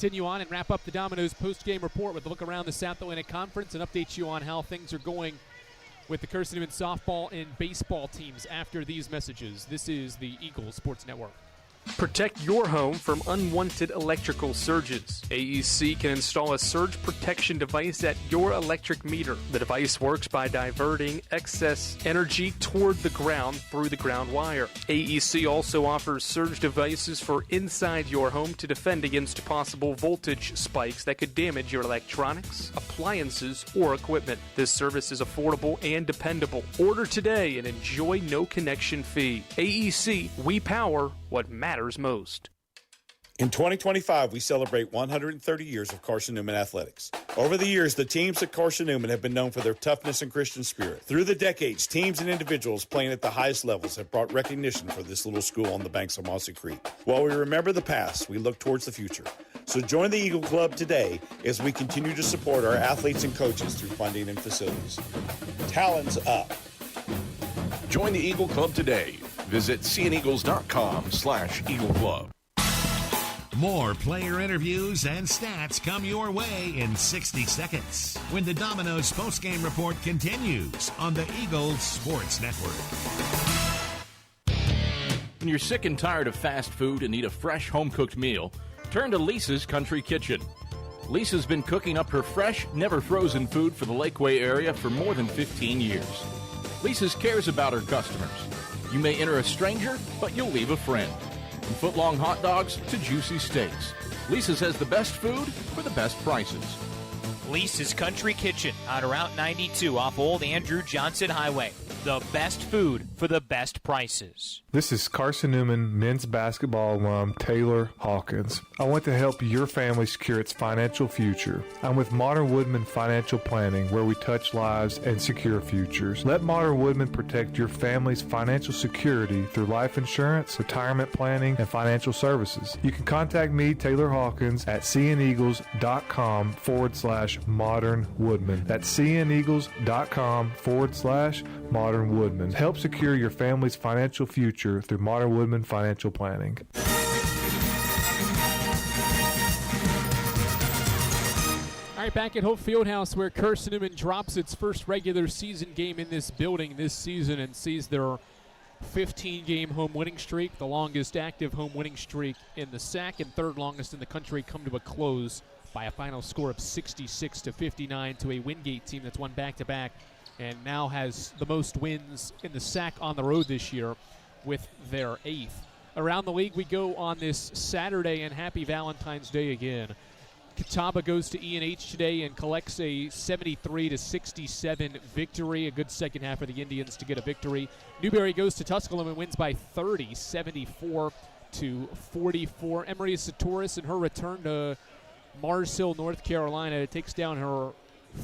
Continue on and wrap up the Domino's post-game report with a look around the South Atlantic Conference and update you on how things are going with the Carson-Newman softball and baseball teams after these messages. This is the Eagles Sports Network. Protect your home from unwanted electrical surges. AEC can install a surge protection device at your electric meter. The device works by diverting excess energy toward the ground through the ground wire. AEC also offers surge devices for inside your home to defend against possible voltage spikes that could damage your electronics, appliances, or equipment. This service is affordable and dependable. Order today and enjoy no connection fee. AEC, we power what matters most. In 2025, we celebrate 130 years of Carson-Newman athletics. Over the years, the teams at Carson-Newman have been known for their toughness and Christian spirit. Through the decades, teams and individuals playing at the highest levels have brought recognition for this little school on the banks of Mossy Creek. While we remember the past, we look towards the future. So join the Eagle Club today as we continue to support our athletes and coaches through funding and facilities. Talons up. Join the Eagle Club today. Visit cneagles.com/Eagle Club. More player interviews and stats come your way in 60 seconds when the Domino's postgame report continues on the Eagles Sports Network. When you're sick and tired of fast food and need a fresh home-cooked meal, turn to Lisa's Country Kitchen. Lisa's been cooking up her fresh, never-frozen food for the Lakeway area for more than 15 years. Lisa's cares about her customers. You may enter a stranger, but you'll leave a friend. From foot-long hot dogs to juicy steaks, Lisa's has the best food for the best prices. Lisa's Country Kitchen on Route 92 off Old Andrew Johnson Highway. The best food for the best prices. This is Carson-Newman men's basketball alum Taylor Hawkins. I want to help your family secure its financial future. I'm with Modern Woodman Financial Planning, where we touch lives and secure futures. Let Modern Woodman protect your family's financial security through life insurance, retirement planning, and financial services. You can contact me, Taylor Hawkins, at cneagles.com/Modern Woodman. That's cneagles.com/Modern Woodman. Help secure your family's financial future through Modern Woodman Financial Planning. All right, back at Hope Fieldhouse, where Carson-Newman drops its first regular season game in this building this season and sees their 15-game home winning streak, the longest active home winning streak in the SAC and third longest in the country, come to a close by a final score of 66-59 to a Wingate team that's won back-to-back and now has the most wins in the SAC on the road this year with their 8th. Around the league we go on this Saturday, and happy Valentine's Day again. Catawba goes to E&H today and collects a 73-67 victory, a good second half for the Indians to get a victory. Newberry goes to Tusculum and wins by 30, 74-44. Emery Satoris, in her return to Mars Hill, North Carolina, takes down her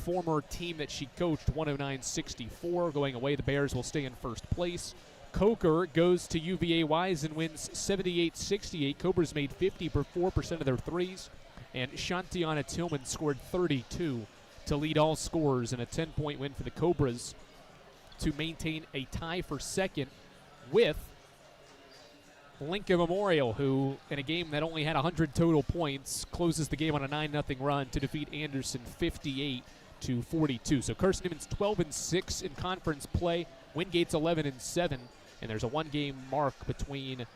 former team that she coached, 109-64. Going away, the Bears will stay in first place. Coker goes to UVA Wise and wins 78-68. Cobras made 54% of their threes, and Shantiana Tillman scored 32 to lead all scorers in a 10-point win for the Cobras to maintain a tie for second with Lincoln Memorial, who, in a game that only had 100 total points, closes the game on a 9-0 run to defeat Anderson 58-42. So Carson-Newman's 12-6 in conference play. Wingate's 11-7, and there's a one-game mark between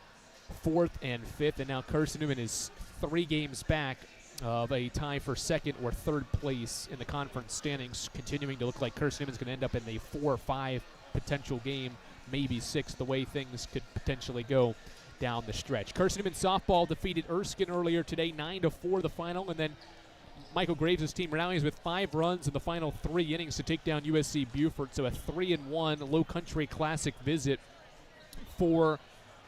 4th and 5th, and now Carson-Newman is 3 games back of a tie for second or third place in the conference standings, continuing to look like Carson-Newman's going to end up in a 4 or 5 potential game, maybe 6, the way things could potentially go down the stretch. Carson-Newman softball defeated Erskine earlier today, 9-4 the final, and then Michael Graves' team rallies with 5 runs in the final 3 innings to take down USC Beaufort, so a 3-1 Low Country Classic visit for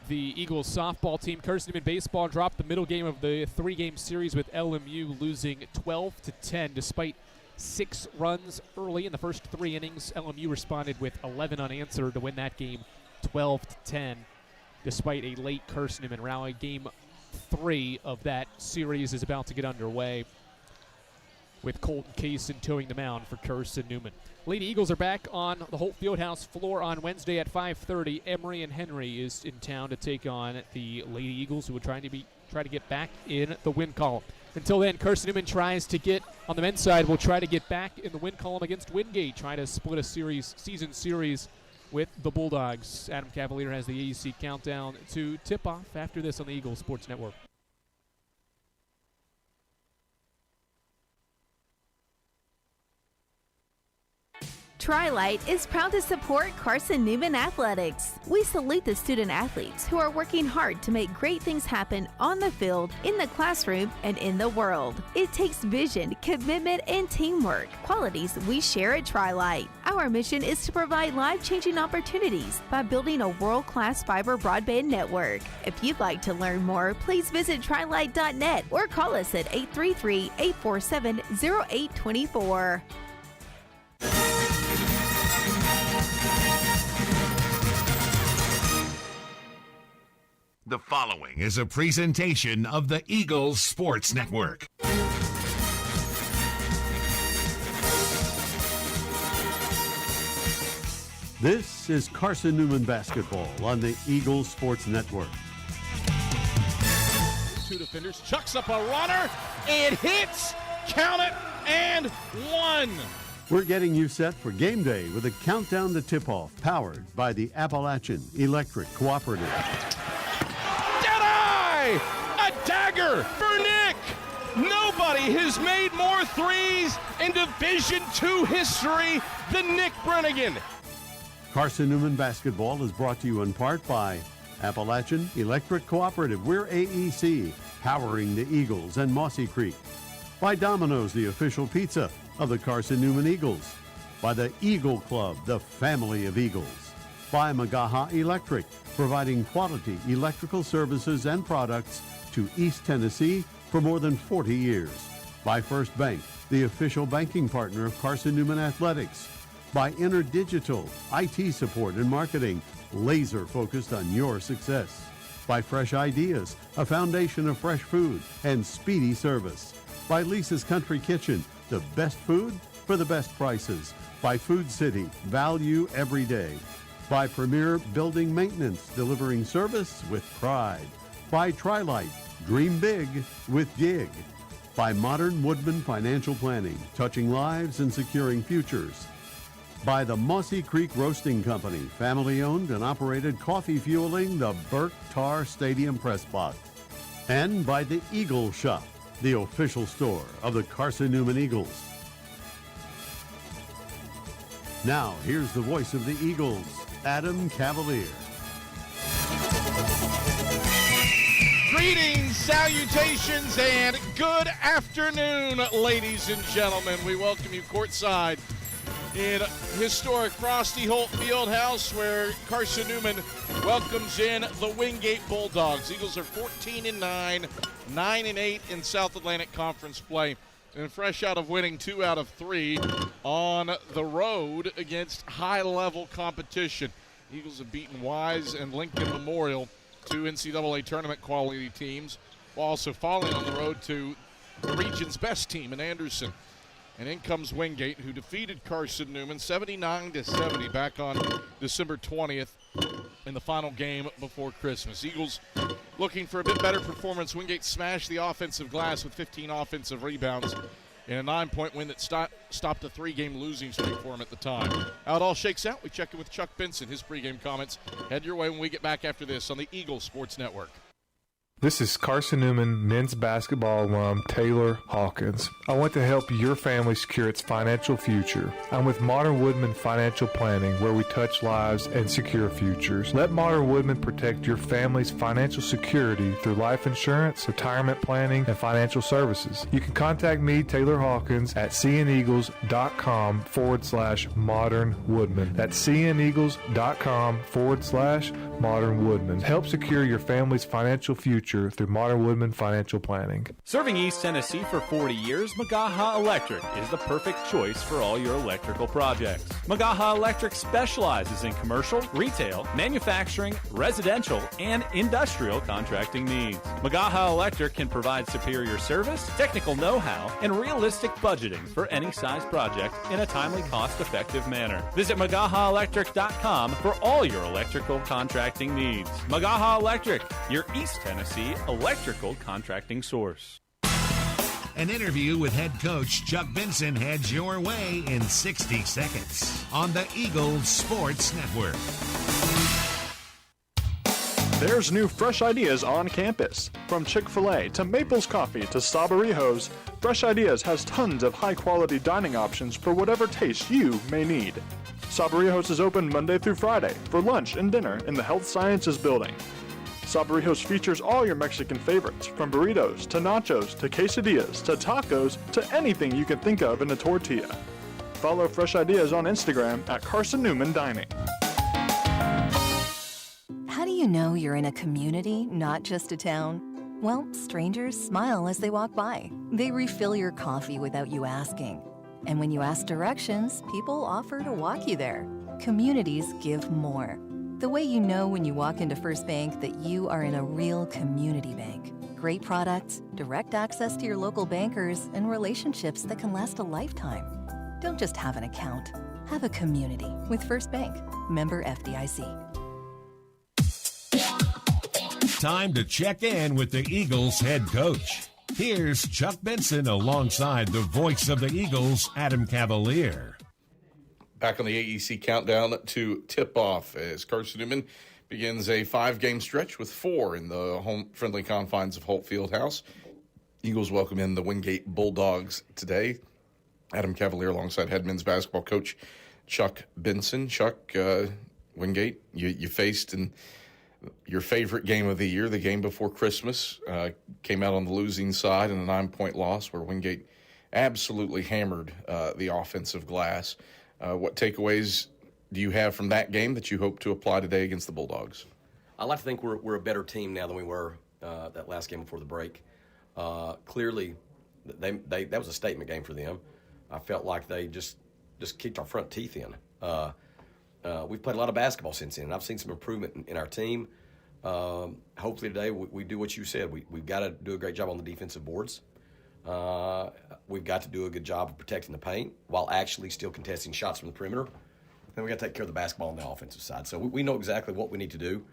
the Eagles softball team. Carson-Newman baseball dropped the middle game of the 3-game series with LMU, losing 12-10 despite 6 runs early in the first 3 innings. LMU responded with 11 unanswered to win that game 12-10 despite a late Carson-Newman rally. Game 3 of that series is about to get underway with Colton Kaysen towing the mound for Carson-Newman. Lady Eagles are back on the Holt Fieldhouse floor on Wednesday at 5:30. Emory and Henry is in town to take on the Lady Eagles, who are try to get back in the win column. Until then, Carson-Newman tries to get, on the men's side, will try to get back in the win column against Wingate, trying to split a season series with the Bulldogs. Adam Cavalier has the AEC countdown to tip-off after this on the Eagles Sports Network. Tri-Light is proud to support Carson-Newman Athletics. We salute the student athletes who are working hard to make great things happen on the field, in the classroom, and in the world. It takes vision, commitment, and teamwork, qualities we share at Tri-Light. Our mission is to provide life-changing opportunities by building a world-class fiber broadband network. If you'd like to learn more, please visit trilight.net or call us at 833-847-0824. The following is a presentation of the Eagles Sports Network. This is Carson-Newman basketball on the Eagles Sports Network. Two defenders, chucks up a runner, and hits, count it, and one. We're getting you set for game day with a countdown to tip-off, powered by the Appalachian Electric Cooperative. A dagger for Nick. Nobody has made more threes in Division II history than Nick Brennigan. Carson-Newman basketball is brought to you in part by Appalachian Electric Cooperative. We're AEC, powering the Eagles and Mossy Creek. By Domino's, the official pizza of the Carson-Newman Eagles. By the Eagle Club, the family of Eagles. By Magaha Electric, providing quality electrical services and products to East Tennessee for more than 40 years. By First Bank, the official banking partner of Carson-Newman Athletics. By InterDigital, IT support and marketing, laser focused on your success. By Fresh Ideas, a foundation of fresh food and speedy service. By Lisa's Country Kitchen, the best food for the best prices. By Food City, value every day. By Premier Building Maintenance, delivering service with pride. By Tri-Light, dream big with Gig. By Modern Woodman Financial Planning, touching lives and securing futures. By the Mossy Creek Roasting Company, family-owned and operated, coffee fueling the Burke Tar Stadium press box. And by the Eagle Shop, the official store of the Carson-Newman Eagles. Now, here's the voice of the Eagles, Adam Cavalier. Greetings, salutations, and good afternoon, ladies and gentlemen. We welcome you courtside in historic Frosty Holt Fieldhouse, where Carson-Newman welcomes in the Wingate Bulldogs. Eagles are 14-9, 9-8 in South Atlantic Conference play, and fresh out of winning 2 out of 3 on the road against high-level competition. Eagles have beaten Wise and Lincoln Memorial, 2 NCAA tournament quality teams, while also falling on the road to the region's best team in Anderson. And in comes Wingate, who defeated Carson-Newman 79-70 back on December 20th in the final game before Christmas. Eagles looking for a bit better performance. Wingate smashed the offensive glass with 15 offensive rebounds in a 9-point win that stopped a 3-game losing streak for him at the time. How it all shakes out, we check in with Chuck Benson. His pregame comments head your way when we get back after this on the Eagles Sports Network. This is Carson-Newman men's basketball alum Taylor Hawkins. I want to help your family secure its financial future. I'm with Modern Woodman Financial Planning, where we touch lives and secure futures. Let Modern Woodman protect your family's financial security through life insurance, retirement planning, and financial services. You can contact me, Taylor Hawkins, at cneagles.com/Modern Woodman. That's cneagles.com/Modern Woodman. Help secure your family's financial future through Modern Woodman Financial Planning. Serving East Tennessee for 40 years, Magaha Electric is the perfect choice for all your electrical projects. Magaha Electric specializes in commercial, retail, manufacturing, residential, and industrial contracting needs. Magaha Electric can provide superior service, technical know-how, and realistic budgeting for any size project in a timely, cost-effective manner. Visit MagahaElectric.com for all your electrical contracting needs. Magaha Electric, your East Tennessee electrical contracting source. An interview with head coach Chuck Benson heads your way in 60 seconds on the Eagles Sports Network. There's new fresh ideas on campus. From Chick-fil-A to Maples Coffee to Sabarijos, Fresh Ideas has tons of high-quality dining options for whatever taste you may need. Sabarijos is open Monday through Friday for lunch and dinner in the Health Sciences Building. Sabarijos features all your Mexican favorites, from burritos to nachos to quesadillas to tacos to anything you can think of in a tortilla. Follow Fresh Ideas on Instagram at Carson-Newman Dining. How do you know you're in a community, not just a town? Well, strangers smile as they walk by. They refill your coffee without you asking. And when you ask directions, people offer to walk you there. Communities give more. The way you know when you walk into First Bank that you are in a real community bank. Great products, direct access to your local bankers, and relationships that can last a lifetime. Don't just have an account. Have a community with First Bank. Member FDIC. Time to check in with the Eagles head coach. Here's Chuck Benson alongside the voice of the Eagles, Adam Cavalier. Back on the AEC countdown to tip-off as Carson-Newman begins a 5-game stretch with 4 in the home-friendly confines of Holt Fieldhouse. Eagles welcome in the Wingate Bulldogs today. Adam Cavalier alongside head men's basketball coach Chuck Benson. Chuck, Wingate, you faced in your favorite game of the year, the game before Christmas, came out on the losing side in a 9-point loss where Wingate absolutely hammered the offensive glass. What takeaways do you have from that game that you hope to apply today against the Bulldogs? I like to think we're a better team now than we were that last game before the break. Clearly, that was a statement game for them. I felt like they just kicked our front teeth in. We've played a lot of basketball since then, and I've seen some improvement in our team. Hopefully today we do what you said. We've got to do a great job on the defensive boards. We've got to do a good job of protecting the paint while actually still contesting shots from the perimeter. Then we got to take care of the basketball on the offensive side. So we know exactly what we need to do,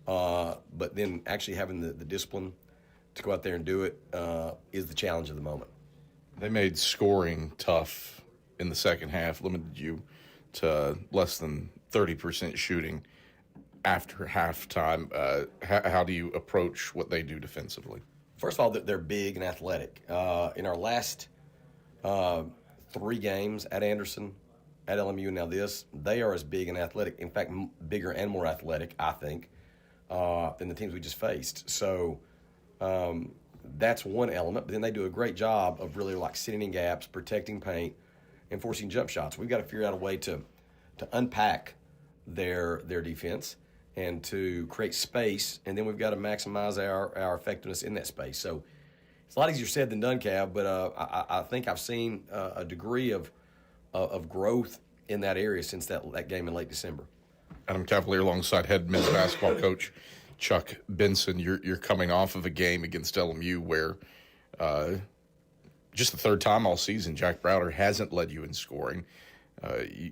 but then actually having the discipline to go out there and do it is the challenge of the moment. They made scoring tough in the second half, limited you to less than 30% shooting after halftime. How do you approach what they do defensively? First of all, they're big and athletic. In our last 3 games at Anderson, at LMU, and now this, they are as big and athletic, in fact, bigger and more athletic, I think, than the teams we just faced. So that's one element. But then they do a great job of really like sitting in gaps, protecting paint, and forcing jump shots. We've got to figure out a way to unpack their defense and to create space, and then we've got to maximize our effectiveness in that space. So it's a lot easier said than done, Cav, but I think I've seen a degree of growth in that area since that game in late December. Adam Cavalier alongside head men's basketball coach Chuck Benson. You're coming off of a game against LMU where just the third time all season Jack Browder hasn't led you in scoring.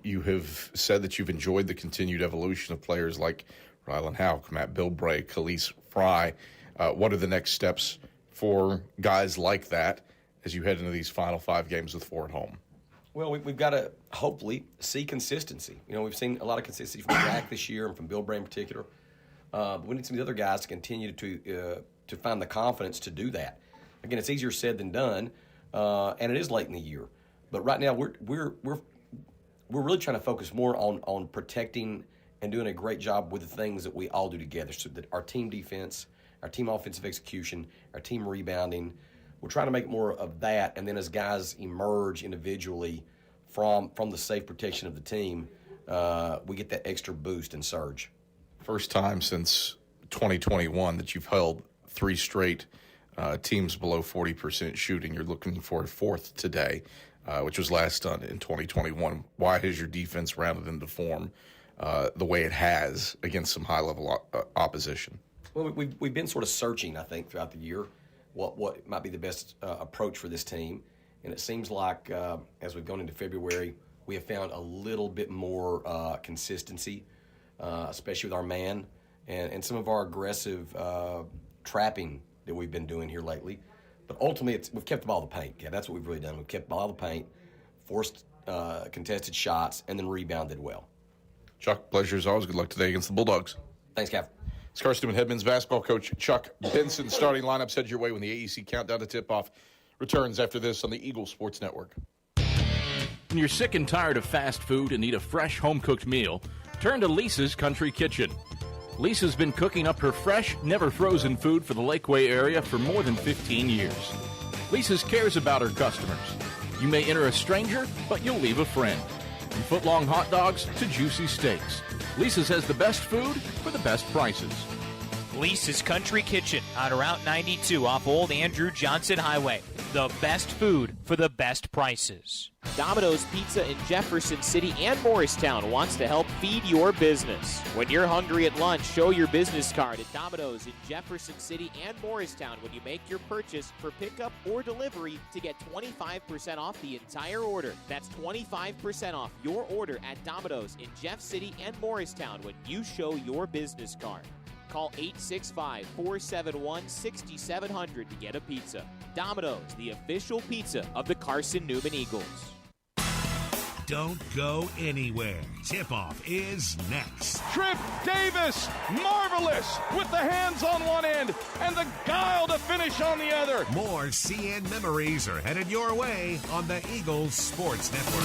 You have said that you've enjoyed the continued evolution of players like Rylan Houck, Matt Bilbray, Khalees Fry. What are the next steps for guys like that as you head into these final 5 games with 4 at home? Well, we've got to hopefully see consistency. You know, we've seen a lot of consistency from Jack this year and from Bilbray in particular. But we need some of the other guys to continue to find the confidence to do that. Again, it's easier said than done, and it is late in the year. But right now, we're really trying to focus more on protecting and doing a great job with the things that we all do together. So that our team defense, our team offensive execution, our team rebounding, we're trying to make more of that. And then as guys emerge individually from the safe protection of the team, we get that extra boost and surge. First time since 2021 that you've held 3 straight teams below 40% shooting. You're looking for a 4th today, which was last done in 2021. Why has your defense rounded into form the way it has against some high-level opposition? Well, we've been sort of searching, I think, throughout the year what might be the best approach for this team. And it seems like as we've gone into February, we have found a little bit more consistency, especially with our man and some of our aggressive trapping that we've been doing here lately. But ultimately, we've kept the ball in the paint. Yeah, that's what we've really done. We've kept the ball in the paint, forced contested shots, and then rebounded well. Chuck, pleasure as always. Good luck today against the Bulldogs. Thanks, Cav. It's Carson-Newman head men's basketball coach Chuck Benson. Starting lineups head your way when the AEC countdown to tip-off returns after this on the Eagle Sports Network. When you're sick and tired of fast food and need a fresh home-cooked meal, turn to Lisa's Country Kitchen. Lisa's been cooking up her fresh, never-frozen food for the Lakeway area for more than 15 years. Lisa's cares about her customers. You may enter a stranger, but you'll leave a friend. From foot-long hot dogs to juicy steaks, Lisa's has the best food for the best prices. Lisa's Country Kitchen on Route 92 off Old Andrew Johnson Highway. The best food for the best prices. Domino's Pizza in Jefferson City and Morristown wants to help feed your business. When you're hungry at lunch, show your business card at Domino's in Jefferson City and Morristown when you make your purchase for pickup or delivery to get 25% off the entire order. That's 25% off your order at Domino's in Jeff City and Morristown when you show your business card. Call 865-471-6700 to get a pizza. Domino's, the official pizza of the Carson-Newman Eagles. Don't go anywhere. Tip-off is next. Trip Davis, marvelous, with the hands on one end and the guile to finish on the other. More CN memories are headed your way on the Eagles Sports Network.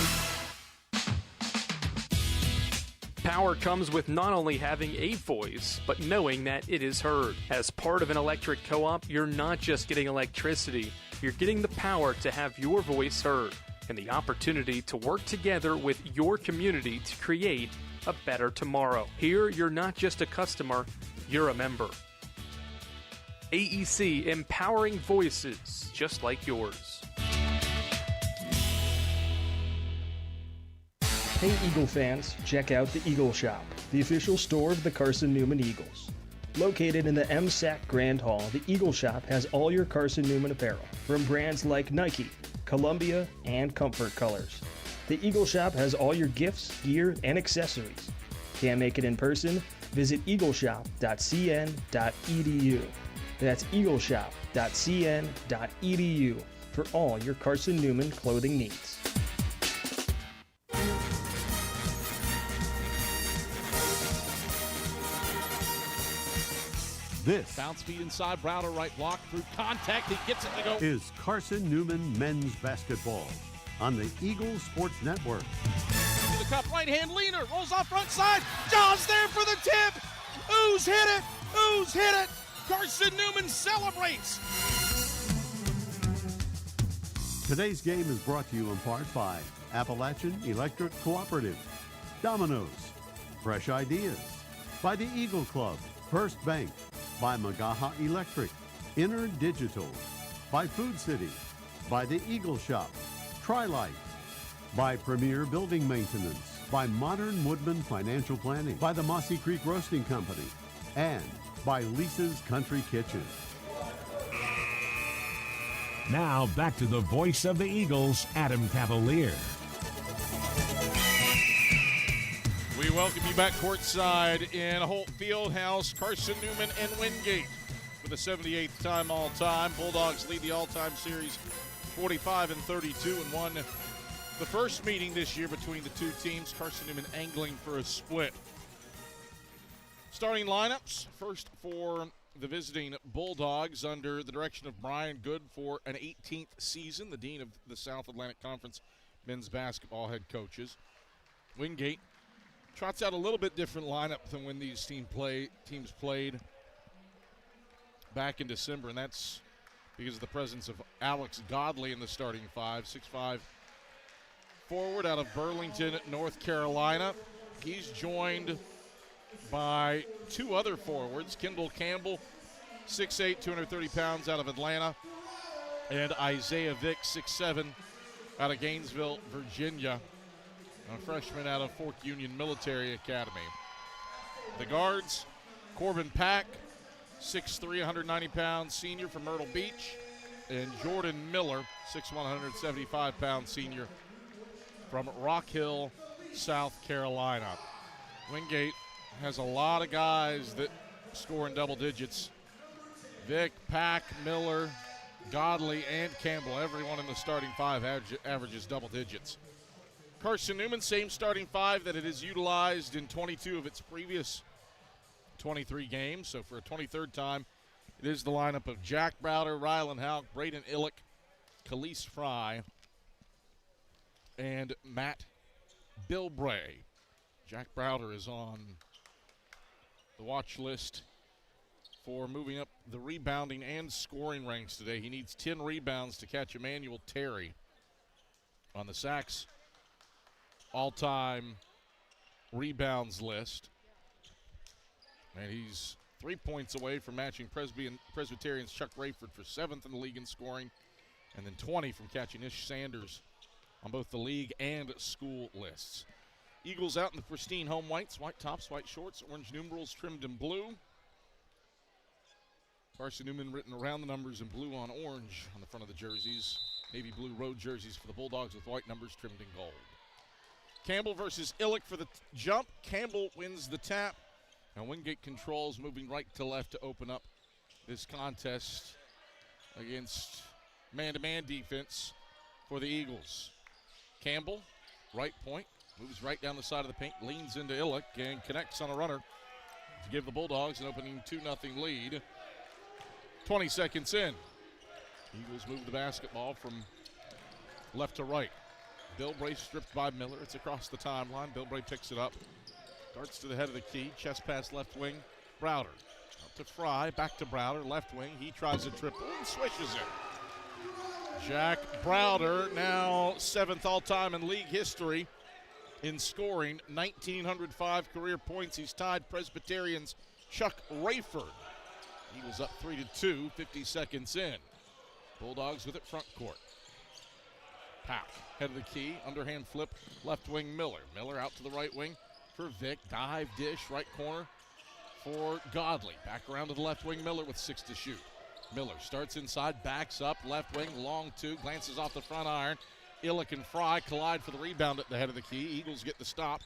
Power comes with not only having a voice, but knowing that it is heard. As part of an electric co-op, you're not just getting electricity, you're getting the power to have your voice heard and the opportunity to work together with your community to create a better tomorrow. Here, you're not just a customer, you're a member. AEC, empowering voices just like yours. Hey Eagle fans, check out the Eagle Shop, the official store of the Carson-Newman Eagles. Located in the MSAC Grand Hall, the Eagle Shop has all your Carson-Newman apparel, from brands like Nike, Columbia, and Comfort Colors. The Eagle Shop has all your gifts, gear, and accessories. Can't make it in person? Visit eagleshop.cn.edu. That's eagleshop.cn.edu for all your Carson-Newman clothing needs. This bounce feed inside, Browder right block through contact. He gets it to go. Is Carson-Newman men's basketball on the Eagle Sports Network. To the cup, right hand leaner, rolls off front side. Jaws there for the tip. Ooze hit it. Ooze hit it. Carson-Newman celebrates. Today's game is brought to you in part by Appalachian Electric Cooperative, Domino's, Fresh Ideas, by the Eagle Club, First Bank, by Magaha Electric, Inner Digital, by Food City, by the Eagle Shop, Tri-Light, by Premier Building Maintenance, by Modern Woodman Financial Planning, by the Mossy Creek Roasting Company, and by Lisa's Country Kitchen. Now back to the voice of the Eagles, Adam Cavalier. We welcome you back courtside in Holt Fieldhouse. Carson-Newman and Wingate for the 78th time all-time. Bulldogs lead the all-time series 45-32 and won the first meeting this year between the two teams. Carson-Newman angling for a split. Starting lineups, first for the visiting Bulldogs under the direction of Brian Good for an 18th season, the dean of the South Atlantic Conference men's basketball head coaches. Wingate trots out a little bit different lineup than when these teams played back in December, and that's because of the presence of Alex Godley in the starting five, 6'5" forward out of Burlington, North Carolina. He's joined by two other forwards, Kendall Campbell, 6'8", 230 pounds out of Atlanta, and Isaiah Vick, 6'7", out of Gainesville, Virginia. A freshman out of Fork Union Military Academy. The guards, Corbin Pack, 6'3", 190 pounds, senior from Myrtle Beach, and Jordan Miller, 6'1", 175 pounds, senior from Rock Hill, South Carolina. Wingate has a lot of guys that score in double digits. Vick, Pack, Miller, Godley and Campbell, everyone in the starting five averages double digits. Carson-Newman, same starting five that it has utilized in 22 of its previous 23 games. So for a 23rd time, it is the lineup of Jack Browder, Rylan Houck, Braden Illick, Khalees Fry, and Matt Bilbray. Jack Browder is on the watch list for moving up the rebounding and scoring ranks today. He needs 10 rebounds to catch Emmanuel Terry on the Sacks all-time rebounds list. And he's 3 points away from matching Presbyterian's Chuck Rayford for 7th in the league in scoring, and then 20 from catching Ish Sanders on both the league and school lists. Eagles out in the pristine home whites, white tops, white shorts, orange numerals trimmed in blue. Carson-Newman written around the numbers in blue on orange on the front of the jerseys. Navy blue road jerseys for the Bulldogs with white numbers trimmed in gold. Campbell versus Illick for the jump. Campbell wins the tap. And Wingate controls, moving right to left to open up this contest against man-to-man defense for the Eagles. Campbell, right point, moves right down the side of the paint, leans into Illick, and connects on a runner to give the Bulldogs an opening 2-0 lead. 20 seconds in. Eagles move the basketball from left to right. Bilbray stripped by Miller. It's across the timeline. Bilbray picks it up. Darts to the head of the key. Chest pass left wing. Browder. Up to Fry. Back to Browder. Left wing. He tries a triple and swishes it. Jack Browder, now 7th all-time in league history in scoring. 1,905 career points. He's tied Presbyterian's Chuck Rayford. Eagles up 3-2, 50 seconds in. Bulldogs with it front court. Pack, head of the key, underhand flip, left wing Miller. Miller out to the right wing for Vic. Dive, dish, right corner for Godley. Back around to the left wing, Miller with 6 to shoot. Miller starts inside, backs up, left wing, long two, glances off the front iron. Illick and Fry collide for the rebound at the head of the key. Eagles get the stop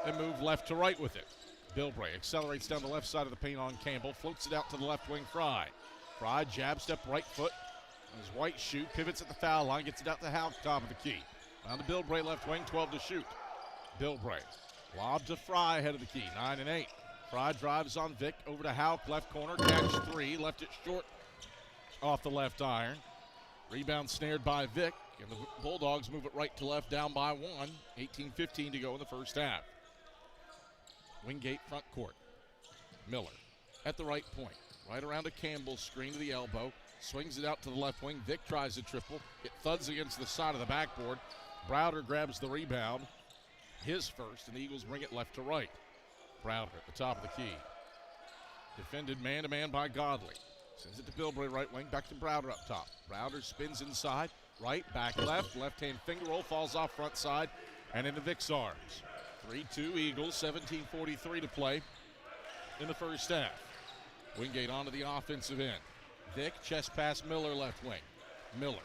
and move left to right with it. Bilbray accelerates down the left side of the paint on Campbell, floats it out to the left wing, Fry. Fry, jab step, right foot, his white shoe, pivots at the foul line, gets it out to Houck, top of the key. Down to Bilbray, left wing, 12 to shoot. Bilbray, lob to Fry, head of the key, 9 and 8. Fry drives on Vic, over to Houck, left corner, catch 3, left it short off the left iron. Rebound snared by Vic, and the Bulldogs move it right to left, down by 1, 18-15 to go in the first half. Wingate front court. Miller at the right point. Right around to Campbell, screen to the elbow. Swings it out to the left wing. Vic tries a triple. It thuds against the side of the backboard. Browder grabs the rebound. His first, and the Eagles bring it left to right. Browder at the top of the key. Defended man-to-man by Godley. Sends it to Bilbray, right wing. Back to Browder up top. Browder spins inside. Right, back left. Left-hand finger roll. Falls off front side and into Vic's arms. 3-2 Eagles, 17:43 to play in the first half. Wingate onto the offensive end. Vic, chest pass Miller, left wing. Miller,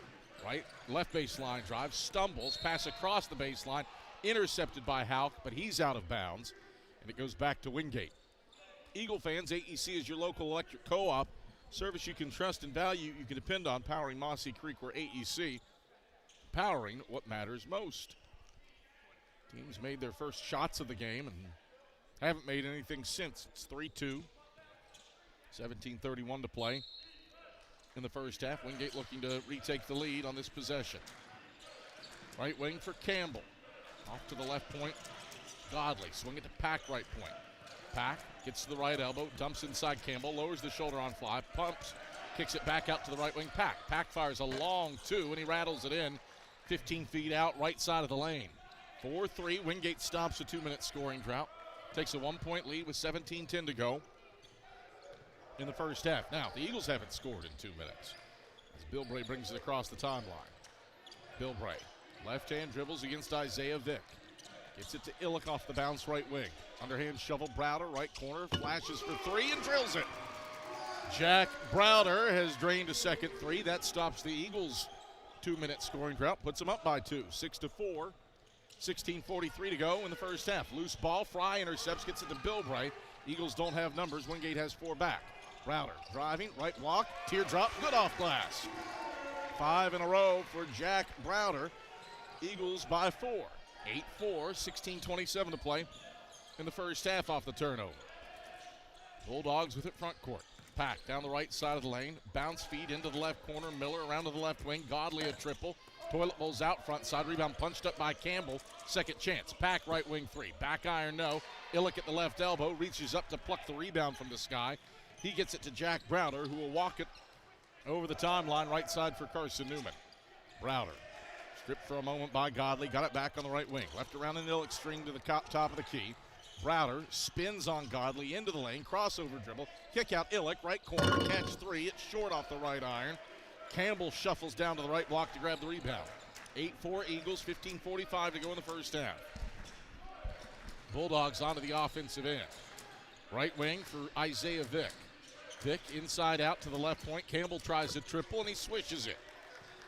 right, left baseline drive, stumbles, pass across the baseline, intercepted by Houck, but he's out of bounds, and it goes back to Wingate. Eagle fans, AEC is your local electric co-op. Service you can trust and value, you can depend on, powering Mossy Creek, where AEC, powering what matters most. Teams made their first shots of the game and haven't made anything since. It's 3-2. 17:31 to play in the first half. Wingate looking to retake the lead on this possession. Right wing for Campbell. Off to the left point. Godley swing it to Pack, right point. Pack gets to the right elbow, dumps inside Campbell, lowers the shoulder on fly, pumps, kicks it back out to the right wing. Pack fires a long two, and he rattles it in 15 feet out, right side of the lane. 4-3, Wingate stops a 2-minute scoring drought. Takes a 1-point lead with 17:10 to go in the first half. Now, the Eagles haven't scored in 2 minutes as Bilbray brings it across the timeline. Bilbray, left-hand dribbles against Isaiah Vick. Gets it to Illick off the bounce right wing. Underhand shovel, Browder, right corner, flashes for 3 and drills it. Jack Browder has drained a second 3. That stops the Eagles' 2-minute scoring drought, puts them up by 2, 6-4. 16:43 to go in the first half. Loose ball, Fry intercepts, gets it to Bilbray. Eagles don't have numbers. Wingate has 4 back. Browder driving, right block, teardrop, good off glass. 5 in a row for Jack Browder. Eagles by 4. 8-4, 16:27 to play in the first half off the turnover. Bulldogs with it front court. Pack down the right side of the lane. Bounce feed into the left corner. Miller around to the left wing. Godley a triple. Toilet bowls out front side. Rebound punched up by Campbell. Second chance. Pack right wing three. Back iron no. Illick at the left elbow. Reaches up to pluck the rebound from the sky. He gets it to Jack Browder, who will walk it over the timeline right side for Carson-Newman. Browder stripped for a moment by Godley. Got it back on the right wing. Left around an Illick string to the top of the key. Browder spins on Godley into the lane. Crossover dribble. Kick out Illick. Right corner. Catch three. It's short off the right iron. Campbell shuffles down to the right block to grab the rebound. 8-4 Eagles. 15:45 to go in the first half. Bulldogs onto the offensive end. Right wing for Isaiah Vick. Vick inside out to the left point. Campbell tries a triple and he swishes it.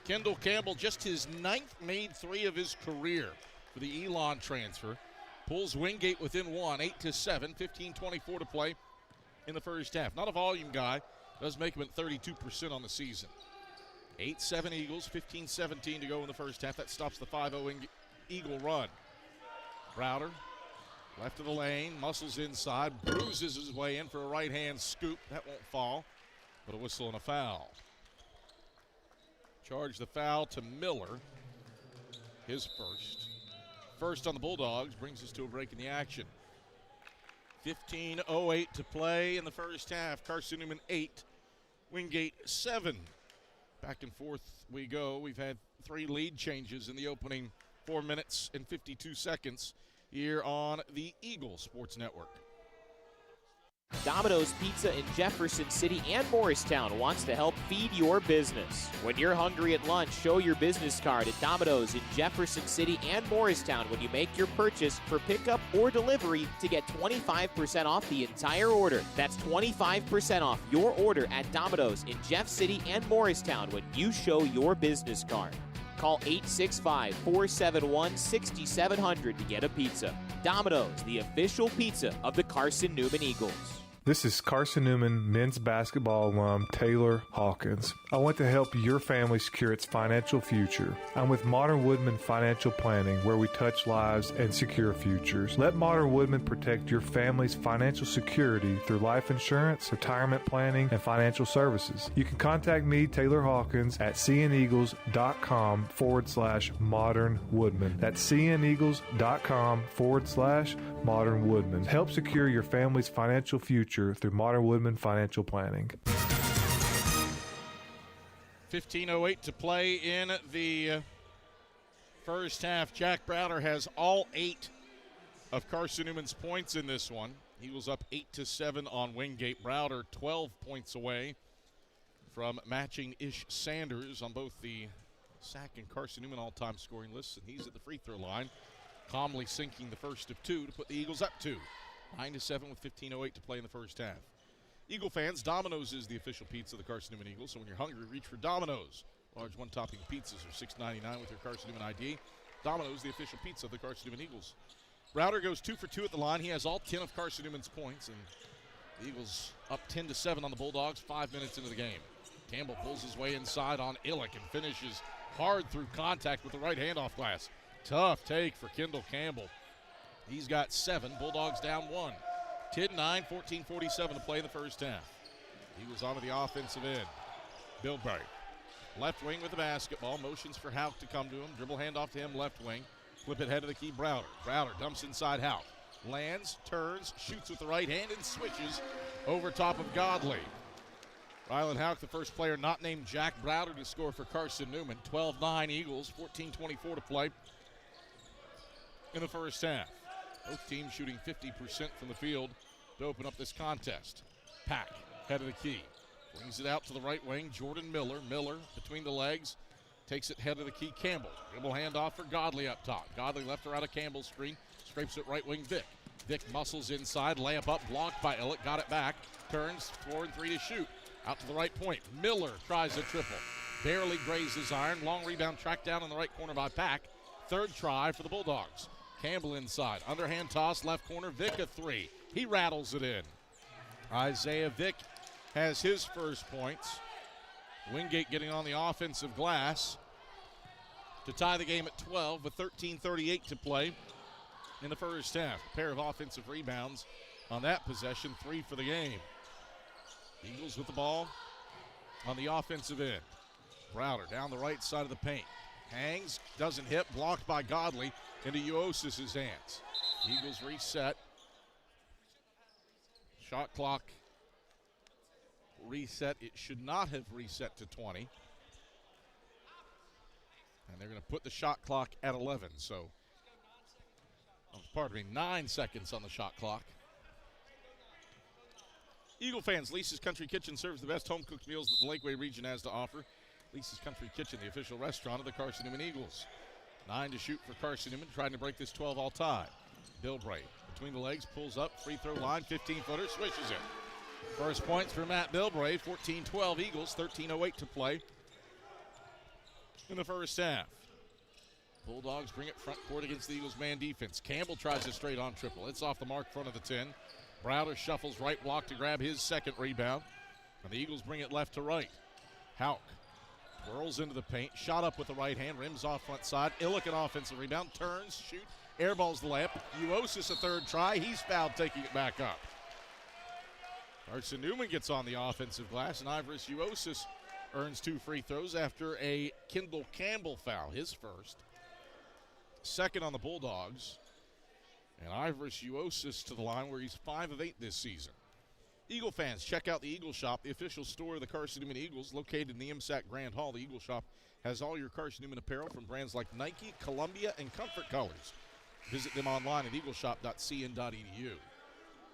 Kendall Campbell, just his 9th made three of his career for the Elon transfer. Pulls Wingate within one, 8-7, 15:24 to play in the first half. Not a volume guy, does make him at 32% on the season. 8-7 Eagles, 15:17 to go in the first half. That stops the 5-0 Eagle run. Browder, left of the lane, muscles inside, bruises his way in for a right-hand scoop. That won't fall, but a whistle and a foul. Charge the foul to Miller, his first. First on the Bulldogs, brings us to a break in the action. 15:08 to play in the first half. Carson-Newman 8, Wingate 7. Back and forth we go. We've had 3 lead changes in the opening 4 minutes and 52 seconds here on the Eagle Sports Network. Domino's Pizza in Jefferson City and Morristown wants to help feed your business. When you're hungry at lunch, show your business card at Domino's in Jefferson City and Morristown when you make your purchase for pickup or delivery to get 25% off the entire order. That's 25% off your order at Domino's in Jeff City and Morristown when you show your business card. Call 865-471-6700 to get a pizza. Domino's, the official pizza of the Carson-Newman Eagles. This is Carson-Newman men's basketball alum Taylor Hawkins. I want to help your family secure its financial future. I'm with Modern Woodman Financial Planning, where we touch lives and secure futures. Let Modern Woodman protect your family's financial security through life insurance, retirement planning, and financial services. You can contact me, Taylor Hawkins, at cneagles.com/Modern Woodman. That's cneagles.com/Modern Woodman. Help secure your family's financial future through Modern Woodman Financial Planning. 15:08 to play in the first half. Jack Browder has all 8 of Carson-Newman's points in this one. Eagles up 8-7 on Wingate. Browder 12 points away from matching Ish Sanders on both the Sac and Carson-Newman all-time scoring lists, and he's at the free throw line, calmly sinking the first of 2 to put the Eagles up 2. 9-7 with 15:08 to play in the first half. Eagle fans, Domino's is the official pizza of the Carson-Newman Eagles, so when you're hungry, reach for Domino's. Large one-topping pizzas are $6.99 with your Carson-Newman ID. Domino's, the official pizza of the Carson-Newman Eagles. Browder goes 2 for 2 at the line. He has all 10 of Carson-Newman's points, and the Eagles up 10-7 on the Bulldogs 5 minutes into the game. Campbell pulls his way inside on Illick and finishes hard through contact with the right hand off glass. Tough take for Kendall Campbell. He's got 7. Bulldogs down 1. 10-9, 14:47 to play in the first half. He was onto the offensive end. Bilberry, left wing with the basketball. Motions for Houck to come to him. Dribble handoff to him, left wing. Flip it head of the key, Browder. Browder dumps inside Houck. Lands, turns, shoots with the right hand, and switches over top of Godley. Rylan Houck, the first player not named Jack Browder to score for Carson-Newman. 12-9 Eagles, 14:24 to play in the first half. Both teams shooting 50% from the field to open up this contest. Pack, head of the key. Brings it out to the right wing. Jordan Miller. Miller between the legs. Takes it head of the key. Campbell. Dribble handoff for Godley up top. Godley left around a Campbell screen. Scrapes it right wing Vick. Vick muscles inside. Layup up. Blocked by Illick. Got it back. Turns 4 and 3 to shoot. Out to the right point. Miller tries a triple. Barely grazes iron. Long rebound tracked down in the right corner by Pack. Third try for the Bulldogs. Campbell inside. Underhand toss, left corner. Vick a 3. He rattles it in. Isaiah Vick has his first points. Wingate getting on the offensive glass to tie the game at 12 with 13:38 to play in the first half. A pair of offensive rebounds on that possession, 3 for the game. Eagles with the ball on the offensive end. Browder down the right side of the paint. Hangs, doesn't hit, blocked by Godley into Uosis's hands. Eagles reset. Shot clock reset. It should not have reset to 20. And they're going to put the shot clock at 11. So, 9 seconds on the shot clock. Eagle fans, Lisa's Country Kitchen serves the best home-cooked meals that the Lakeway region has to offer. Lisa's Country Kitchen, the official restaurant of the Carson-Newman Eagles. 9 to shoot for Carson-Newman, trying to break this 12-all tie. Bilbray between the legs, pulls up, free throw line, 15-footer, swishes it. First points for Matt Bilbray, 14-12 Eagles, 13:08 to play in the first half. Bulldogs bring it front court against the Eagles' man defense. Campbell tries a straight-on triple. It's off the mark, front of the 10. Browder shuffles right block to grab his second rebound. And the Eagles bring it left to right. Hauk whirls into the paint, shot up with the right hand, rims off front side. Illick an offensive rebound, turns, shoot, airballs the layup. Uosis a third try. He's fouled, taking it back up. Carson-Newman gets on the offensive glass, and Ivoris Uosis earns 2 free throws after a Kendall Campbell foul, his first. Second on the Bulldogs. And Ivoris Uosis to the line where he's 5 of 8 this season. Eagle fans, check out the Eagle Shop, the official store of the Carson-Newman Eagles, located in the MSAC Grand Hall. The Eagle Shop has all your Carson-Newman apparel from brands like Nike, Columbia, and Comfort Colors. Visit them online at eagleshop.cn.edu.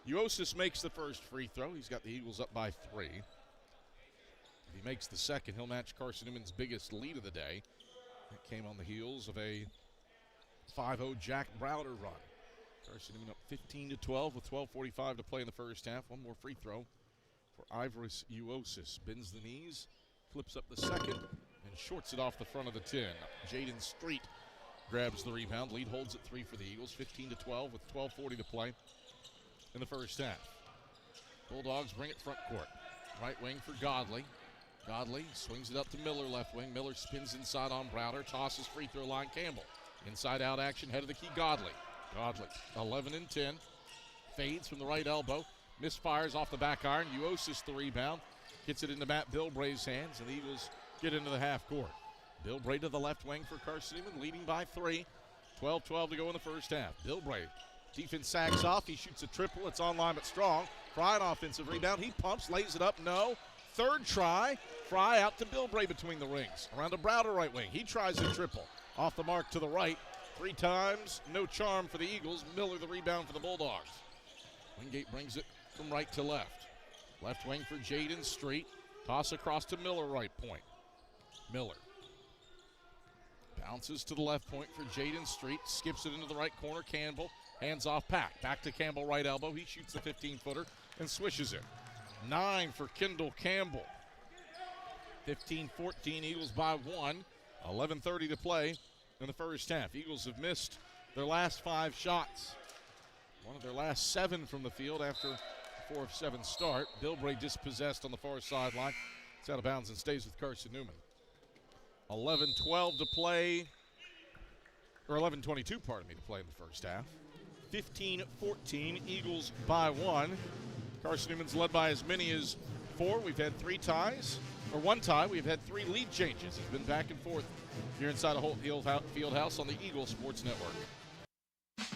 Uosis makes the first free throw. He's got the Eagles up by 3. If he makes the second, he'll match Carson-Newman's biggest lead of the day. That came on the heels of a 5-0 Jack Browder run. Carson-Newman up 15-12 with 12:45 to play in the first half. One more free throw for Ivoris Uosis. Bends the knees, flips up the second, and shorts it off the front of the 10. Jaden Street grabs the rebound. Lead holds at 3 for the Eagles. 15-12 with 12:40 to play in the first half. Bulldogs bring it front court. Right wing for Godley. Godley swings it up to Miller, left wing. Miller spins inside on Browder. Tosses free throw line Campbell. Inside out action, head of the key, Godley. Godley, 11 and 10. Fades from the right elbow. Misfires off the back iron. Uosis the rebound. Gets it into Matt Bilbray's hands, and the Eagles get into the half court. Bilbray to the left wing for Carson-Newman, leading by 3. 12-12 to go in the first half. Bilbray, defense sags off. He shoots a triple. It's online but strong. Fry an offensive rebound. He pumps, lays it up. No. Third try. Fry out to Bilbray between the rings. Around to Browder right wing. He tries a triple. Off the mark to the right. 3 times, no charm for the Eagles. Miller the rebound for the Bulldogs. Wingate brings it from right to left. Left wing for Jaden Street. Toss across to Miller right point. Miller bounces to the left point for Jaden Street. Skips it into the right corner. Campbell hands off Pack. Back to Campbell right elbow. He shoots the 15-footer and swishes it. 9 for Kendall Campbell. 15-14, Eagles by 1. 11:30 to play in the first half. Eagles have missed their last 5 shots. One of their last 7 from the field after a 4 of 7 start. Bilbray dispossessed on the far sideline. It's out of bounds and stays with Carson-Newman. 11:12 to play, or 11:22, to play in the first half. 15-14, Eagles by 1. Carson-Newman's led by as many as 4. We've had 3 ties. Or 1 tie. We've had 3 lead changes. It's been back and forth here inside a Holt Fieldhouse on the Eagle Sports Network.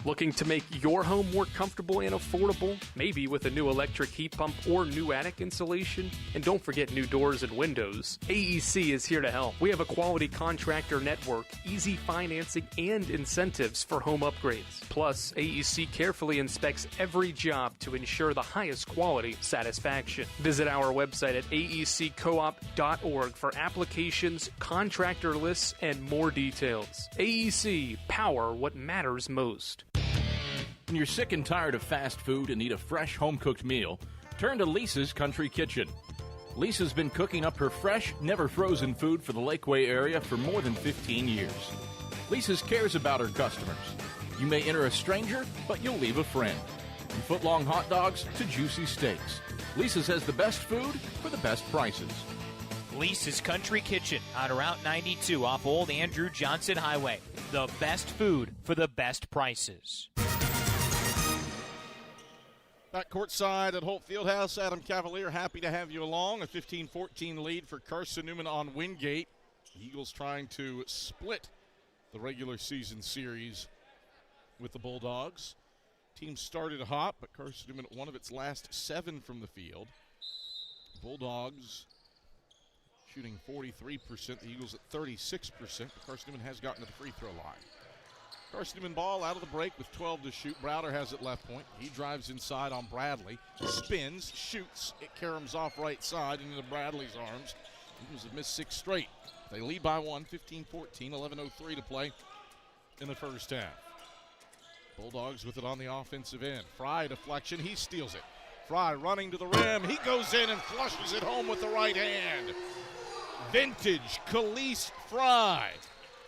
Looking to make your home more comfortable and affordable? Maybe with a new electric heat pump or new attic insulation? And don't forget new doors and windows. AEC is here to help. We have a quality contractor network, easy financing, and incentives for home upgrades. Plus, AEC carefully inspects every job to ensure the highest quality satisfaction. Visit our website at aeccoop.org for applications, contractor lists, and more details. AEC, power what matters most. When you're sick and tired of fast food and need a fresh home-cooked meal, turn to Lisa's Country Kitchen. Lisa's been cooking up her fresh, never-frozen food for the Lakeway area for more than 15 years. Lisa's cares about her customers. You may enter a stranger, but you'll leave a friend. From foot-long hot dogs to juicy steaks, Lisa's has the best food for the best prices. Lisa's Country Kitchen on Route 92 off Old Andrew Johnson Highway. The best food for the best prices. Back courtside at Holt Fieldhouse, Adam Cavalier, happy to have you along. A 15-14 lead for Carson-Newman on Wingate. The Eagles trying to split the regular season series with the Bulldogs. Team started hot, but Carson-Newman at one of its last 7 from the field. Bulldogs shooting 43%, the Eagles at 36%, but Carson-Newman has gotten to the free throw line. Carson-Newman ball out of the break with 12 to shoot. Browder has it left point. He drives inside on Bradley, spins, shoots. It caroms off right side into Bradley's arms. Eagles have missed 6 straight. They lead by 1, 15-14, 11:03 to play in the first half. Bulldogs with it on the offensive end. Fry deflection, he steals it. Fry running to the rim, he goes in and flushes it home with the right hand. Vintage Khalees Fry.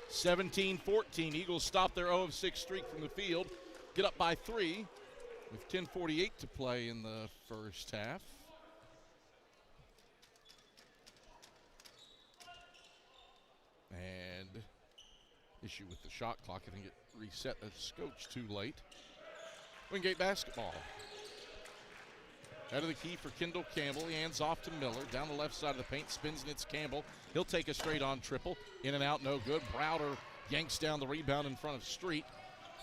17-14, Eagles stop their 0-6 streak from the field, get up by 3 with 10:48 to play in the first half. And issue with the shot clock, I think it reset a scotch too late. Wingate basketball. Out of the key for Kendall Campbell. He hands off to Miller. Down the left side of the paint. Spins and it's Campbell. He'll take a straight-on triple. In and out, no good. Browder yanks down the rebound in front of Street.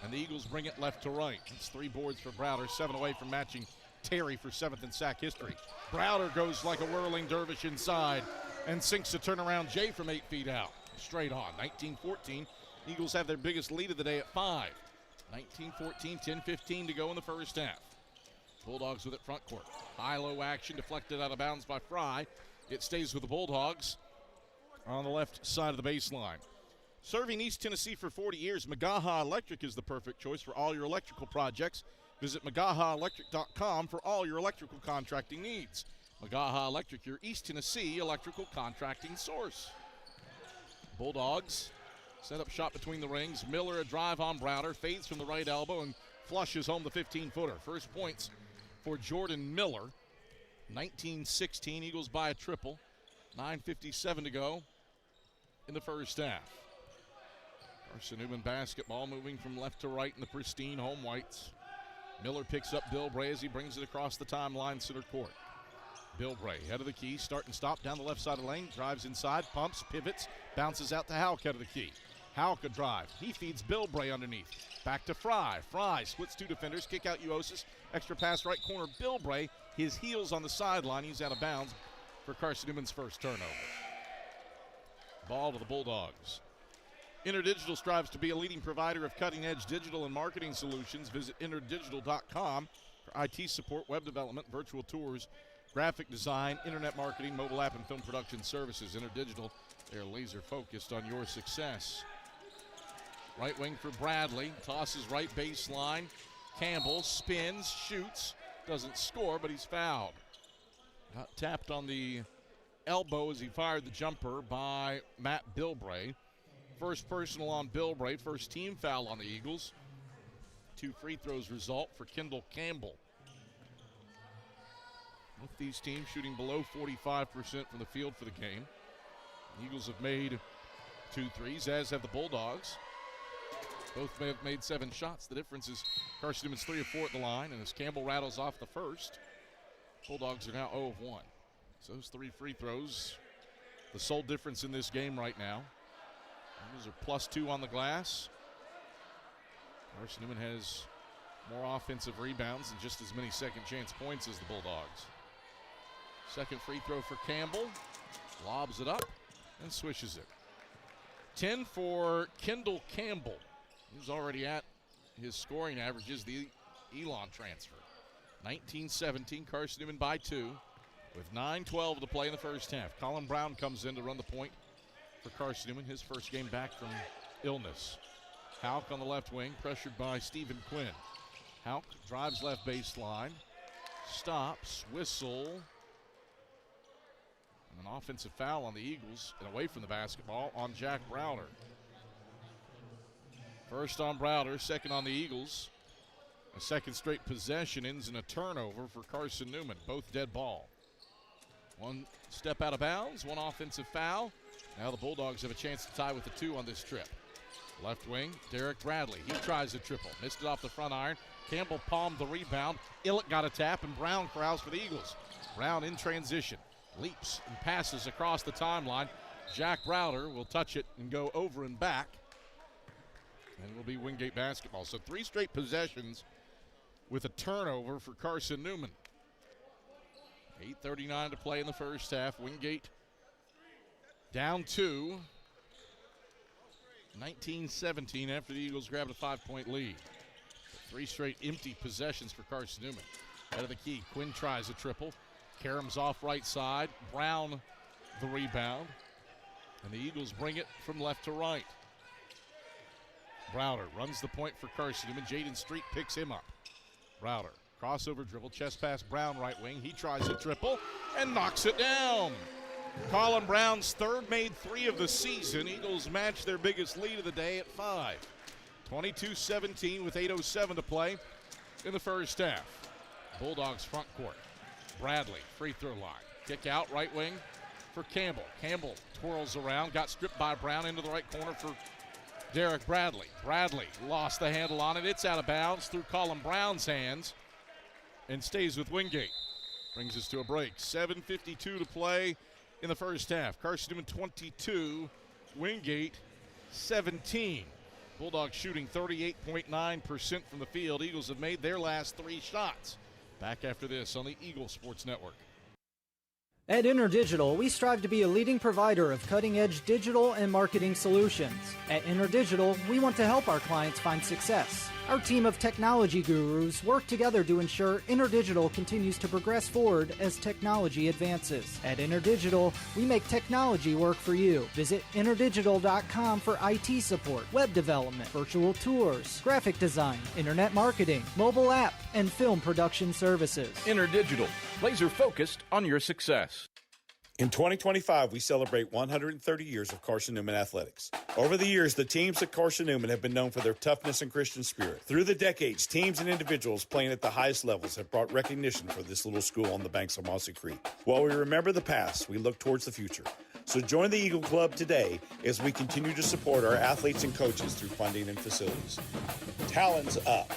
And the Eagles bring it left to right. It's 3 boards for Browder. 7 away from matching Terry for 7th in sack history. Browder goes like a whirling dervish inside and sinks a turnaround J from 8 feet out. Straight on. 19-14. Eagles have their biggest lead of the day at 5. 19-14, 10-15 to go in the first half. Bulldogs with it front court. High-low action deflected out of bounds by Fry. It stays with the Bulldogs on the left side of the baseline. Serving East Tennessee for 40 years, Magaha Electric is the perfect choice for all your electrical projects. Visit MagahaElectric.com for all your electrical contracting needs. Magaha Electric, your East Tennessee electrical contracting source. Bulldogs set up shot between the rings. Miller a drive on Browder, fades from the right elbow and flushes home the 15-footer. First points for Jordan Miller. 19-16, Eagles by a triple. 9:57 to go in the first half. Carson-Newman basketball moving from left to right in the pristine home whites. Miller picks up Bilbray as he brings it across the timeline center court. Bilbray, head of the key, start and stop down the left side of the lane, drives inside, pumps, pivots, bounces out to Houck head of the key. Houck a drive. He feeds Bilbray underneath. Back to Fry. Fry splits 2 defenders, kick out Uosis. Extra pass right corner. Bilbray, his heels on the sideline. He's out of bounds for Carson-Newman's first turnover. Ball to the Bulldogs. InterDigital strives to be a leading provider of cutting-edge digital and marketing solutions. Visit interdigital.com for IT support, web development, virtual tours, graphic design, internet marketing, mobile app, and film production services. InterDigital, they're laser focused on your success. Right wing for Bradley, tosses right baseline. Campbell spins, shoots, doesn't score, but he's fouled. Got tapped on the elbow as he fired the jumper by Matt Bilbray. First personal on Bilbray, first team foul on the Eagles. 2 free throws result for Kendall Campbell. Both these teams shooting below 45% from the field for the game. The Eagles have made 2 threes, as have the Bulldogs. Both may have made 7 shots. The difference is Carson-Newman's 3 of 4 at the line, and as Campbell rattles off the first, Bulldogs are now 0 of 1. So those 3 free throws, the sole difference in this game right now. Those are +2 on the glass. Carson-Newman has more offensive rebounds and just as many second chance points as the Bulldogs. Second free throw for Campbell. Lobs it up and swishes it. 10 for Kendall Campbell. He's already at his scoring averages, the Elon transfer. 19-17, Carson-Newman by 2 with 9:12 to play in the first half. Colin Brown comes in to run the point for Carson-Newman, his first game back from illness. Houck on the left wing, pressured by Stephen Quinn. Houck drives left baseline, stops, whistle, and an offensive foul on the Eagles and away from the basketball on Jack Browder. First on Browder, second on the Eagles. A second straight possession ends in a turnover for Carson-Newman. Both dead ball. One step out of bounds, one offensive foul. Now the Bulldogs have a chance to tie with the 2 on this trip. Left wing, Derek Bradley. He tries a triple. Missed it off the front iron. Campbell palmed the rebound. Illick got a tap, and Brown corrals for the Eagles. Brown in transition. Leaps and passes across the timeline. Jack Browder will touch it and go over and back. And it will be Wingate basketball. So 3 straight possessions with a turnover for Carson-Newman. 8:39 to play in the first half. Wingate down 2. 19-17 after the Eagles grabbed a 5-point lead. 3 straight empty possessions for Carson-Newman. Out of the key, Quinn tries a triple. Karam's off right side. Brown the rebound. And the Eagles bring it from left to right. Browder runs the point for Carson-Newman. Jaden Street picks him up. Browder, crossover dribble, chest pass, Brown right wing. He tries a triple and knocks it down. Colin Brown's third made 3 of the season. Eagles match their biggest lead of the day at 5. 22-17 with 8:07 to play in the first half. Bulldogs front court. Bradley, free throw line. Kick out, right wing for Campbell. Campbell twirls around, got stripped by Brown into the right corner for Derek Bradley. Bradley lost the handle on it. It's out of bounds through Colin Brown's hands and stays with Wingate. Brings us to a break. 7:52 to play in the first half. Carson-Newman 22, Wingate 17. Bulldogs shooting 38.9% from the field. Eagles have made their last 3 shots. Back after this on the Eagle Sports Network. At InterDigital, we strive to be a leading provider of cutting-edge digital and marketing solutions. At InterDigital, we want to help our clients find success. Our team of technology gurus work together to ensure InterDigital continues to progress forward as technology advances. At InterDigital, we make technology work for you. Visit interdigital.com for IT support, web development, virtual tours, graphic design, internet marketing, mobile app, and film production services. InterDigital, laser focused on your success. In 2025, we celebrate 130 years of Carson-Newman athletics. Over the years, the teams at Carson-Newman have been known for their toughness and Christian spirit. Through the decades, teams and individuals playing at the highest levels have brought recognition for this little school on the banks of Mossy Creek. While we remember the past, we look towards the future. So join the Eagle Club today as we continue to support our athletes and coaches through funding and facilities. Talons up.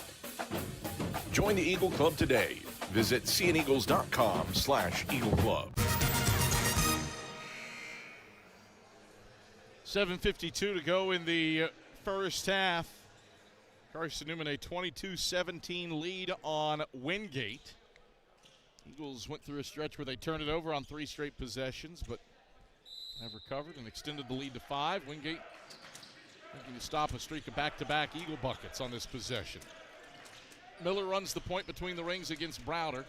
Join the Eagle Club today. Visit cneagles.com/Eagle Club. 7:52 to go in the first half. Carson-Newman a 22-17 lead on Wingate. Eagles went through a stretch where they turned it over on 3 straight possessions, but have recovered and extended the lead to 5. Wingate looking to stop a streak of back-to-back Eagle buckets on this possession. Miller runs the point between the rings against Browder.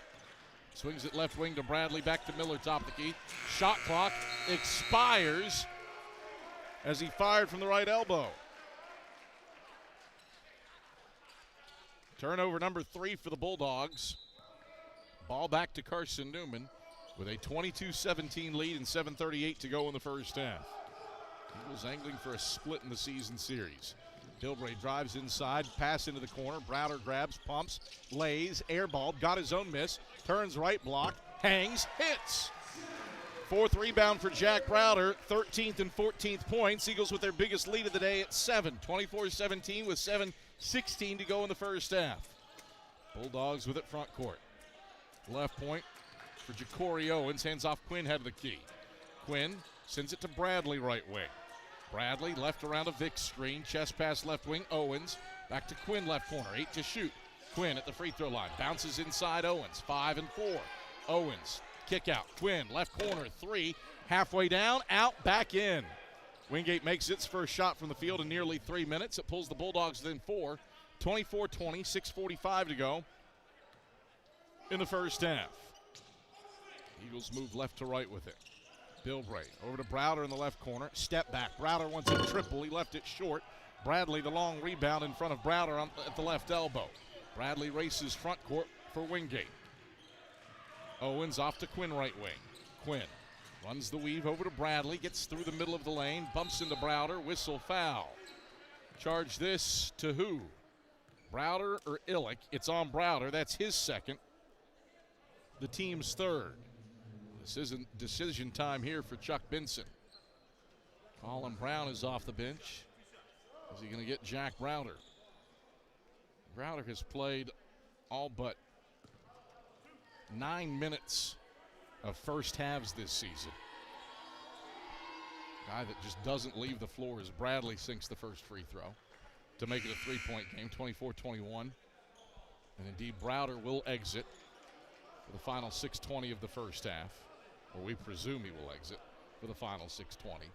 Swings it left wing to Bradley, back to Miller, top of the key. Shot clock expires as he fired from the right elbow. Turnover number 3 for the Bulldogs. Ball back to Carson-Newman with a 22-17 lead and 7:38 to go in the first half. Eagles angling for a split in the season series. Dilbray drives inside, pass into the corner. Browder grabs, pumps, lays, airball, got his own miss, turns right block, hangs, hits. 4th rebound for Jack Browder, 13th and 14th points. Eagles with their biggest lead of the day at 7. 24-17 with 7:16 to go in the first half. Bulldogs with it front court. Left point for Ja'Cory Owens. Hands off Quinn, head of the key. Quinn sends it to Bradley right wing. Bradley left around a Vic screen. Chest pass left wing. Owens back to Quinn left corner. 8 to shoot. Quinn at the free throw line. Bounces inside Owens. 5 and 4. Owens. Kick out. Quinn, left corner, 3. Halfway down, out, back in. Wingate makes its first shot from the field in nearly 3 minutes. It pulls the Bulldogs within 4. 24-20, 6:45 to go in the first half. Eagles move left to right with it. Dilbray over to Browder in the left corner. Step back. Browder wants a triple. He left it short. Bradley the long rebound in front of Browder at the left elbow. Bradley races front court for Wingate. Owens off to Quinn right wing. Quinn runs the weave over to Bradley, gets through the middle of the lane, bumps into Browder, whistle foul. Charge this to who? Browder or Illick? It's on Browder. That's his second. The team's third. This isn't decision time here for Chuck Benson. Colin Brown is off the bench. Is he going to get Jack Browder? Browder has played all but 9 minutes of first halves this season. Guy that just doesn't leave the floor as Bradley sinks the first free throw to make it a three-point game, 24-21. And indeed, Browder will exit for the final 6:20 of the first half, or we presume he will exit for the final 6:20.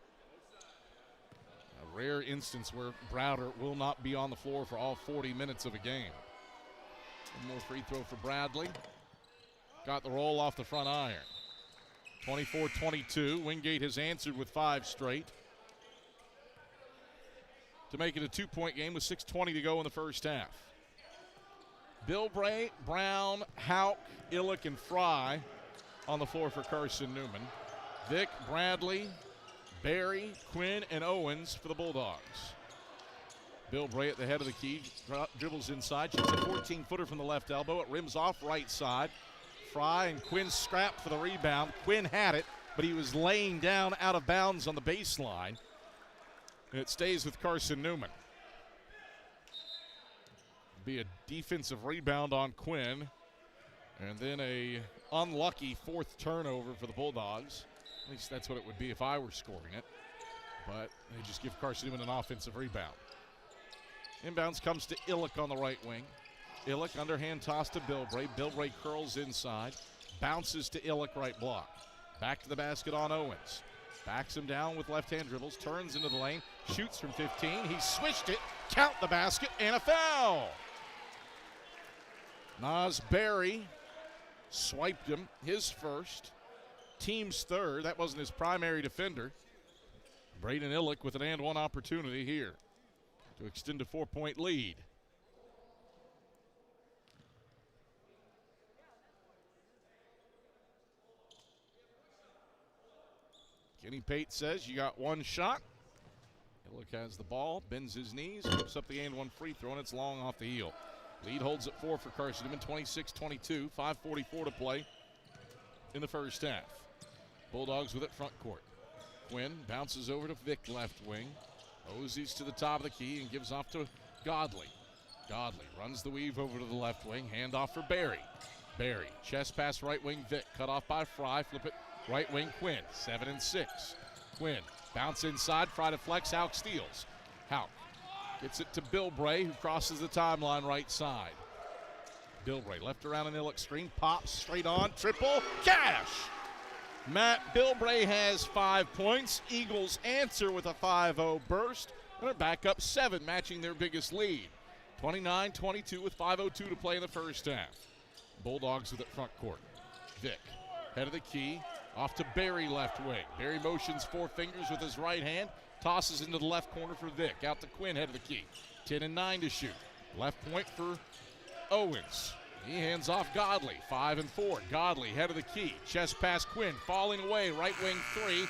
A rare instance where Browder will not be on the floor for all 40 minutes of a game. One more free throw for Bradley. Got the roll off the front iron. 24-22. Wingate has answered with 5 straight to make it a 2-point game with 6:20 to go in the first half. Bilbray, Brown, Houck, Illick, and Fry on the floor for Carson-Newman. Vick, Bradley, Barry, Quinn, and Owens for the Bulldogs. Bilbray at the head of the key, dribbles inside, shoots a 14-footer from the left elbow. It rims off right side. Fry and Quinn scrapped for the rebound. Quinn had it, but he was laying down out of bounds on the baseline. And it stays with Carson-Newman. Be a defensive rebound on Quinn. And then a unlucky 4th turnover for the Bulldogs. At least that's what it would be if I were scoring it. But they just give Carson-Newman an offensive rebound. Inbounds comes to Illick on the right wing. Illick underhand toss to Bilbray. Bilbray curls inside. Bounces to Illick right block. Back to the basket on Owens. Backs him down with left-hand dribbles. Turns into the lane. Shoots from 15. He swished it. Count the basket and a foul. Nas Berry swiped him. His first. Team's third. That wasn't his primary defender. Braden Illick with an and-one opportunity here to extend a 4-point lead. Kenny Pate says you got one shot. Illick has the ball, bends his knees, puts up the and-one free throw, and it's long off the heel. Lead holds at 4 for Carson-Newman, 26-22, 5:44 to play in the first half. Bulldogs with it front court. Quinn bounces over to Vick left wing. Moseys to the top of the key and gives off to Godley. Godley runs the weave over to the left wing. Handoff for Barry. Barry, chest pass right wing Vick. Cut off by Fry. Flip it right wing Quinn. 7 and 6. Quinn bounce inside. Fry to flex. Houck steals. Houck gets it to Bilbray, who crosses the timeline right side. Bilbray left around an Illick screen. Pops straight on. Triple. Cash! Matt Bilbray has 5 points. Eagles answer with a 5-0 burst. And are back up 7, matching their biggest lead. 29-22 with 5:02 to play in the first half. Bulldogs with it front court. Vick, head of the key, off to Barry left wing. Barry motions 4 fingers with his right hand, tosses into the left corner for Vick. Out to Quinn, head of the key. 10 and 9 to shoot. Left point for Owens. He hands off Godley. 5 and 4. Godley, head of the key. Chest pass Quinn, falling away. Right wing 3.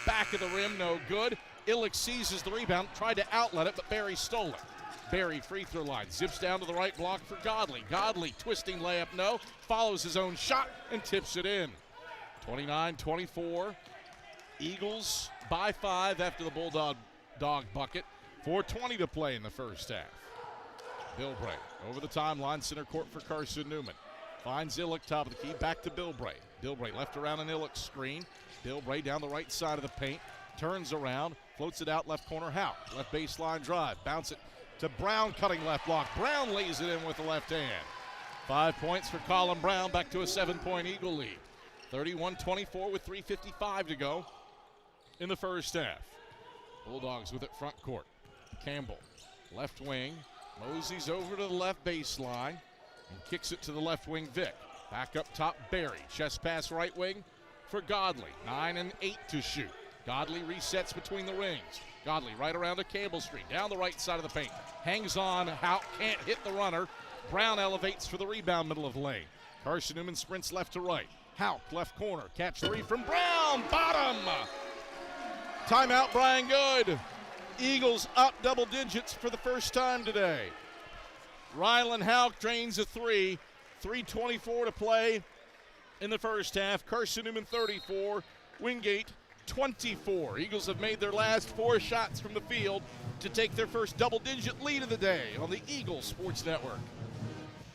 Back of the rim, no good. Illick seizes the rebound, tried to outlet it, but Barry stole it. Barry, free throw line, zips down to the right block for Godley. Godley, twisting layup, no. Follows his own shot and tips it in. 29-24. Eagles by 5 after the Bulldog bucket. 4:20 to play in the first half. Bilbray over the timeline, center court for Carson-Newman. Finds Illick, top of the key, back to Bilbray. Bilbray left around an Illick screen. Bilbray down the right side of the paint. Turns around, floats it out left corner. Houck, left baseline drive. Bounce it to Brown, cutting left block. Brown lays it in with the left hand. 5 points for Colin Brown, back to a 7-point Eagle lead. 31-24 with 3:55 to go in the first half. Bulldogs with it front court. Campbell, left wing. Moseys over to the left baseline and kicks it to the left wing Vick. Back up top Barry. Chest pass right wing for Godley. 9 and 8 to shoot. Godley resets between the rings. Godley right around to Campbell Street. Down the right side of the paint. Hangs on. Houck can't hit the runner. Brown elevates for the rebound, middle of the lane. Carson-Newman sprints left to right. Houck left corner. Catch 3 from Brown. Bottom. Timeout, Brian Good. Eagles up double digits for the first time today. Rylan Hauk drains a three. 3:24 to play in the first half. Carson-Newman 34, Wingate 24. Eagles have made their last 4 shots from the field to take their first double-digit lead of the day on the Eagles Sports Network.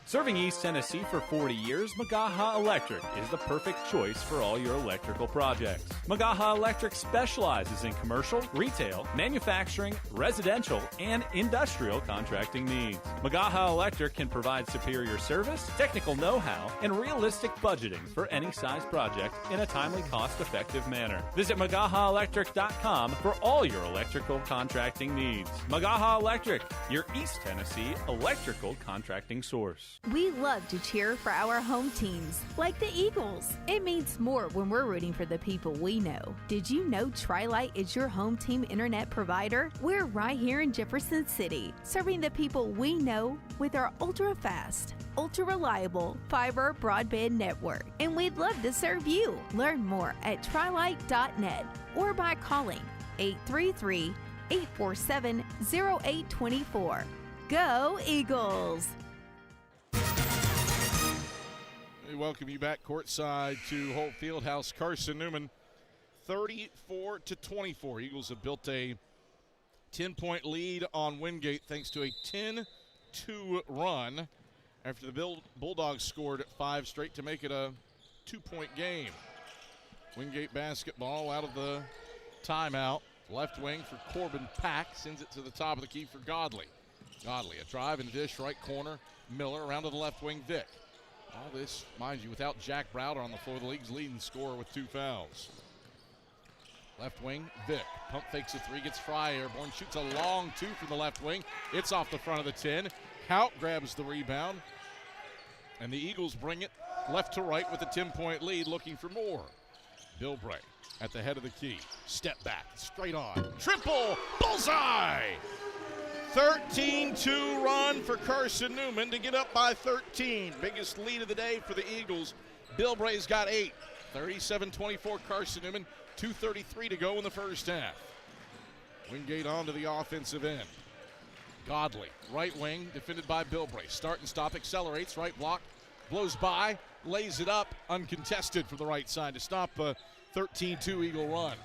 Serving East Tennessee for 40 years, Magaha Electric is the perfect choice for all your electrical projects. Magaha Electric specializes in commercial, retail, manufacturing, residential, and industrial contracting needs. Magaha Electric can provide superior service, technical know-how, and realistic budgeting for any size project in a timely, cost-effective manner. Visit MagahaElectric.com for all your electrical contracting needs. Magaha Electric, your East Tennessee electrical contracting source. We love to cheer for our home teams, like the Eagles. It means more when we're rooting for the people we know. Did you know Tri-Light is your home team internet provider? We're right here in Jefferson City, serving the people we know with our ultra-fast, ultra-reliable fiber broadband network. And we'd love to serve you. Learn more at trilight.net or by calling 833-847-0824. Go Eagles! We welcome you back courtside to Holt Fieldhouse. Carson-Newman 34-24. Eagles have built a 10-point lead on Wingate thanks to a 10-2 run after the Bulldogs scored 5 straight to make it a 2-point game. Wingate basketball out of the timeout. Left wing for Corbin Pack. Sends it to the top of the key for Godley. Godley, a drive and dish, right corner. Miller around to the left wing, Vick. All this, mind you, without Jack Browder on the floor, the league's leading scorer with 2 fouls. Left wing, Vick. Pump fakes a 3, gets Fry airborne, shoots a long 2 from the left wing. It's off the front of the 10. Hauk grabs the rebound. And the Eagles bring it left to right with a 10-point lead, looking for more. Bilbray at the head of the key. Step back, straight on. Triple, bullseye! 13-2 run for Carson-Newman to get up by 13. Biggest lead of the day for the Eagles. Bilbray's got 8. 37-24 Carson-Newman. 2:33 to go in the first half. Wingate on to the offensive end. Godley, right wing, defended by Bilbray. Start and stop, accelerates, right block, blows by, lays it up, uncontested from the right side to stop a 13-2 Eagle run.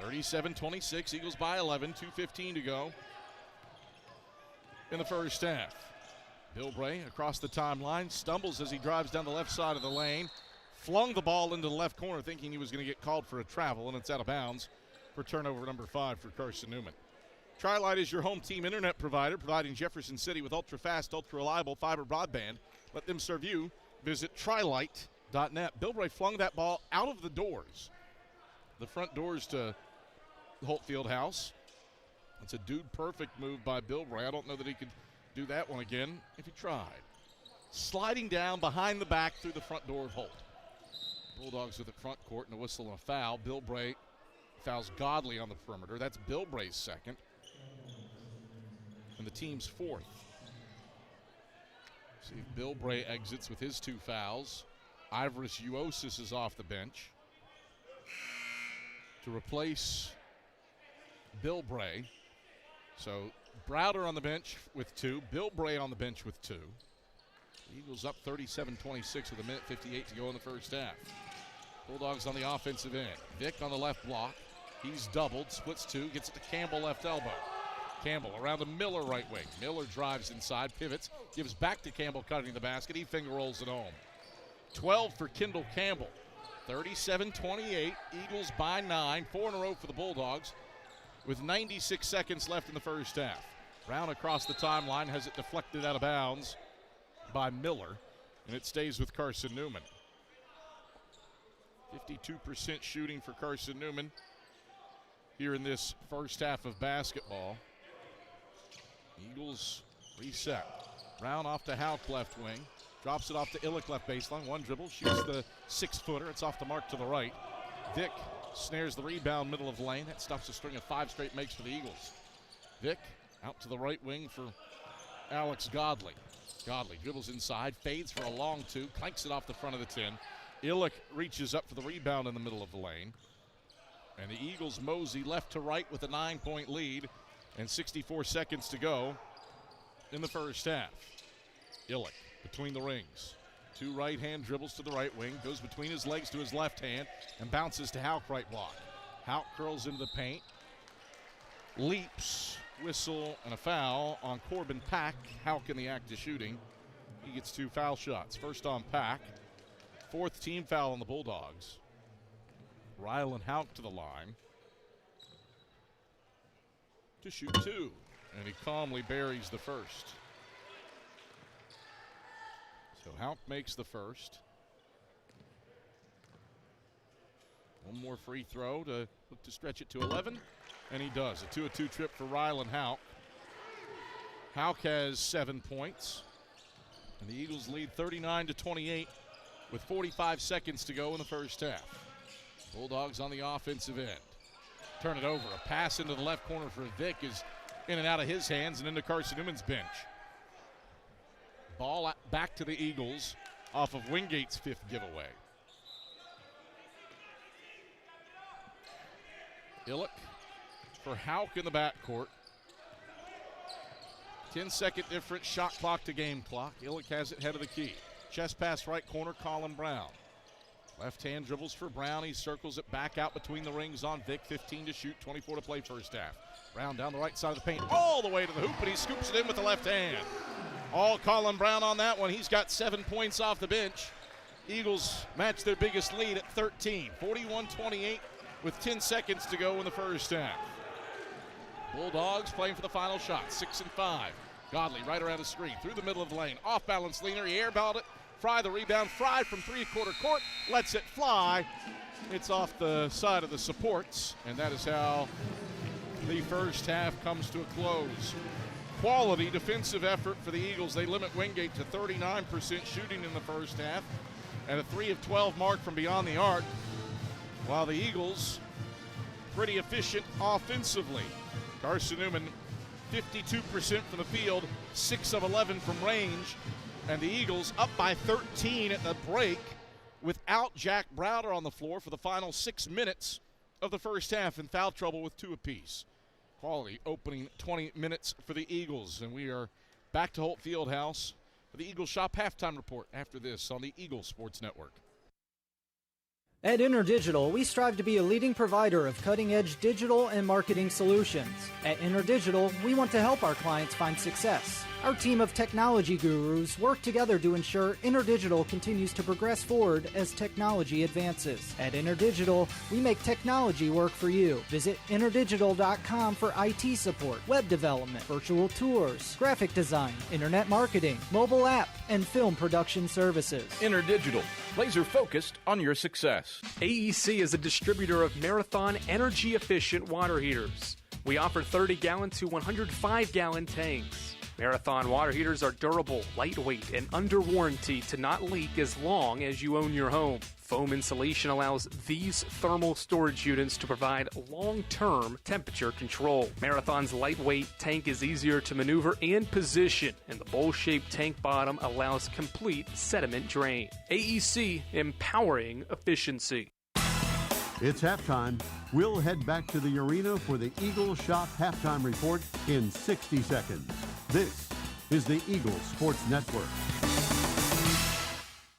37-26, Eagles by 11, 2:15 to go in the first half. Bilbray across the timeline, stumbles as he drives down the left side of the lane, flung the ball into the left corner thinking he was going to get called for a travel, and it's out of bounds for turnover number 5 for Carson-Newman. Tri-Light is your home team internet provider, providing Jefferson City with ultra-fast, ultra-reliable fiber broadband. Let them serve you. Visit trilight.net. Bilbray flung that ball out of the doors, the front doors to Holt Fieldhouse. It's a dude-perfect move by Bilbray. I don't know that he could do that one again if he tried. Sliding down behind the back through the front door of Holt. Bulldogs with the front court and a whistle and a foul. Bilbray fouls Godley on the perimeter. That's Bilbray's second. And the team's 4th. See if Bilbray exits with his 2 fouls. Ivoris Uosis is off the bench to replace Bilbray. So Browder on the bench with 2. Bilbray on the bench with 2. Eagles up 37-26 with 1:58 to go in the first half. Bulldogs on the offensive end. Vick on the left block. He's doubled, splits 2, gets it to Campbell left elbow. Campbell around to Miller right wing. Miller drives inside, pivots, gives back to Campbell cutting the basket. He finger rolls it home. 12 for Kendall Campbell. 37-28. Eagles by 9. 4 in a row for the Bulldogs with 96 seconds left in the first half. Brown across the timeline has it deflected out of bounds by Miller, and it stays with Carson-Newman. 52% shooting for Carson-Newman here in this first half of basketball. Eagles reset. Brown off to Hauk left wing. Drops it off to Illick left baseline. One dribble, shoots the 6-footer. It's off the mark to the right. Vick snares the rebound middle of the lane. That stops a string of 5 straight makes for the Eagles. Vick out to the right wing for Alex Godley. Godley dribbles inside, fades for a long 2, clanks it off the front of the 10. Illick reaches up for the rebound in the middle of the lane. And the Eagles mosey left to right with a 9-point lead and 64 seconds to go in the first half. Illick between the rings. 2 right-hand dribbles to the right wing, goes between his legs to his left hand, and bounces to Hauk right block. Hauk curls into the paint, leaps, whistle, and a foul on Corbin Pack. Hauk in the act of shooting. He gets 2 foul shots. First on Pack. 4th team foul on the Bulldogs. Rylan Hauk to the line to shoot 2, and he calmly buries the first. So Hauk makes the first. One more free throw to look to stretch it to 11, and he does. A 2-2 trip for Rylan Hauk. Hauk has 7 points, and the Eagles lead 39-28 with 45 seconds to go in the first half. Bulldogs on the offensive end. Turn it over. A pass into the left corner for Vick is in and out of his hands and into Carson-Newman's bench. Ball back to the Eagles off of Wingate's 5th giveaway. Illick for Hauk in the backcourt. 10-second difference, shot clock to game clock. Illick has it head of the key. Chest pass right corner, Colin Brown. Left hand dribbles for Brown. He circles it back out between the rings on Vick. 15 to shoot, 24 to play first half. Brown down the right side of the paint, all the way to the hoop, and he scoops it in with the left hand. All Colin Brown on that one. He's got 7 points off the bench. Eagles match their biggest lead at 13, 41-28 with 10 seconds to go in the first half. Bulldogs playing for the final shot, 6 and 5. Godley right around the screen, through the middle of the lane, off balance leaner, he airballed it. Fry the rebound, Fry from 3/4 court, lets it fly. It's off the side of the supports, and that is how the first half comes to a close. Quality defensive effort for the Eagles. They limit Wingate to 39% shooting in the first half and a 3 of 12 mark from beyond the arc, while the Eagles pretty efficient offensively. Carson-Newman 52% from the field, 6 of 11 from range, and the Eagles up by 13 at the break without Jack Browder on the floor for the final 6 minutes of the first half in foul trouble with 2 apiece. Quality opening 20 minutes for the Eagles, and we are back to Holt Fieldhouse for the Eagles Shop halftime report after this on the Eagles Sports Network. At InterDigital, we strive to be a leading provider of cutting-edge digital and marketing solutions. At InterDigital, we want to help our clients find success. Our team of technology gurus work together to ensure InterDigital continues to progress forward as technology advances. At InterDigital, we make technology work for you. Visit interdigital.com for IT support, web development, virtual tours, graphic design, internet marketing, mobile app, and film production services. InterDigital, laser focused on your success. AEC is a distributor of Marathon energy-efficient water heaters. We offer 30-gallon to 105-gallon tanks. Marathon water heaters are durable, lightweight, and under warranty to not leak as long as you own your home. Foam insulation allows these thermal storage units to provide long-term temperature control. Marathon's lightweight tank is easier to maneuver and position, and the bowl-shaped tank bottom allows complete sediment drain. AEC, empowering efficiency. It's halftime. We'll head back to the arena for the Eagles Shop halftime report in 60 seconds. This is the Eagles Sports Network.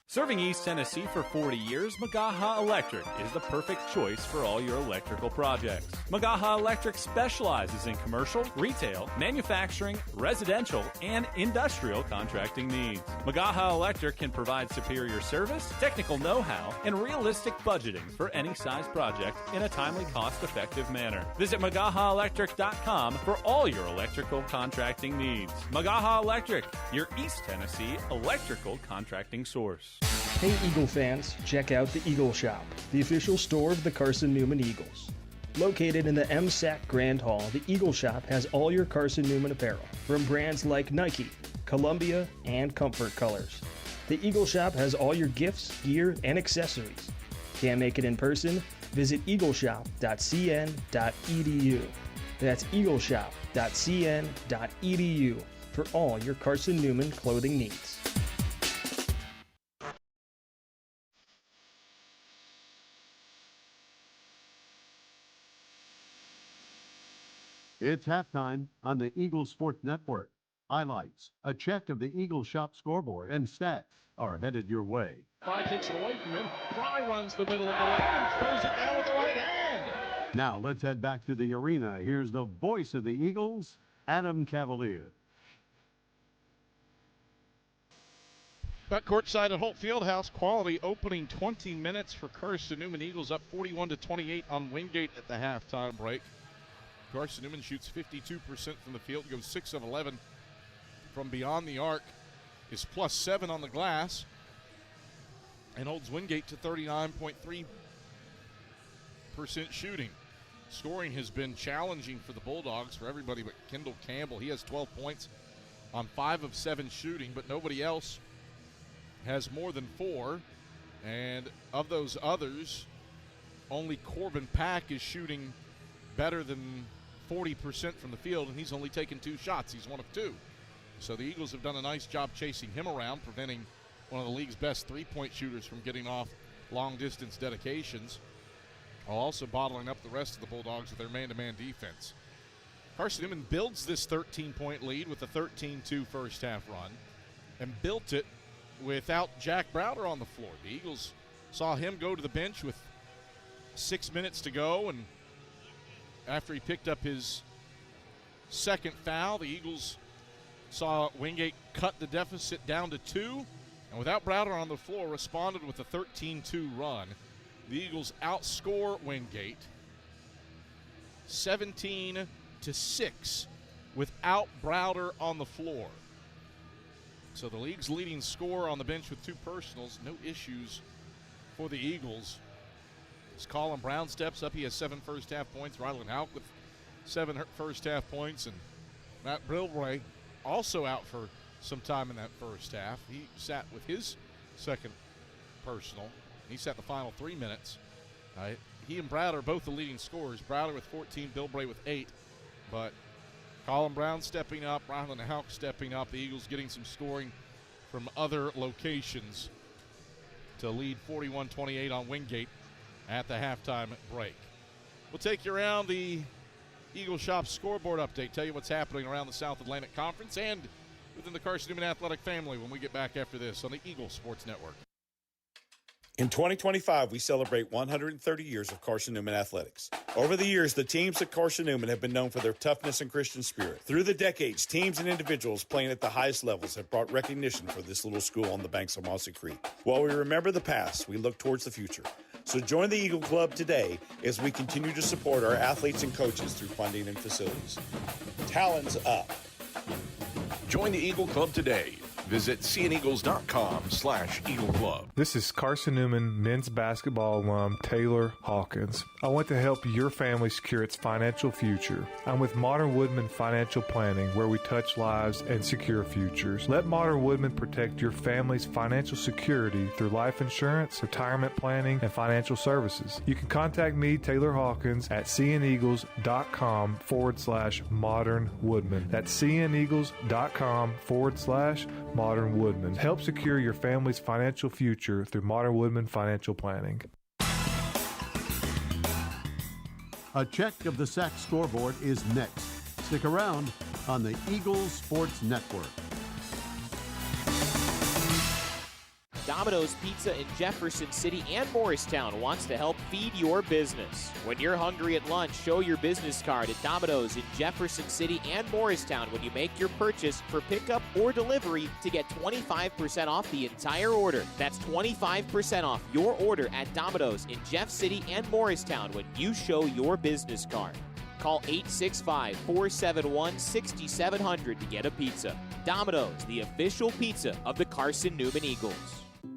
Serving East Tennessee for 40 years, Magaha Electric is the perfect choice for all your electrical projects. Magaha Electric specializes in commercial, retail, manufacturing, residential, and industrial contracting needs. Magaha Electric can provide superior service, technical know-how, and realistic budgeting for any size project in a timely, cost-effective manner. Visit MagahaElectric.com for all your electrical contracting needs. Magaha Electric, your East Tennessee electrical contracting source. Hey Eagle fans, check out the Eagle Shop, the official store of the Carson-Newman Eagles. Located in the MSAC Grand Hall, the Eagle Shop has all your Carson-Newman apparel, from brands like Nike, Columbia, and Comfort Colors. The Eagle Shop has all your gifts, gear, and accessories. Can't make it in person? Visit eagleshop.cn.edu. That's eagleshop.cn.edu for all your Carson-Newman clothing needs. It's halftime on the Eagles Sports Network. Highlights, a check of the Eagle Shop scoreboard, and stats are headed your way. Fry takes it away from him. Fry runs the middle of the lane, throws it down with the right hand. Now let's head back to the arena. Here's the voice of the Eagles, Adam Cavalier. Back courtside at Holt Fieldhouse, quality opening 20 minutes for Carson-Newman. Eagles up 41-28 on Wingate at the halftime break. Carson-Newman shoots 52% from the field, goes 6 of 11 from beyond the arc, is +7 on the glass, and holds Wingate to 39.3% shooting. Scoring has been challenging for the Bulldogs, for everybody but Kendall Campbell. He has 12 points on 5 of 7 shooting, but nobody else has more than 4. And of those others, only Corbin Pack is shooting better than 40% from the field, and he's only taken 2 shots. He's 1 of 2. So the Eagles have done a nice job chasing him around, preventing one of the league's best three-point shooters from getting off long-distance dedications, while also bottling up the rest of the Bulldogs with their man-to-man defense. Carson-Newman builds this 13-point lead with a 13-2 first-half run and built it without Jack Browder on the floor. The Eagles saw him go to the bench with 6 minutes to go, and after he picked up his second foul, the Eagles saw Wingate cut the deficit down to 2, and without Browder on the floor, responded with a 13-2 run. The Eagles outscore Wingate 17-6 without Browder on the floor. So the league's leading scorer on the bench with 2 personals. No issues for the Eagles. As Colin Brown steps up, he has 7 first-half points. Rylan Houck with 7 first-half points. And Matt Brilbray also out for some time in that first half. He sat with his second personal. He sat the final 3 minutes. He and Browder are both the leading scorers. Browder with 14, Brilbray with 8. But Colin Brown stepping up, Rylan Houck stepping up. The Eagles getting some scoring from other locations to lead 41-28 on Wingate at the halftime break. We'll take you around the Eagle Shop scoreboard update, tell you what's happening around the South Atlantic Conference and within the Carson-Newman Athletic family when we get back after this on the Eagle Sports Network. In 2025, we celebrate 130 years of Carson-Newman athletics. Over the years, the teams at Carson-Newman have been known for their toughness and Christian spirit. Through the decades, teams and individuals playing at the highest levels have brought recognition for this little school on the banks of Mossy Creek. While we remember the past, we look towards the future. So join the Eagle Club today as we continue to support our athletes and coaches through funding and facilities. Talons up. Join the Eagle Club today. Visit cneagles.com/Eagle Club. This is Carson-Newman men's basketball alum Taylor Hawkins. I want to help your family secure its financial future. I'm with Modern Woodman Financial Planning, where we touch lives and secure futures. Let Modern Woodman protect your family's financial security through life insurance, retirement planning, and financial services. You can contact me, Taylor Hawkins, at cneagles.com/Modern Woodman. That's cneagles.com/Modern Woodman. Help secure your family's financial future through Modern Woodman Financial Planning. A check of the SAC scoreboard is next. Stick around on the Eagles Sports Network. Domino's Pizza in Jefferson City and Morristown wants to help feed your business. When you're hungry at lunch, show your business card at Domino's in Jefferson City and Morristown when you make your purchase for pickup or delivery to get 25% off the entire order. That's 25% off your order at Domino's in Jeff City and Morristown when you show your business card. Call 865-471-6700 to get a pizza. Domino's, the official pizza of the Carson-Newman Eagles.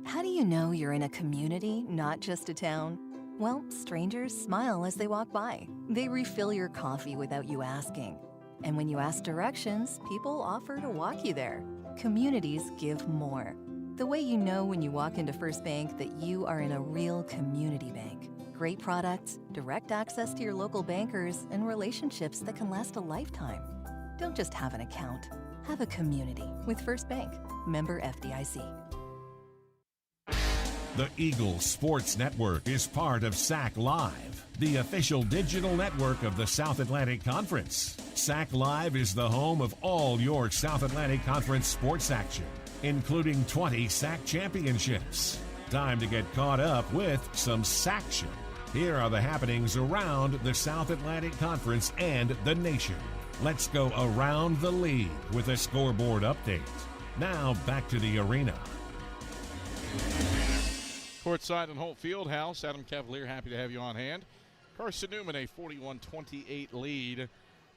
How do you know you're in a community, not just a town? Well, strangers smile as they walk by. They refill your coffee without you asking. And when you ask directions, people offer to walk you there. Communities give more. The way you know when you walk into First Bank that you are in a real community bank. Great products, direct access to your local bankers, and relationships that can last a lifetime. Don't just have an account. Have a community with First Bank. Member FDIC. The Eagles Sports Network is part of SAC Live, the official digital network of the South Atlantic Conference. SAC Live is the home of all your South Atlantic Conference sports action, including 20 SAC championships. Time to get caught up with some SACtion. Here are the happenings around the South Atlantic Conference and the nation. Let's go around the league with a scoreboard update. Now back to the arena. Courtside in Holt Fieldhouse, Adam Cavalier, happy to have you on hand. Carson-Newman, a 41-28 lead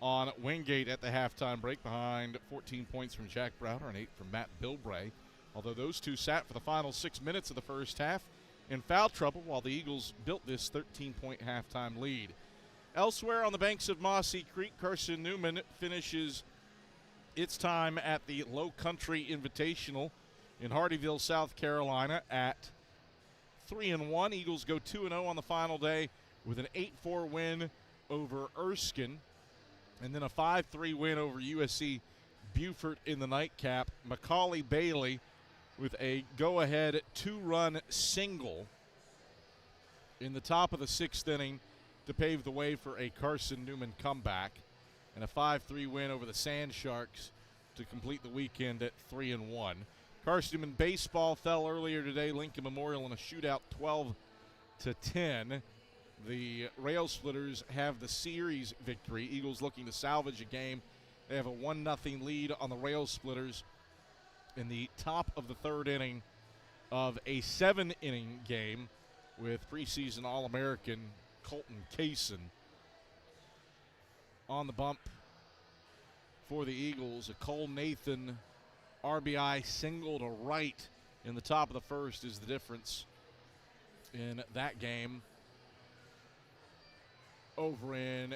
on Wingate at the halftime break, behind 14 points from Jack Browder and 8 from Matt Bilbray. Although those two sat for the final 6 minutes of the first half in foul trouble while the Eagles built this 13-point halftime lead. Elsewhere on the banks of Mossy Creek, Carson-Newman finishes its time at the Low Country Invitational in Hardyville, South Carolina at 3-1. Eagles go 2-0 on the final day with an 8-4 win over Erskine, and then a 5-3 win over USC Beaufort in the nightcap. Macaulay Bailey with a go-ahead 2-run single in the top of the 6th inning to pave the way for a Carson-Newman comeback, and a 5-3 win over the Sand Sharks to complete the weekend at 3-1. Carson-Newman baseball fell earlier today, Lincoln Memorial, in a shootout 12-10. The Rail Splitters have the series victory. Eagles looking to salvage a game. They have a 1-0 lead on the Rail Splitters in the top of the 3rd inning of a 7-inning game with preseason All-American Colton Kaysen on the bump for the Eagles. A Cole Nathan RBI single to right in the top of the 1st is the difference in that game over in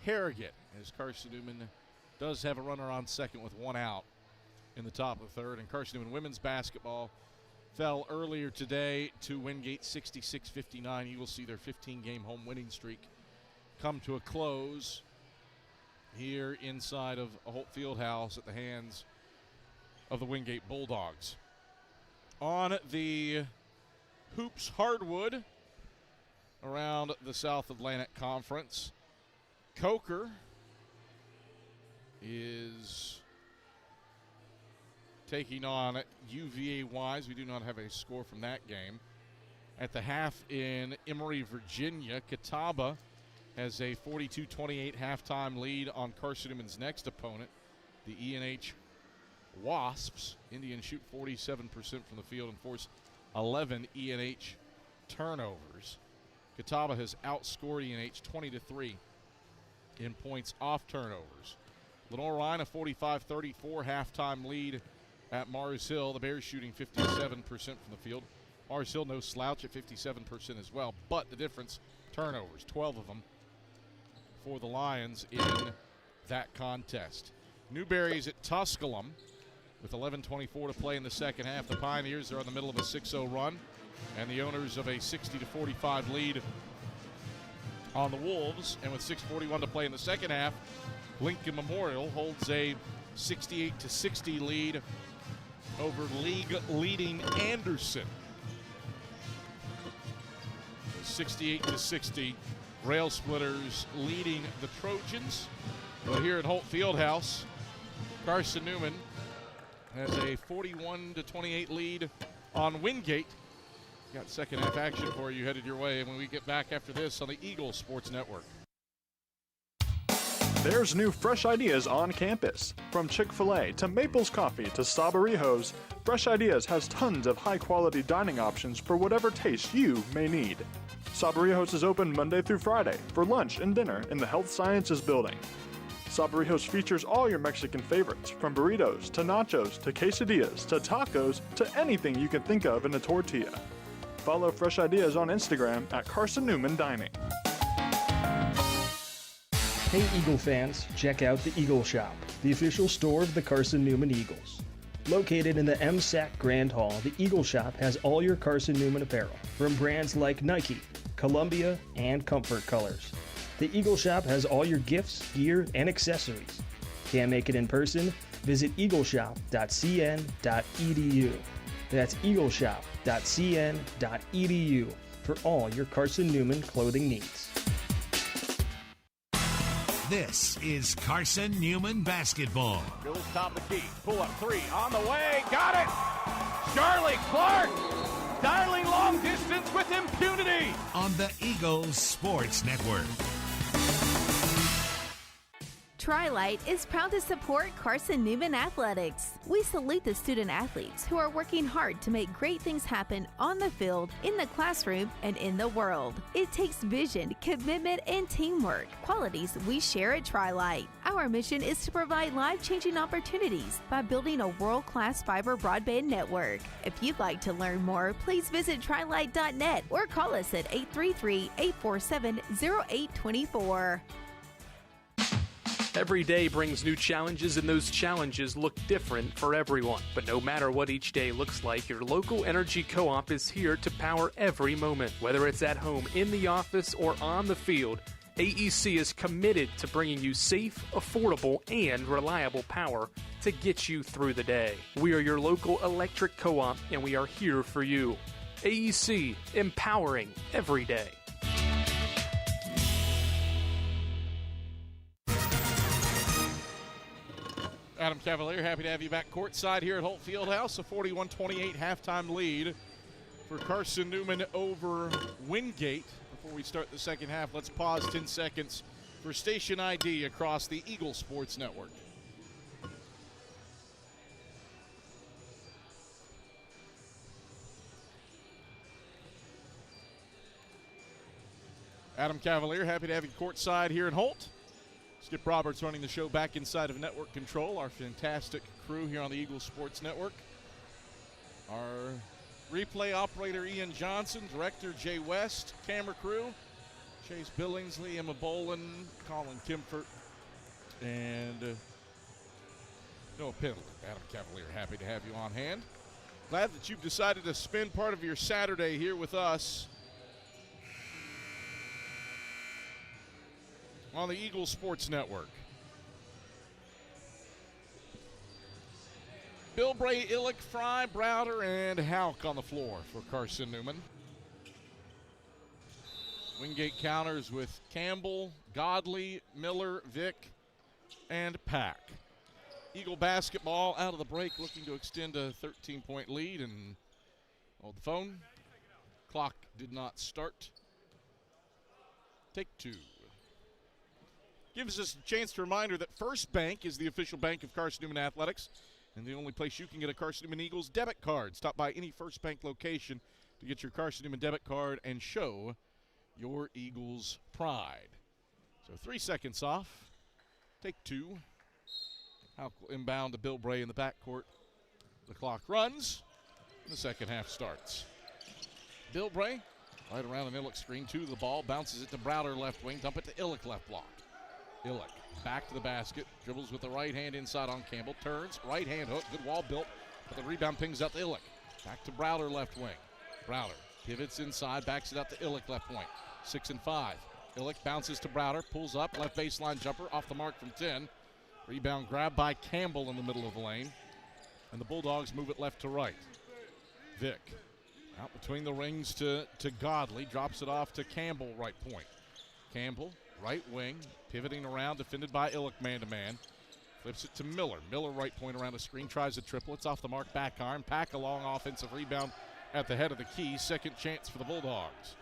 Harrogate, as Carson-Newman does have a runner on second with 1 out in the top of the 3rd. And Carson-Newman women's basketball fell earlier today to Wingate 66-59. You will see their 15-game home winning streak come to a close here inside of Holt Fieldhouse at the hands of the Wingate Bulldogs. On the hoops hardwood around the South Atlantic Conference, Coker is taking on UVA Wise. We do not have a score from that game. At the half in Emory, Virginia, Catawba has a 42-28 halftime lead on Carson-Newman's next opponent, the E&H Wasps. Indians shoot 47% from the field and force 11 E&H turnovers. Catawba has outscored E&H 20-3 in points off turnovers. Lenore Ryan, a 45-34 halftime lead at Mars Hill. The Bears shooting 57% from the field. Mars Hill no slouch at 57% as well, but the difference, turnovers, 12 of them for the Lions in that contest. Newberry's at Tusculum with 11:24 to play in the second half. The Pioneers are in the middle of a 6-0 run, and the owners of a 60-45 lead on the Wolves. And with 6:41 to play in the second half, Lincoln Memorial holds a 68-60 lead over league-leading Anderson. 68-60, Rail Splitters leading the Trojans. But here at Holt Fieldhouse, Carson-Newman has a 41-28 lead on Wingate. Got second half action for you headed your way when we get back after this on the Eagle Sports Network. There's new fresh ideas on campus. From Chick-fil-A to Maples Coffee to Sabarijos, Fresh Ideas has tons of high-quality dining options for whatever taste you may need. Sabarijos is open Monday through Friday for lunch and dinner in the Health Sciences Building. Sabarijos features all your Mexican favorites, from burritos to nachos to quesadillas to tacos to anything you can think of in a tortilla. Follow Fresh Ideas on Instagram at Carson-Newman Dining. Hey Eagle fans, check out the Eagle Shop, the official store of the Carson-Newman Eagles. Located in the MSAC Grand Hall, the Eagle Shop has all your Carson-Newman apparel, from brands like Nike, Columbia, and Comfort Colors. The Eagle Shop has all your gifts, gear, and accessories. Can't make it in person? Visit eagleshop.cn.edu. That's eagleshop.cn.edu for all your Carson-Newman clothing needs. This is Carson-Newman basketball. Bills top of the key. Pull up three. On the way. Got it. Charlie Clark dialing long distance with impunity. On the Eagles Sports Network. Tri-Light is proud to support Carson-Newman Athletics. We salute the student athletes who are working hard to make great things happen on the field, in the classroom, and in the world. It takes vision, commitment, and teamwork, qualities we share at Tri-Light. Our mission is to provide life-changing opportunities by building a world-class fiber broadband network. If you'd like to learn more, please visit trilight.net or call us at 833-847-0824. Every day brings new challenges, and those challenges look different for everyone. But no matter what each day looks like, your local energy co-op is here to power every moment. Whether it's at home, in the office, or on the field, AEC is committed to bringing you safe, affordable, and reliable power to get you through the day. We are your local electric co-op, and we are here for you. AEC, empowering every day. Adam Cavalier, happy to have you back courtside here at Holt Fieldhouse. A 41-28 halftime lead for Carson-Newman over Wingate. Before we start the second half, let's pause 10 seconds for station ID across the Eagle Sports Network. Adam Cavalier, happy to have you courtside here at Holt. Skip Roberts running the show back inside of Network Control, our fantastic crew here on the Eagle Sports Network. Our replay operator, Ian Johnson, director, Jay West, camera crew, Chase Billingsley, Emma Bolin, Colin Kimfort, and Noah Pendleton. Adam Cavalier, happy to have you on hand. Glad that you've decided to spend part of your Saturday here with us on the Eagle Sports Network. Bilbray, Illick, Fry, Browder, and Houck on the floor for Carson-Newman. Wingate counters with Campbell, Godley, Miller, Vick, and Pack. Eagle basketball out of the break, looking to extend a 13-point lead, and hold the phone. Clock did not start. Take two. Gives us a chance to reminder that First Bank is the official bank of Carson-Newman Athletics and the only place you can get a Carson-Newman Eagles debit card. Stop by any First Bank location to get your Carson-Newman debit card and show your Eagles pride. So 3 seconds off. Take two. Houck will inbound to Bilbray in the backcourt. The clock runs, and the second half starts. Bilbray right around an Illick screen to the ball, bounces it to Browder left wing, dump it to Illick left block. Illick back to the basket, dribbles with the right hand inside on Campbell, turns, right hand hook, good wall built, but the rebound pings out to Illick. Back to Browder left wing. Browder pivots inside, backs it out to Illick left point. 6 and 5. Illick bounces to Browder, pulls up, left baseline jumper, off the mark from 10. Rebound grabbed by Campbell in the middle of the lane. And the Bulldogs move it left to right. Vick out between the rings to Godley, drops it off to Campbell right point. Campbell, right wing, pivoting around, defended by Illick man-to-man. Flips it to Miller. Miller right point around a screen, tries a triple. It's off the mark, back iron. Pack a long offensive rebound at the head of the key. Second chance for the Bulldogs.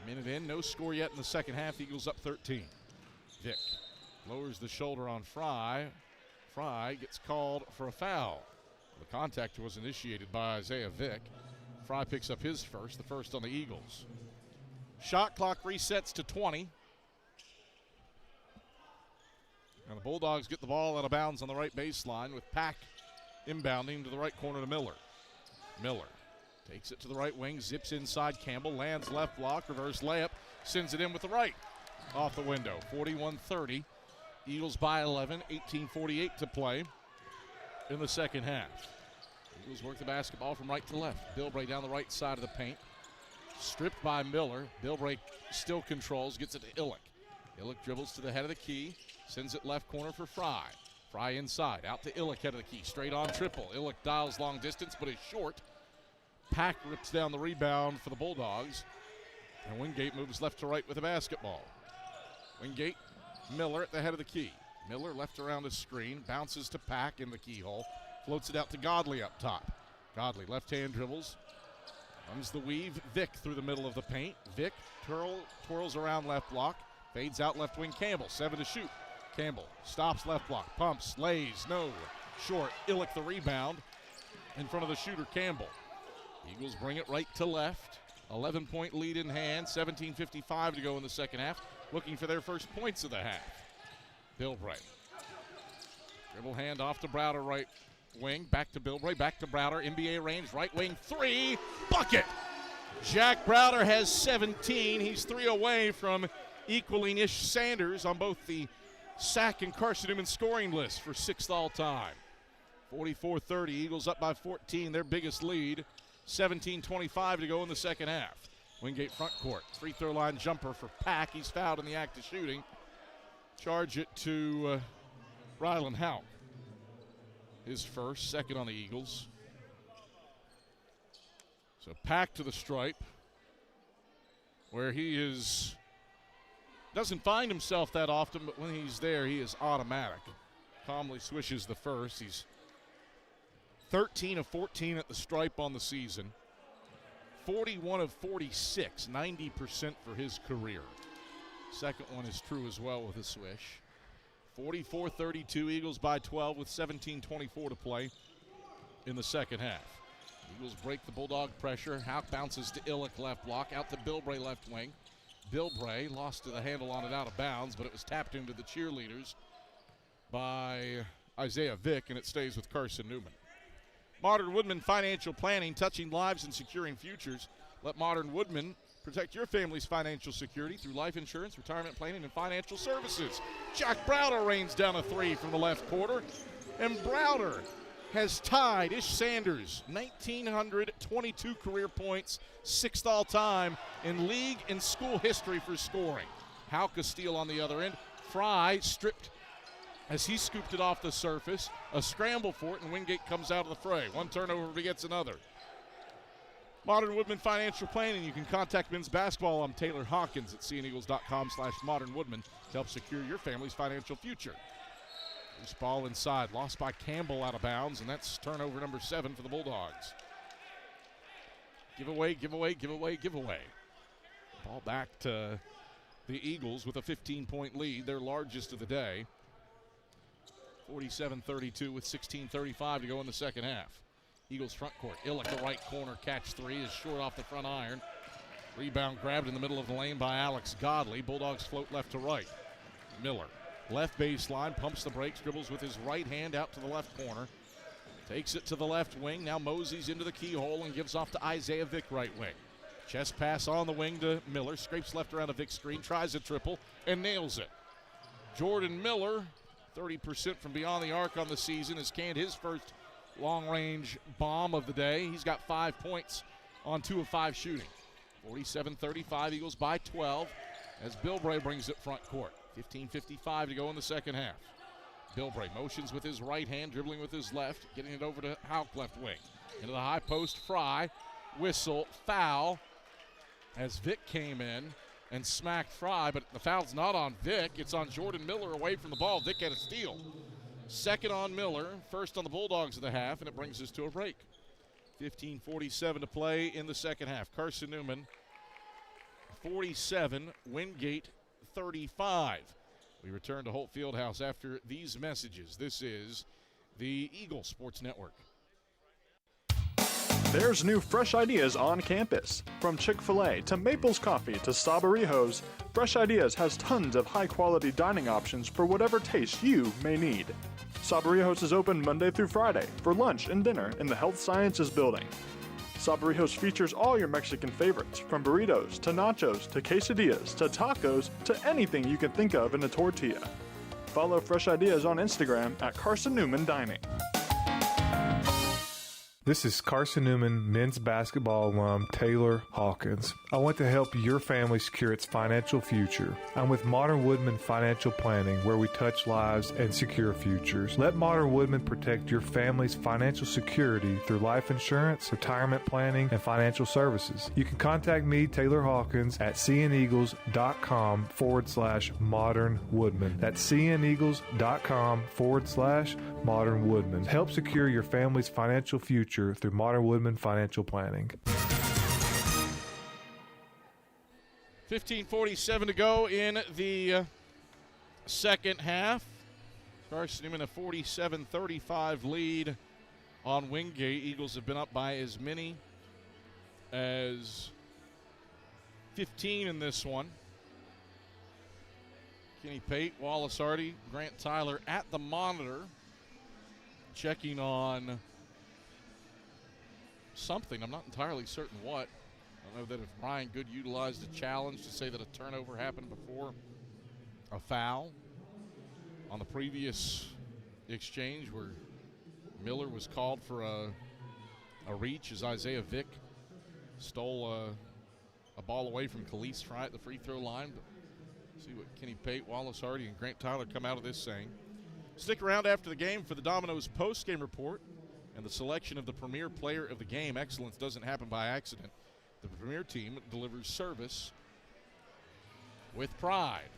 Minute in, no score yet in the second half. Eagles up 13. Vick lowers the shoulder on Fry. Fry gets called for a foul. The contact was initiated by Isaiah Vick. Fry picks up his first, the first on the Eagles. Shot clock resets to 20. And the Bulldogs get the ball out of bounds on the right baseline with Pack inbounding to the right corner to Miller. Miller takes it to the right wing, zips inside Campbell, lands left block, reverse layup, sends it in with the right. Off the window, 41-30. Eagles by 11, 18:48 to play in the second half. Eagles work the basketball from right to left. Bilbray down the right side of the paint. Stripped by Miller. Bilbray still controls, gets it to Illick. Illick dribbles to the head of the key, sends it left corner for Fry. Fry inside, out to Illick, head of the key, straight on triple. Illick dials long distance, but is short. Pack rips down the rebound for the Bulldogs, and Wingate moves left to right with the basketball. Wingate, Miller at the head of the key. Miller left around his screen, bounces to Pack in the keyhole, floats it out to Godley up top. Godley, left-hand dribbles, runs the weave. Vick through the middle of the paint. Vick twirls around left block, fades out left wing. Campbell, 7 to shoot. Campbell stops left block, pumps, lays, no, short. Illick the rebound in front of the shooter, Campbell. Eagles bring it right to left. 11-point lead in hand, 17:55 to go in the second half. Looking for their first points of the half. Bilbray. Dribble hand off to Browder, right wing. Back to Bilbray, back to Browder. NBA range, right wing, 3. Bucket! Jack Browder has 17. He's 3 away from equaling Ish Sanders on both the Sac and Carson-Newman scoring list for 6th all-time. 44-30, Eagles up by 14, their biggest lead. 17:25 to go in the second half. Wingate front court, free throw line jumper for Pack. He's fouled in the act of shooting. Charge it to Rylan Howe. His first, second on the Eagles. So Pack to the stripe, where he doesn't find himself that often, but when he's there, he is automatic. Calmly swishes the first. He's 13 of 14 at the stripe on the season. 41 of 46, 90% for his career. Second one is true as well with a swish. 44-32, Eagles by 12 with 17:24 to play in the second half. Eagles break the Bulldog pressure. Houck bounces to Illick left block, out to Bilbray left wing. Bilbray lost to the handle on it out of bounds, but it was tapped into the cheerleaders by Isaiah Vick, and it stays with Carson-Newman. Modern Woodman Financial Planning, touching lives and securing futures. Let Modern Woodman protect your family's financial security through life insurance, retirement planning, and financial services. Jack Browder rains down a 3 from the left quarter, and Browder has tied Ish Sanders, 1,922 career points, 6th all-time in league and school history for scoring. Houck a steal on the other end. Fry stripped as he scooped it off the surface. A scramble for it, and Wingate comes out of the fray. One turnover begets another. Modern Woodman Financial Planning. You can contact men's basketball on Taylor Hawkins at CNEagles.com/modernwoodman to help secure your family's financial future. Loose ball inside, lost by Campbell out of bounds, and that's turnover number 7 for the Bulldogs. Give away. Ball back to the Eagles with a 15-point lead, their largest of the day. 47-32 with 16:35 to go in the second half. Eagles front court. Illick, the right corner, catch 3 is short off the front iron. Rebound grabbed in the middle of the lane by Alex Godley. Bulldogs float left to right. Miller, left baseline, pumps the brakes, dribbles with his right hand out to the left corner. Takes it to the left wing. Now moseys into the keyhole and gives off to Isaiah Vick, right wing. Chest pass on the wing to Miller. Scrapes left around a Vick screen, tries a triple, and nails it. Jordan Miller, 30% from beyond the arc on the season, has canned his first long-range bomb of the day. He's got 5 points on 2 of 5 shooting. 47-35, Eagles by 12 as Bilbray brings it front court. 15:55 to go in the second half. Bilbray motions with his right hand, dribbling with his left, getting it over to Houck left wing. Into the high post, Fry, whistle, foul, as Vick came in and smacked Fry, but the foul's not on Vick. It's on Jordan Miller away from the ball. Vick had a steal. Second on Miller, first on the Bulldogs of the half, and it brings us to a break. 15:47 to play in the second half. Carson-Newman 47, Wingate 35. We return to Holt Fieldhouse after these messages. This is the Eagle Sports Network. There's new fresh ideas on campus. From Chick-fil-A to Maples Coffee to Sabarijos, Fresh Ideas has tons of high-quality dining options for whatever taste you may need. Sabarijos is open Monday through Friday for lunch and dinner in the Health Sciences Building. Sabarijos features all your Mexican favorites, from burritos to nachos to quesadillas to tacos to anything you can think of in a tortilla. Follow Fresh Ideas on Instagram at Carson-Newman Dining. This is Carson-Newman men's basketball alum Taylor Hawkins. I want to help your family secure its financial future. I'm with Modern Woodman Financial Planning, where we touch lives and secure futures. Let Modern Woodman protect your family's financial security through life insurance, retirement planning, and financial services. You can contact me, Taylor Hawkins, at cneagles.com/Modern Woodman. That's cneagles.com/Modern Woodman. Help secure your family's financial future through Modern Woodman Financial Planning. 15:47 to go in the second half. Carson-Newman a 47-35 lead on Wingate. Eagles have been up by as many as 15 in this one. Kenny Pate, Wallace Hardy, Grant Tyler at the monitor, checking on something. I'm not entirely certain what. I know that if Brian Good utilized a challenge to say that a turnover happened before a foul on the previous exchange where Miller was called for a reach as Isaiah Vick stole a ball away from Khalees Fry at the free throw line. But see what Kenny Pate, Wallace Hardy, and Grant Tyler come out of this saying. Stick around after the game for the Domino's post-game report and the selection of the premier player of the game. Excellence doesn't happen by accident. The premier team delivers service with pride.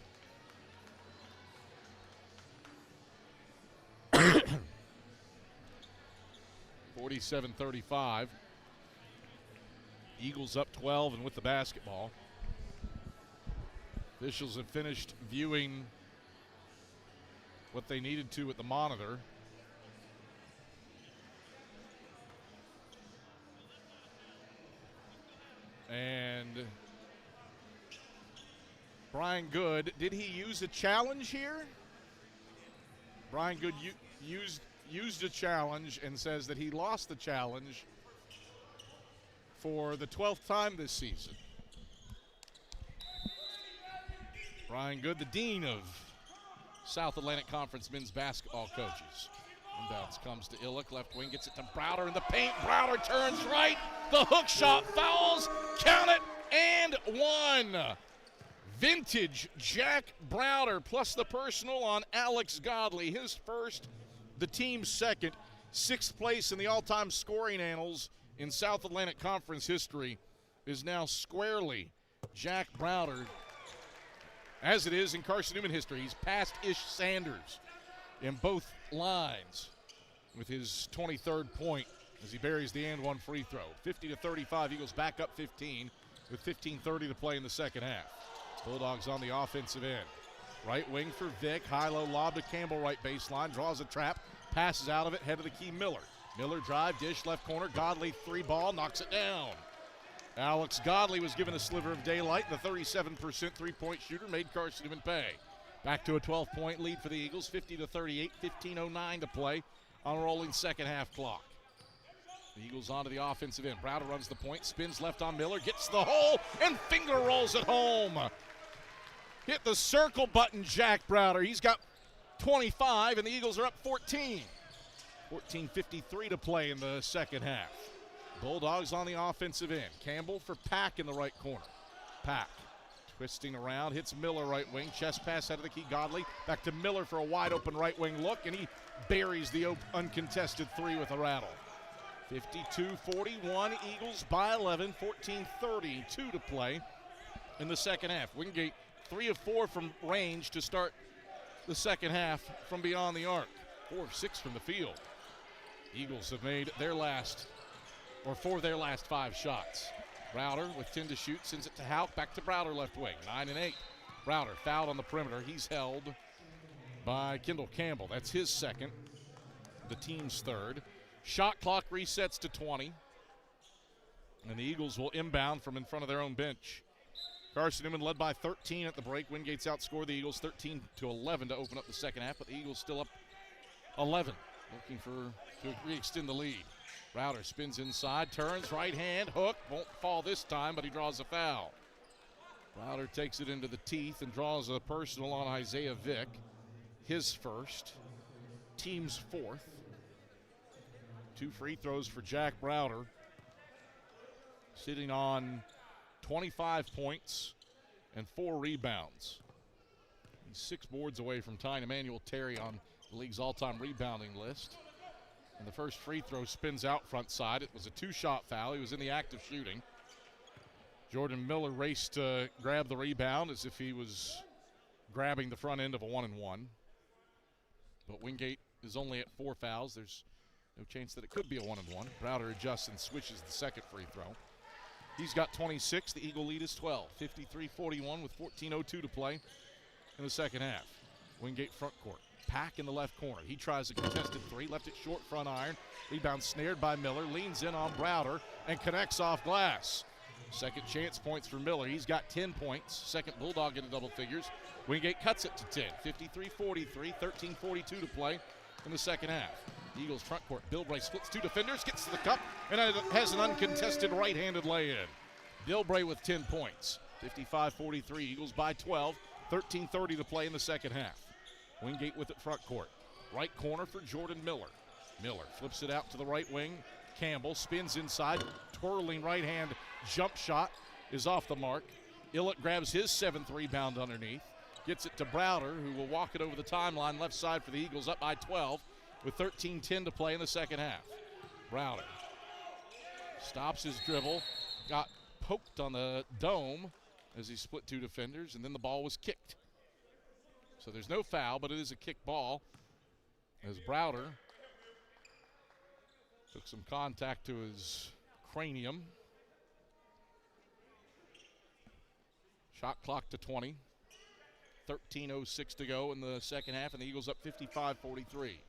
(47-35). Eagles up 12 and with the basketball. Officials have finished viewing what they needed to at the monitor. And Brian Good, did he use a challenge here? Brian Good used a challenge and says that he lost the challenge for the 12th time this season. Brian Good, the dean of South Atlantic Conference men's basketball coaches. Inbounds comes to Illick. Left wing gets it to Browder in the paint. Browder turns right. The hook shot fouls. Count it and one. Vintage Jack Browder plus the personal on Alex Godley. His first, the team's second. Sixth place in the all-time scoring annals in South Atlantic Conference history is now squarely Jack Browder, as it is in Carson-Newman history. He's passed Ish Sanders in both lines with his 23rd point as he buries the and one free throw. 50-35, Eagles back up 15 with 15:30 to play in the second half. Bulldogs on the offensive end. Right wing for Vick. High-low lob to Campbell, right baseline. Draws a trap. Passes out of it. Head of the key, Miller. Miller drive, dish, left corner. Godley, three ball, knocks it down. Alex Godley was given a sliver of daylight. The 37% three-point shooter made Carson-Newman pay. Back to a 12-point lead for the Eagles. 50-38, 15:09 to play on a rolling second half clock. The Eagles onto the offensive end. Browder runs the point, spins left on Miller, gets the hole, and finger rolls it home. Hit the circle button, Jack Browder. He's got 25, and the Eagles are up 14. 14:53 to play in the second half. Bulldogs on the offensive end. Campbell for Pack in the right corner. Pack twisting around, hits Miller right wing. Chest pass out of the key, Godley. Back to Miller for a wide open right wing look, and he buries the uncontested three with a rattle. 52-41, Eagles by 11, 14:32 to play in the second half. Wingate 3 of 4 from range to start the second half from beyond the arc. 4 of 6 from the field. Eagles have made their last 5 shots. Browder with 10 to shoot, sends it to Houck, back to Browder left wing, 9 and 8. Browder fouled on the perimeter. He's held by Kendall Campbell. That's his second, the team's third. Shot clock resets to 20, and the Eagles will inbound from in front of their own bench. Carson-Newman led by 13 at the break. Wingate's outscored the Eagles 13-11 to open up the second half, but the Eagles still up 11, looking to re-extend the lead. Browder spins inside, turns, right hand, hook, won't fall this time, but he draws a foul. Browder takes it into the teeth and draws a personal on Isaiah Vick, his first, team's fourth. 2 free throws for Jack Browder. Sitting on 25 points and 4 rebounds. He's 6 boards away from tying Emmanuel Terry on the league's all-time rebounding list. And the first free throw spins out front side. It was a 2-shot foul. He was in the act of shooting. Jordan Miller raced to grab the rebound as if he was grabbing the front end of a 1-and-1. But Wingate is only at 4 fouls. There's no chance that it could be a 1-and-1. Browder adjusts and switches the second free throw. He's got 26. The Eagle lead is 12. 53-41 with 14:02 to play in the second half. Wingate front court. Pack in the left corner. He tries a contested 3. Left it short, front iron. Rebound snared by Miller. Leans in on Browder and connects off glass. Second chance points for Miller. He's got 10 points. Second Bulldog into double figures. Wingate cuts it to 10. 53-43. 13:42 to play in the second half. The Eagles front court. Bilbray splits 2 defenders. Gets to the cup and has an uncontested right-handed lay-in. Bilbray with 10 points. 55-43. Eagles by 12. 13:30 to play in the second half. Wingate with it front court. Right corner for Jordan Miller. Miller flips it out to the right wing. Campbell spins inside. Twirling right hand jump shot is off the mark. Illick grabs his 7th rebound underneath. Gets it to Browder, who will walk it over the timeline left side for the Eagles, up by 12 with 13:10 to play in the second half. Browder stops his dribble. Got poked on the dome as he split 2 defenders, and then the ball was kicked. So there's no foul, but it is a kick ball as Browder took some contact to his cranium. Shot clock to 20. 13:06 to go in the second half, and the Eagles up 55-43.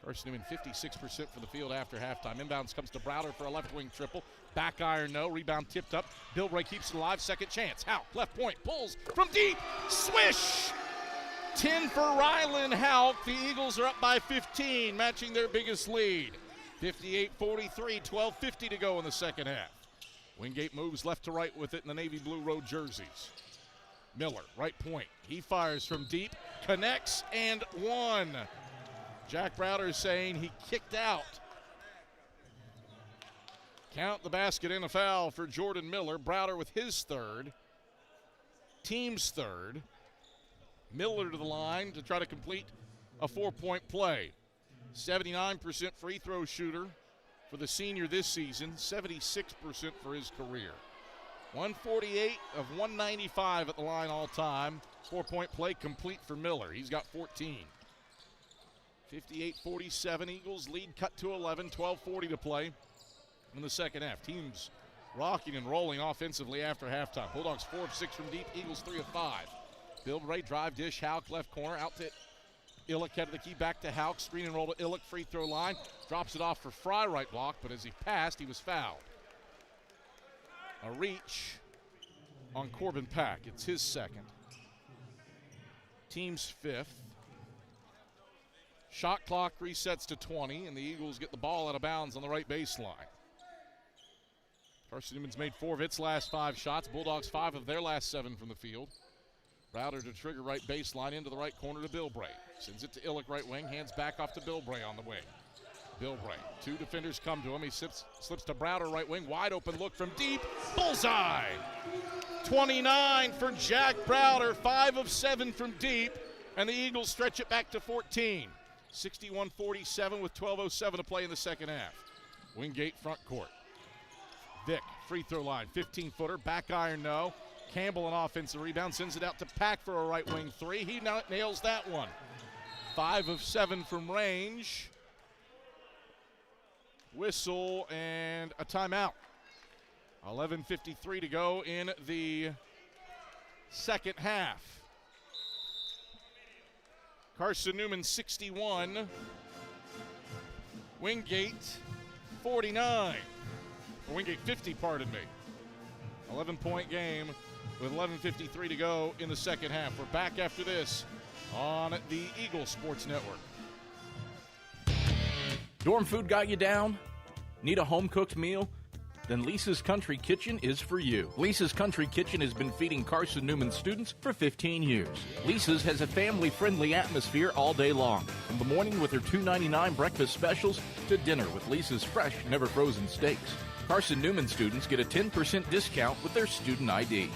Carson-Newman 56% from the field after halftime. Inbounds comes to Browder for a left wing triple. Back iron, no. Rebound tipped up. Bilbray keeps it alive. Second chance. Houck, left point, pulls from deep. Swish! 10 for Rylan Houck. The Eagles are up by 15, matching their biggest lead. 58-43, 12:50 to go in the second half. Wingate moves left to right with it in the navy blue road jerseys. Miller, right point. He fires from deep, connects, and one. Jack Browder is saying he kicked out. Count the basket and a foul for Jordan Miller. Browder with his 3rd. Team's 3rd. Miller to the line to try to complete a 4-point play. 79% free throw shooter for the senior this season, 76% for his career. 148 of 195 at the line all time. 4-point play complete for Miller. He's got 14. 58-47, Eagles lead cut to 11, 12:40 to play in the second half. Teams rocking and rolling offensively after halftime. Bulldogs 4 of 6 from deep, Eagles 3 of 5. Bilbray drive dish, Houck left corner, out to Illick, head of the key, back to Houck, screen and roll to Illick, free throw line, drops it off for Fry, right block, but as he passed, he was fouled. A reach on Corbin Pack, it's his 2nd. Team's 5th. Shot clock resets to 20, and the Eagles get the ball out of bounds on the right baseline. Carson-Newman's made 4 of its last 5 shots. Bulldogs 5 of their last 7 from the field. Browder to trigger right baseline into the right corner to Bilbray. Sends it to Illick right wing, hands back off to Bilbray on the wing. Bilbray, 2 defenders come to him. He slips to Browder right wing, wide open look from deep, bullseye! 29 for Jack Browder, 5 of 7 from deep, and the Eagles stretch it back to 14. 61-47 with 12:07 to play in the second half. Wingate front court. Vick, free throw line, 15-footer, back iron, no. Campbell, an offensive rebound, sends it out to Pack for a right wing 3. He nails that one. 5 of 7 from range. Whistle and a timeout. 11:53 to go in the second half. Carson-Newman 61. Wingate 49. Or Wingate 50, pardon me. 11-point game with 11:53 to go in the second half. We're back after this on the Eagle Sports Network. Dorm food got you down? Need a home-cooked meal? then Lisa's Country Kitchen is for you. Lisa's Country Kitchen has been feeding Carson-Newman students for 15 years. Lisa's has a family-friendly atmosphere all day long, from the morning with their $2.99 breakfast specials to dinner with Lisa's fresh, never frozen steaks. Carson-Newman students get a 10% discount with their student ID.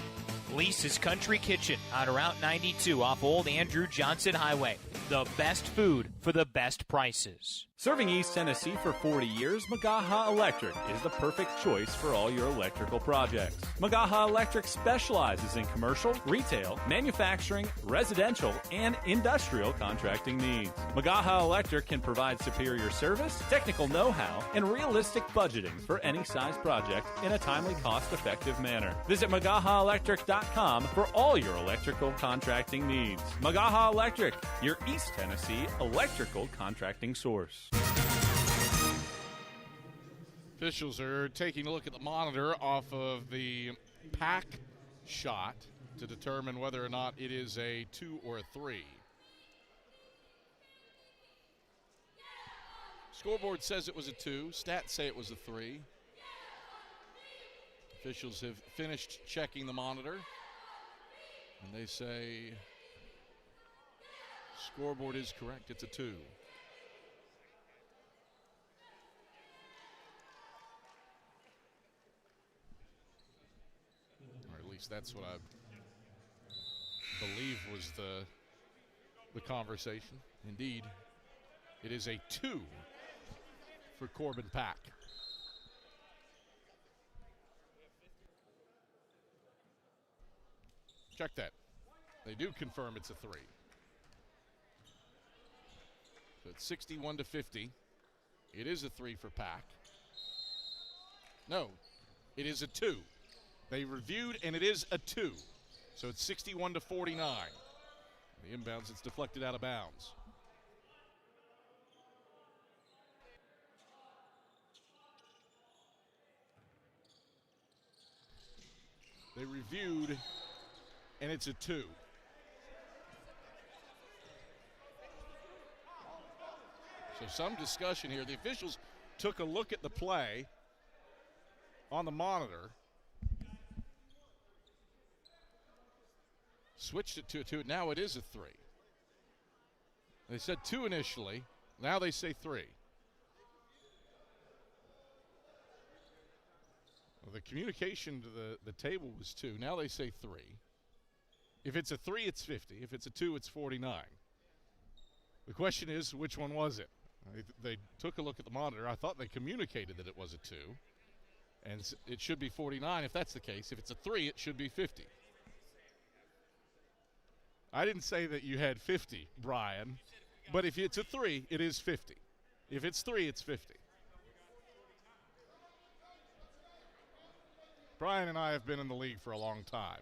Lisa's Country Kitchen on Route 92 off Old Andrew Johnson Highway. The best food for the best prices. Serving East Tennessee for 40 years, Magaha Electric is the perfect choice for all your electrical projects. Magaha Electric specializes in commercial, retail, manufacturing, residential, and industrial contracting needs. Magaha Electric can provide superior service, technical know-how, and realistic budgeting for any size project in a timely, cost-effective manner. Visit MagahaElectric.com for all your electrical contracting needs. Magaha Electric, your East Tennessee electrical contracting source. Officials are taking a look at the monitor off of the pack shot to determine whether or not it is a 2 or a 3. Scoreboard says it was a 2. Stats say it was a 3. Officials have finished checking the monitor, and they say scoreboard is correct. It's a 2. That's what I believe was the conversation. Indeed, it is a 2 for Corbin Pack. Check that. They do confirm it's a 3. So it's 61-50. It is a 3 for Pack. No, it is a 2. They reviewed, and it is a 2. So it's 61-49. The inbounds, it's deflected out of bounds. They reviewed, and it's a 2. So some discussion here. The officials took a look at the play on the monitor, switched it to a 2. Now it is a 3. They said 2 initially. Now they say 3. Well, the communication to the table was 2. Now they say 3. If it's a 3, it's 50. If it's a 2, it's 49. The question is, which one was it? They took a look at the monitor. I thought they communicated that it was a 2. And it should be 49 if that's the case. If it's a 3, it should be 50. I didn't say that you had 50, Brian, but if it's a 3, it is 50. If it's 3, it's 50. Brian and I have been in the league for a long time.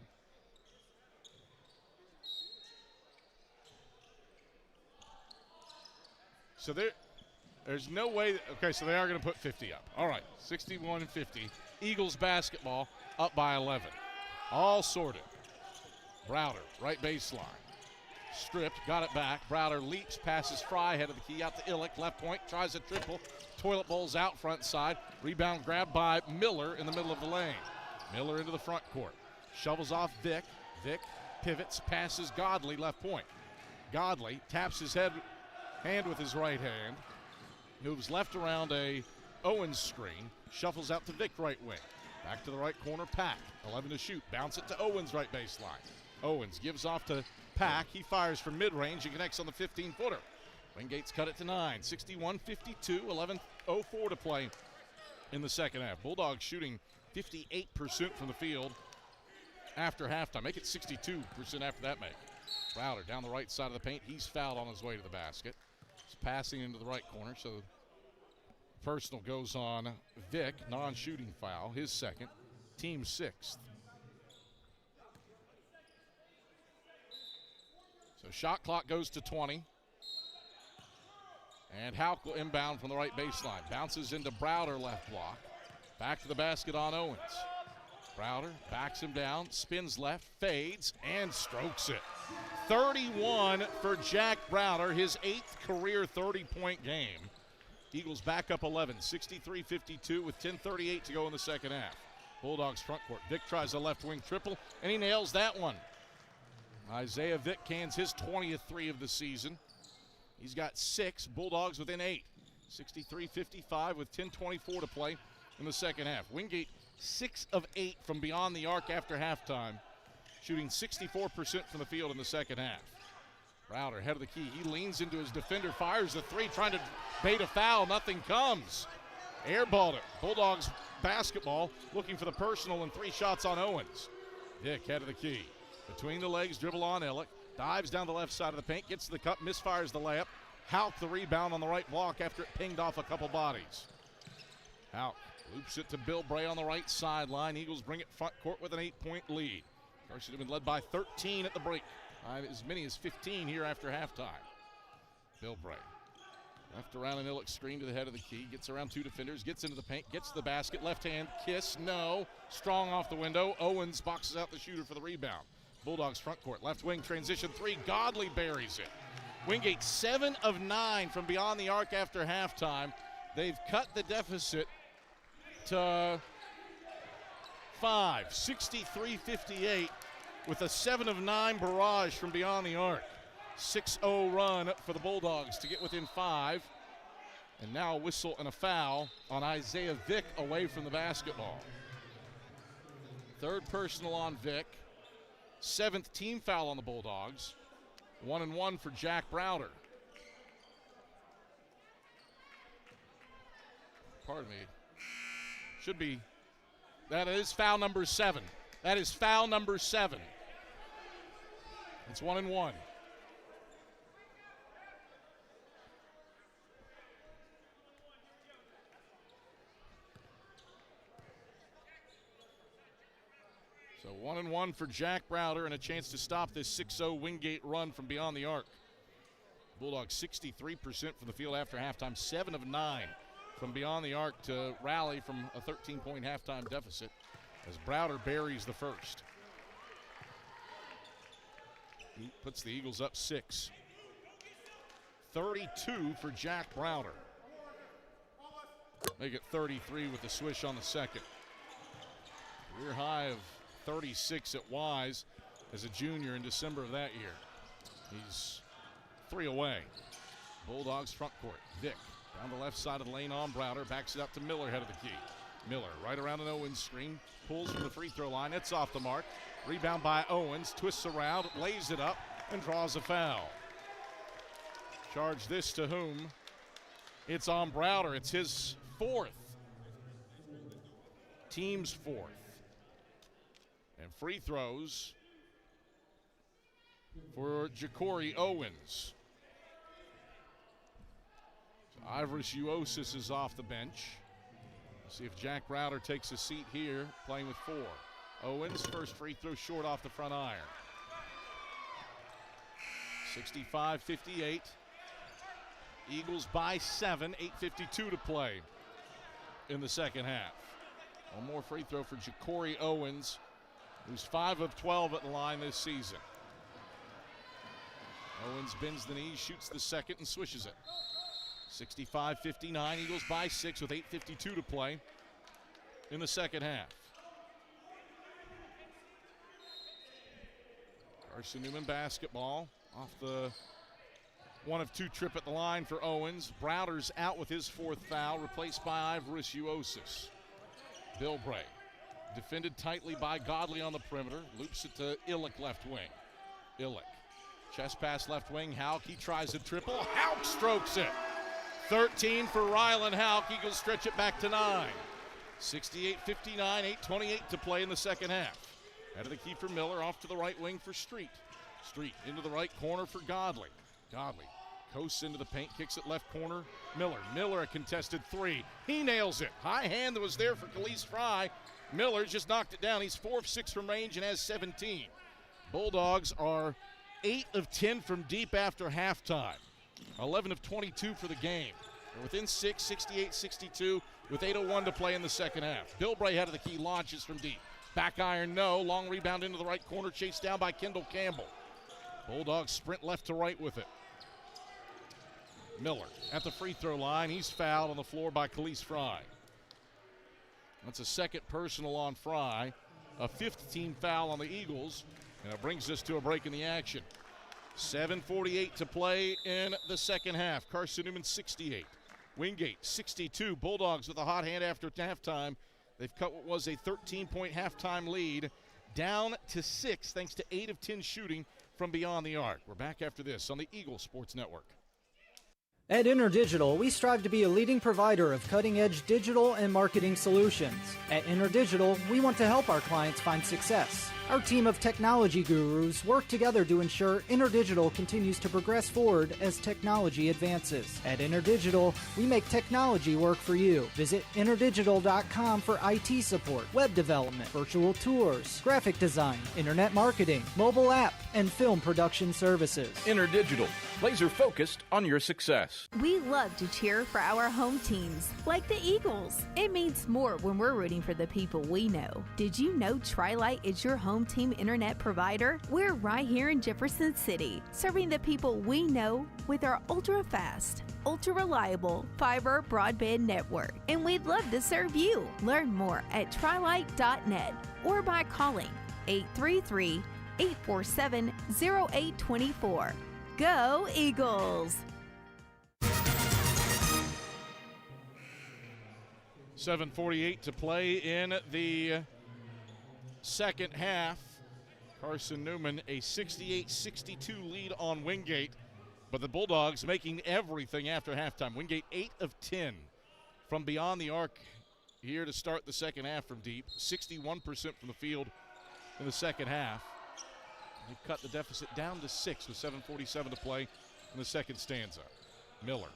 So there's no way. Okay, so they are going to put 50 up. All right, 61-50. Eagles basketball up by 11. All sorted. Browder, right baseline. Stripped, got it back. Browder leaps, passes Fry, head of the key, out to Illick, left point, tries a triple. Toilet bowls out front side. Rebound grabbed by Miller in the middle of the lane. Miller into the front court. Shovels off Vick. Vick pivots, passes Godley, left point. Godley taps his hand with his right hand. Moves left around a Owens screen. Shuffles out to Vick, right wing. Back to the right corner, Pack. 11 to shoot. Bounce it to Owens, right baseline. Owens gives off to Pack. He fires from mid-range and connects on the 15-footer. Wingate's cut it to 9. 61-52, 11:04 to play in the second half. Bulldogs shooting 58% from the field after halftime. Make it 62% after that make. Browder down the right side of the paint. He's fouled on his way to the basket. He's passing into the right corner, so personal goes on Vick. Non-shooting foul, his second. Team 6th. So shot clock goes to 20. And Houck will inbound from the right baseline. Bounces into Browder, left block. Back to the basket on Owens. Browder backs him down, spins left, fades, and strokes it. 31 for Jack Browder, his 8th career 30-point game. Eagles back up 11, 63-52 with 10:38 to go in the second half. Bulldogs front court. Vick tries a left wing triple, and he nails that one. Isaiah Vick cans his 20th three of the season. He's got 6. Bulldogs within 8. 63-55 with 10:24 to play in the second half. Wingate 6 of 8 from beyond the arc after halftime, shooting 64% from the field in the second half. Browder, head of the key. He leans into his defender, fires the three, trying to bait a foul. Nothing comes. Airballed it. Bulldogs basketball, looking for the personal and 3 shots on Owens. Vick, head of the key. Between the legs, dribble on Illick. Dives down the left side of the paint, gets to the cup, misfires the layup. Houck the rebound on the right block after it pinged off a couple bodies. Houck loops it to Bill Bray on the right sideline. Eagles bring it front court with an 8-point lead. Carson-Newman led by 13 at the break. As many as 15 here after halftime. Bill Bray. Left around an Illick screen to the head of the key. Gets around 2 defenders. Gets into the paint. Gets to the basket. Left hand kiss. No. Strong off the window. Owens boxes out the shooter for the rebound. Bulldogs front court. Left wing transition 3. Godley buries it. Wingate 7 of 9 from beyond the arc after halftime. They've cut the deficit to 5. 63-58. With a 7 of 9 barrage from beyond the arc. 6-0 run for the Bulldogs to get within 5. And now a whistle and a foul on Isaiah Vick away from the basketball. 3rd personal on Vick. 7th team foul on the Bulldogs. 1-1 for Jack Browder. Pardon me. Should be. That is foul number 7. That is foul number 7. It's 1-1. So 1-1 for Jack Browder and a chance to stop this 6-0 Wingate run from beyond the arc. Bulldogs 63% from the field after halftime, 7 of 9 from beyond the arc to rally from a 13-point halftime deficit as Browder buries the first. He puts the Eagles up 6. 32 for Jack Browder. Make it 33 with the swish on the second. Career high of 36 at Wise as a junior in December of that year. He's 3 away. Bulldogs front court. Vick down the left side of the lane on Browder. Backs it up to Miller, head of the key. Miller right around an Owens screen. Pulls from the free throw line. It's off the mark. Rebound by Owens. Twists around, lays it up, and draws a foul. Charge this to whom? It's on Browder. It's his 4th. Team's 4th. And free throws for Ja'Cory Owens. So Ivris Uosis is off the bench. We'll see if Jack Browder takes a seat here, playing with 4. Owens, first free throw short off the front iron. 65-58. Eagles by 7, 8:52 to play in the second half. One more free throw for Ja'Cory Owens, who's 5 of 12 at the line this season. Owens bends the knees, shoots the second, and swishes it. 65-59, Eagles by 6 with 8:52 to play in the second half. Carson-Newman basketball off the 1 of 2 trip at the line for Owens. Browder's out with his 4th foul, replaced by Ivris Uosis. Bill Bray defended tightly by Godley on the perimeter. Loops it to Illick left wing. Illick. Chest pass left wing. Houck, he tries a triple. Houck strokes it. 13 for Rylan Houck. Eagles stretch it back to 9. 68-59, 8:28 to play in the second half. Out of the key for Miller, off to the right wing for Street. Street into the right corner for Godley. Godley coasts into the paint, kicks it left corner. Miller a contested 3. He nails it. High hand that was there for Khalees Fry. Miller just knocked it down. He's 4 of 6 from range and has 17. Bulldogs are 8 of 10 from deep after halftime. 11 of 22 for the game. They're within 6, 68-62 with 8:01 to play in the second half. Bill Bray out of the key, launches from deep. Back iron, no. Long rebound into the right corner, chased down by Kendall Campbell. Bulldogs sprint left to right with it. Miller at the free throw line. He's fouled on the floor by Khalees Fry. That's a second personal on Fry, a fifth team foul on the Eagles, and it brings us to a break in the action. 7:48 to play in the second half. Carson-Newman 68, Wingate 62. Bulldogs with a hot hand after halftime. They've cut what was a 13-point halftime lead down to 6 thanks to 8 of 10 shooting from beyond the arc. We're back after this on the Eagle Sports Network. At InterDigital, we strive to be a leading provider of cutting-edge digital and marketing solutions. At InterDigital, we want to help our clients find success. Our team of technology gurus work together to ensure InterDigital continues to progress forward as technology advances. At InterDigital, we make technology work for you. Visit interdigital.com for IT support, web development, virtual tours, graphic design, internet marketing, mobile app, and film production services. InterDigital, laser focused on your success. We love to cheer for our home teams, like the Eagles. It means more when we're rooting for the people we know. Did you know Tri-Lite is your home team internet provider? We're right here in Jefferson City, serving the people we know with our ultra-fast, ultra-reliable fiber broadband network. And we'd love to serve you. Learn more at trilite.net or by calling 833-847-0824. Go Eagles! 7:48 to play in the second half. Carson-Newman a 68-62 lead on Wingate, but the Bulldogs making everything after halftime. Wingate 8 of 10 from beyond the arc here to start the second half from deep. 61% from the field in the second half. They cut the deficit down to 6 with 7:47 to play in the second stanza. Miller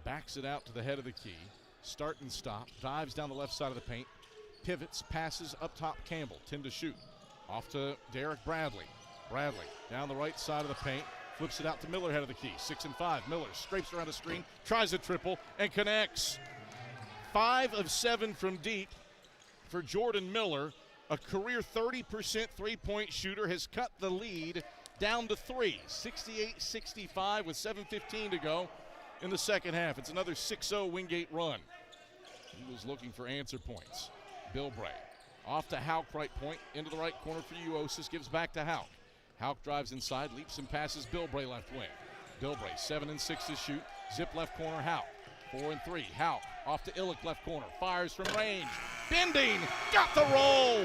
backs it out to the head of the key. Start and stop. Dives down the left side of the paint. Pivots, passes up top Campbell. 10 to shoot. Off to Derek Bradley. Bradley down the right side of the paint. Flips it out to Miller, head of the key. 6 and 5. Miller scrapes around the screen. Tries a triple and connects. 5 of 7 from deep for Jordan Miller. A career 30% three-point shooter, has cut the lead down to 3. 68-65 with 7:15 to go in the second half. It's another 6-0 Wingate run. He was looking for answer points. Bilbray off to Houck, right point, into the right corner for Uosis, gives back to Houck. Houck drives inside, leaps and passes Bilbray left wing. Bilbray 7 and 6 to shoot. Zip left corner, Houck. 4 and 3. Houck off to Illick left corner. Fires from range. Bending. Got the roll.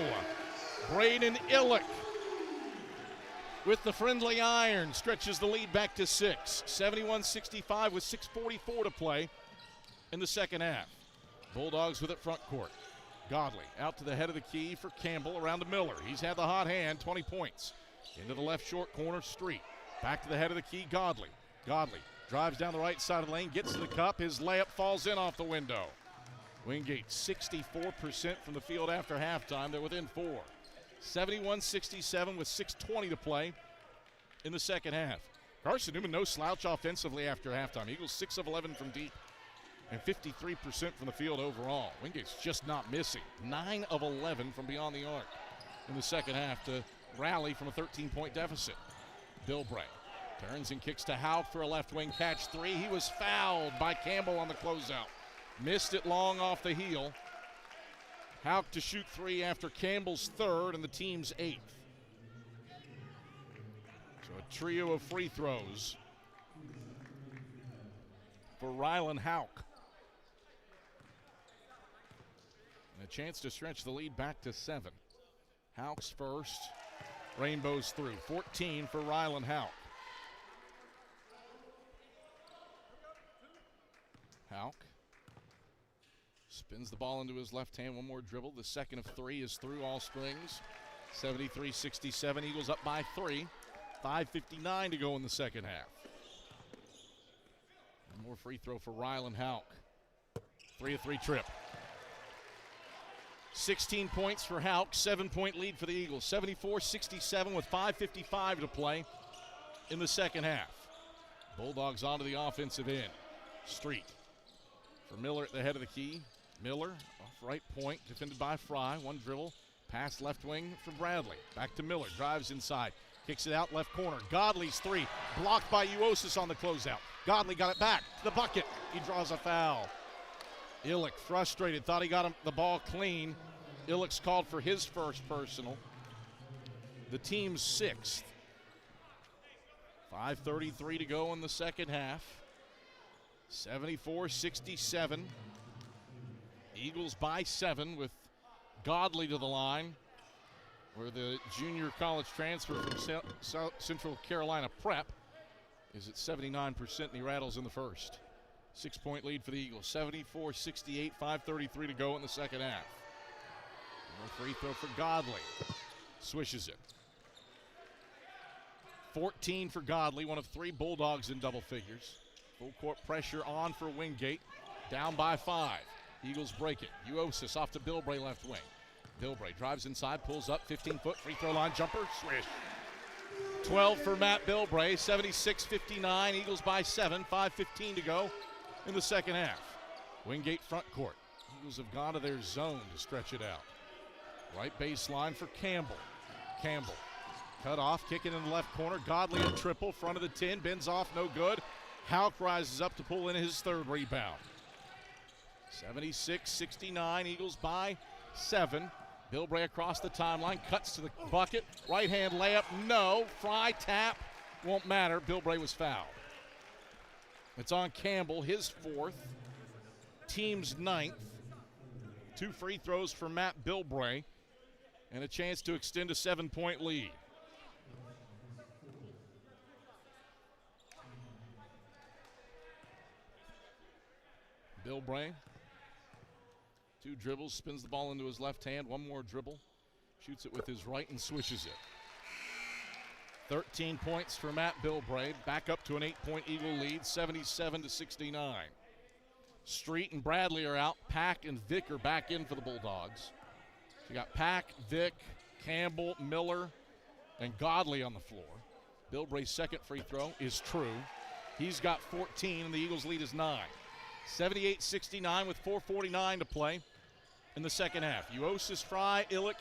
Braden Illick with the friendly iron stretches the lead back to 6. 71-65 with 6:44 to play in the second half. Bulldogs with it front court. Godley out to the head of the key for Campbell around to Miller. He's had the hot hand, 20 points. Into the left short corner, Street. Back to the head of the key, Godley. Godley drives down the right side of the lane, gets to the cup. His layup falls in off the window. Wingate 64% from the field after halftime. They're within 4. 71-67 with 6:20 to play in the second half. Carson-Newman no slouch offensively after halftime. Eagles 6 of 11 from deep and 53% from the field overall. Wingate's just not missing. 9 of 11 from beyond the arc in the second half to rally from a 13-point deficit. Bilbray turns and kicks to Houck for a left wing catch 3. He was fouled by Campbell on the closeout. Missed it long off the heel. Houck to shoot 3 after Campbell's 3rd and the team's 8th. So a trio of free throws for Rylan Houck. And a chance to stretch the lead back to 7. Houck's first. Rainbows through. 14 for Rylan Houck. Houck spins the ball into his left hand. One more dribble. The second of 3 is through all strings. 73-67. Eagles up by 3. 5:59 to go in the second half. One more free throw for Rylan Houck. 3 of 3 trip. 16 points for Houck. 7-point lead for the Eagles. 74-67 with 5:55 to play in the second half. Bulldogs onto the offensive end. Street for Miller at the head of the key. Miller off right point, defended by Fry. One dribble, pass left wing for Bradley. Back to Miller, drives inside, Kicks it out left corner. Godley's three. Blocked by Uosis on the closeout. Godley got it back to the bucket. He draws a foul. Illick frustrated. Thought he got the ball clean. Illick's called for his first personal. The team's sixth. 5:33 to go in the second half. 74-67. Eagles by 7 with Godley to the line, where the junior college transfer from Central Carolina Prep is at 79%, and he rattles in the first. 6-point lead for the Eagles. 74-68, 5:33 to go in the second half. No free throw for Godley. Swishes it. 14 for Godley, one of 3 Bulldogs in double figures. Full court pressure on for Wingate. Down by 5. Eagles break it. Uosis off to Bilbray left wing. Bilbray drives inside, pulls up, 15-foot free throw line jumper, swish. 12 for Matt Bilbray, 76-59. Eagles by 7, 5:15 to go in the second half. Wingate front court. Eagles have gone to their zone to stretch it out. Right baseline for Campbell. Campbell cut off, kicking in the left corner. Godley a triple, front of the 10, bends off, no good. Hauk rises up to pull in his third rebound. 76-69, Eagles by 7. Bilbray across the timeline, cuts to the bucket. Right hand layup, no. Fry tap, won't matter. Bilbray was fouled. It's on Campbell, his 4th, team's 9th. 2 free throws for Matt Bilbray, and a chance to extend a 7-point lead. Bilbray, 2 dribbles, spins the ball into his left hand, 1 more dribble, shoots it with his right and swishes it. 13 points for Matt Bilbray, back up to an 8-point Eagle lead, 77-69. Street and Bradley are out. Pack and Vick are back in for the Bulldogs. You got Pack, Vick, Campbell, Miller, and Godley on the floor. Bilbray's second free throw is true. He's got 14, and the Eagles' lead is 9. 78-69 with 4:49 to play in the second half. Uosis, Fry, Illick,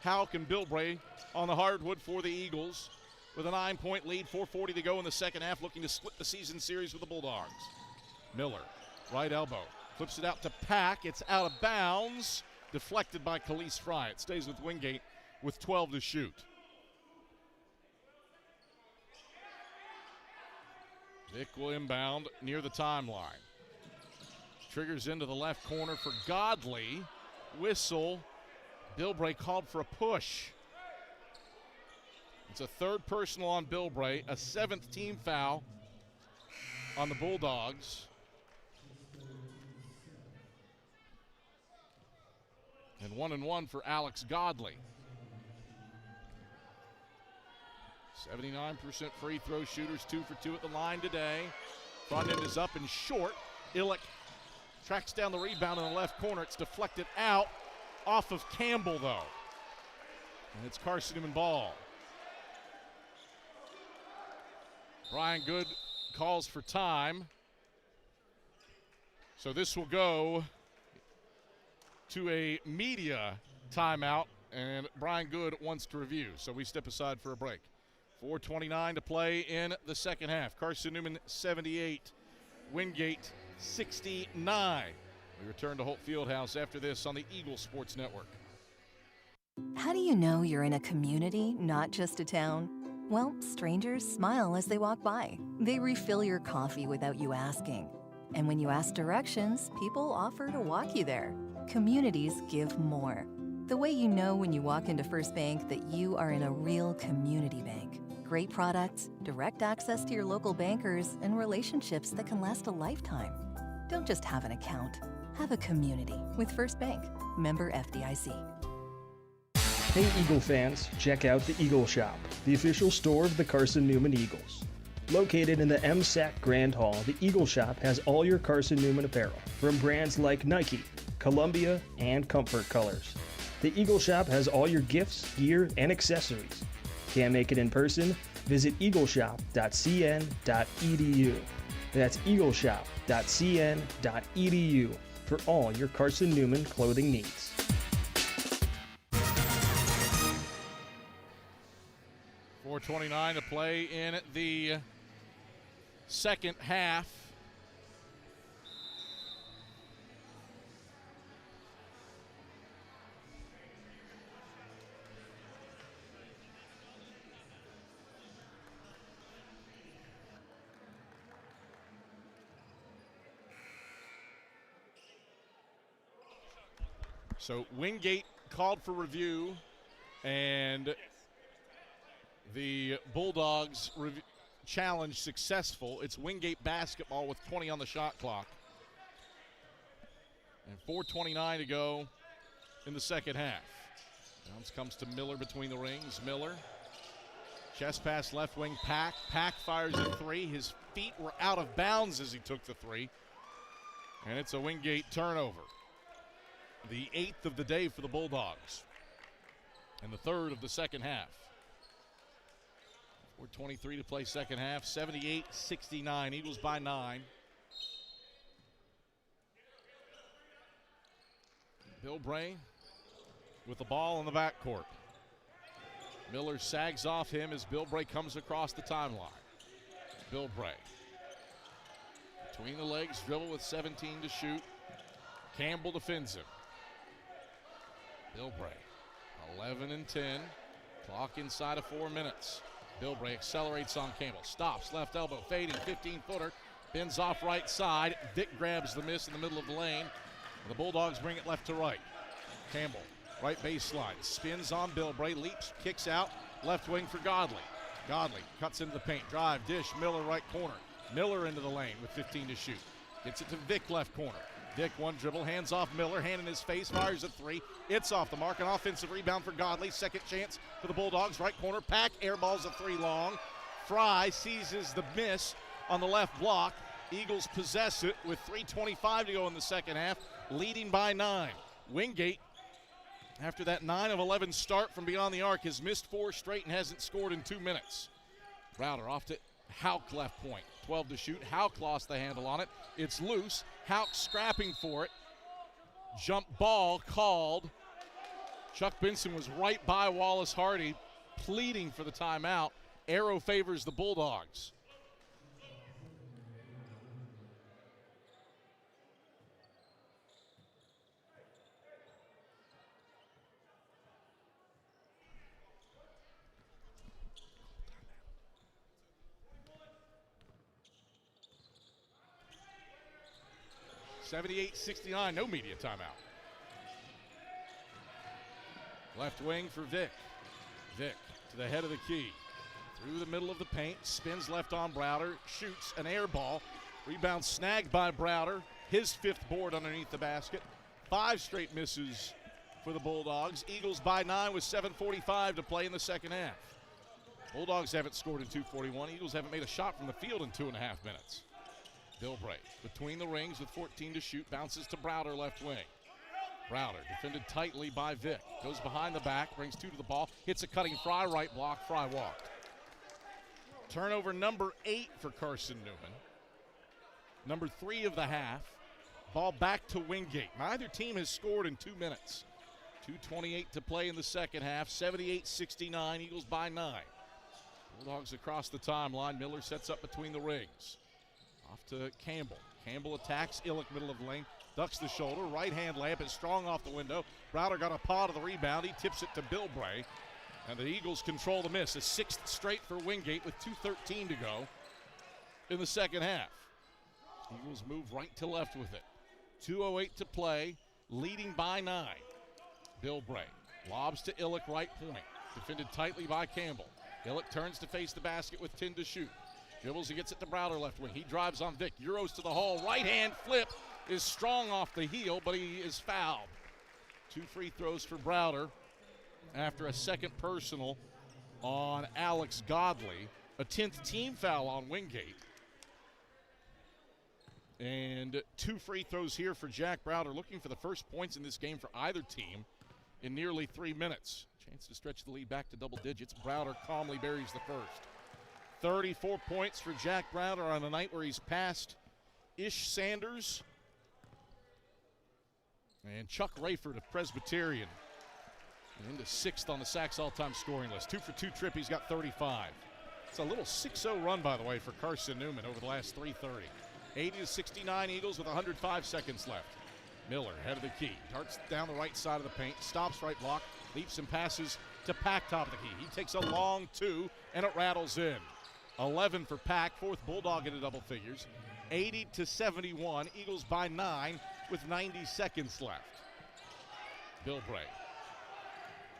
Hauk, and Bilbray on the hardwood for the Eagles with a 9-point lead. 4:40 to go in the second half, looking to split the season series with the Bulldogs. Miller, right elbow, flips it out to Pack. It's out of bounds, deflected by Khalees Fry. It stays with Wingate with 12 to shoot. Vick will inbound near the timeline. Triggers into the left corner for Godley. Whistle. Bilbray called for a push. It's a 3rd personal on Bilbray, a 7th team foul on the Bulldogs. And 1-1 for Alex Godley. 79% free throw shooters, 2 for 2 at the line today. Front end is up and short. Illick tracks down the rebound in the left corner. It's deflected out off of Campbell, though. And it's Carson-Newman ball. Brian Good calls for time. So this will go to a media timeout, and Brian Good wants to review. So we step aside for a break. 4:29 to play in the second half. Carson-Newman 78, Wingate 69. We return to Holt Fieldhouse after this on the Eagle Sports Network. How do you know you're in a community, not just a town? Well, strangers smile as they walk by. They refill your coffee without you asking. And when you ask directions, people offer to walk you there. Communities give more. The way you know when you walk into First Bank that you are in a real community bank. Great products, direct access to your local bankers, and relationships that can last a lifetime. Don't just have an account. Have a community with First Bank. Member FDIC. Hey Eagle fans, check out the Eagle Shop, the official store of the Carson-Newman Eagles. Located in the MSAC Grand Hall, the Eagle Shop has all your Carson-Newman apparel, from brands like Nike, Columbia, and Comfort Colors. The Eagle Shop has all your gifts, gear, and accessories. Can't make it in person? Visit eagleshop.cn.edu. That's eagleshop.cn.edu for all your Carson-Newman clothing needs. 4:29 to play in the second half. So Wingate called for review, and the Bulldogs challenge successful. It's Wingate basketball with 20 on the shot clock. And 4:29 to go in the second half. Bounce comes to Miller between the rings. Miller, chest pass left wing, Pack. Pack fires a three. His feet were out of bounds as he took the three. And it's a Wingate turnover. The 8th of the day for the Bulldogs. And the 3rd of the second half. 4:23 to play second half. 78-69. Eagles by 9. Bill Bray with the ball in the backcourt. Miller sags off him as Bill Bray comes across the timeline. Bill Bray. Between the legs, dribble with 17 to shoot. Campbell defends him. Bill Bray, 11 and 10. Clock inside of 4 minutes. Bill Bray accelerates on Campbell. Stops, left elbow, fading, 15-footer. Bends off right side. Vick grabs the miss in the middle of the lane. The Bulldogs bring it left to right. Campbell, right baseline. Spins on Bill Bray, leaps, kicks out. Left wing for Godley. Godley cuts into the paint. Drive, dish, Miller right corner. Miller into the lane with 15 to shoot. Gets it to Vick left corner. Vick one dribble, hands off Miller, hand in his face, fires a three. It's off the mark, an offensive rebound for Godley. Second chance for the Bulldogs, right corner. Pack airballs a three long. Fry seizes the miss on the left block. Eagles possess it with 3:25 to go in the second half, leading by 9. Wingate, after that 9 of 11 start from beyond the arc, has missed 4 straight and hasn't scored in 2 minutes. Browder off to Hauk left point. 12 to shoot. Hauk lost the handle on it. It's loose. Hauk scrapping for it. Jump ball called. Chuck Benson was right by Wallace Hardy, pleading for the timeout. Arrow favors the Bulldogs. (78-69), no media timeout. Left wing for Vick. Vick to the head of the key. Through the middle of the paint, spins left on Browder, shoots an air ball. Rebound snagged by Browder, his 5th board underneath the basket. 5 straight misses for the Bulldogs. Eagles by 9 with 7:45 to play in the second half. Bulldogs haven't scored in 2:41. Eagles haven't made a shot from the field in 2.5 minutes. Bill Bray between the rings with 14 to shoot, bounces to Browder left wing. Browder defended tightly by Vick. Goes behind the back, brings 2 to the ball, hits a cutting Fry right block, Fry walked. Turnover number 8 for Carson-Newman. Number 3 of the half. Ball back to Wingate. Neither team has scored in 2 minutes. 2:28 to play in the second half. 78-69, Eagles by 9. Bulldogs across the timeline. Miller sets up between the rings. Off to Campbell. Campbell attacks Illick, middle of the lane. Ducks the shoulder. Right hand layup is strong off the window. Browder got a paw to the rebound. He tips it to Bill Bray. And the Eagles control the miss. A 6th straight for Wingate with 2:13 to go in the second half. Eagles move right to left with it. 2:08 to play, leading by 9. Bill Bray lobs to Illick right point. Defended tightly by Campbell. Illick turns to face the basket with 10 to shoot. Dribbles, he gets it to Browder left wing. He drives on Vick, Euros to the hole. Right hand flip is strong off the heel, but he is fouled. 2 free throws for Browder after a second personal on Alex Godley. A 10th team foul on Wingate. And 2 free throws here for Jack Browder, looking for the first points in this game for either team in nearly 3 minutes. Chance to stretch the lead back to double digits. Browder calmly buries the first. 34 points for Jack Browder on a night where he's passed Ish Sanders and Chuck Rayford of Presbyterian And into 6th on the Sacks all-time scoring list. 2 for 2 trip, he's got 35. It's a little 6-0 run, by the way, for Carson-Newman over the last 3:30. 80-69 Eagles with 105 seconds left. Miller, head of the key, darts down the right side of the paint, stops right block, leaps and passes to Pack top of the key. He takes a long 2, and it rattles in. 11 for Pack, 4th Bulldog into double figures. 80-71, Eagles by 9 with 90 seconds left. Bilbray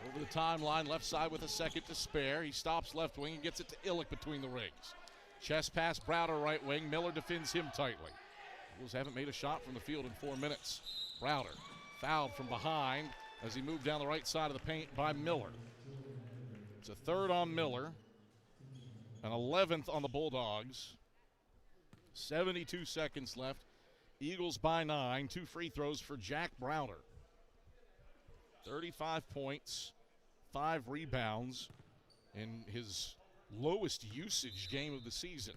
over the timeline, left side with a second to spare. He stops left wing and gets it to Illick between the rings. Chest pass, Browder right wing. Miller defends him tightly. Eagles haven't made a shot from the field in 4 minutes. Browder fouled from behind as he moved down the right side of the paint by Miller. It's a 3rd on Miller, an 11th on the Bulldogs. 72 seconds left. Eagles by 9. 2 free throws for Jack Browder. 35 points, 5 rebounds in his lowest usage game of the season.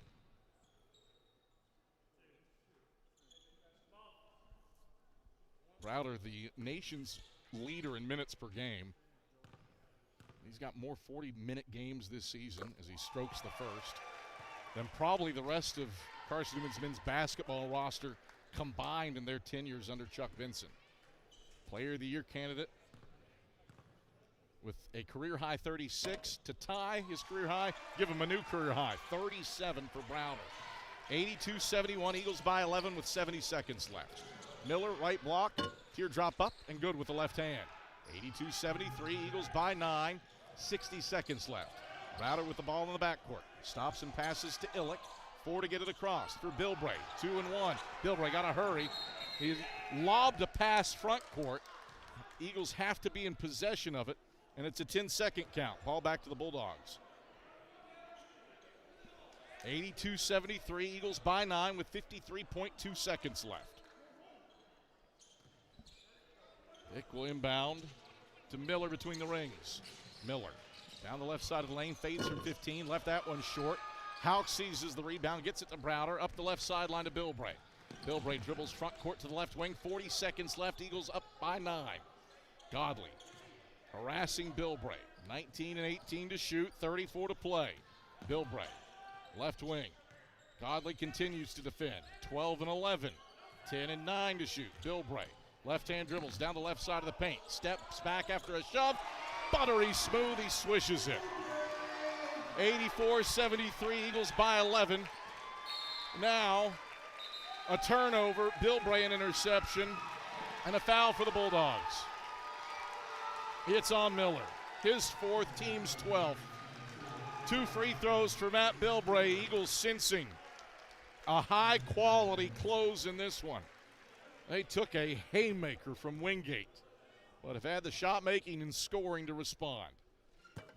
Browder, the nation's leader in minutes per game. He's got more 40-minute games this season as he strokes the first than probably the rest of Carson-Newman's men's basketball roster combined in their tenures under Chuck Vinson. Player of the Year candidate with a career-high 36 to tie his career high, give him a new career high, 37 for Browder. 82-71, Eagles by 11 with 70 seconds left. Miller, right block, teardrop up and good with the left hand. 82-73, Eagles by 9, 60 seconds left. Browder with the ball in the backcourt, stops and passes to Illick. 4 to get it across through Bilbray, 2 and 1. Bilbray got to hurry. He lobbed a pass front court. Eagles have to be in possession of it, and it's a 10-second count. Ball back to the Bulldogs. 82-73, Eagles by 9 with 53.2 seconds left. Dick will inbound to Miller between the rings. Miller down the left side of the lane, fades from 15, left that one short. Houck seizes the rebound, gets it to Browder, up the left sideline to Bilbray. Bilbray dribbles front court to the left wing, 40 seconds left, Eagles up by 9. Godley harassing Bilbray, 19 and 18 to shoot, 34 to play. Bilbray, left wing. Godley continues to defend, 12 and 11, 10 and 9 to shoot. Bilbray, left-hand dribbles down the left side of the paint, steps back after a shove, buttery smooth, he swishes it. 84-73, Eagles by 11. Now, a turnover, Bilbray an interception, and a foul for the Bulldogs. It's on Miller, his 4th, team's 12th. 2 free throws for Matt Bilbray, Eagles sensing a high-quality close in this one. They took a haymaker from Wingate, but have had the shot making and scoring to respond.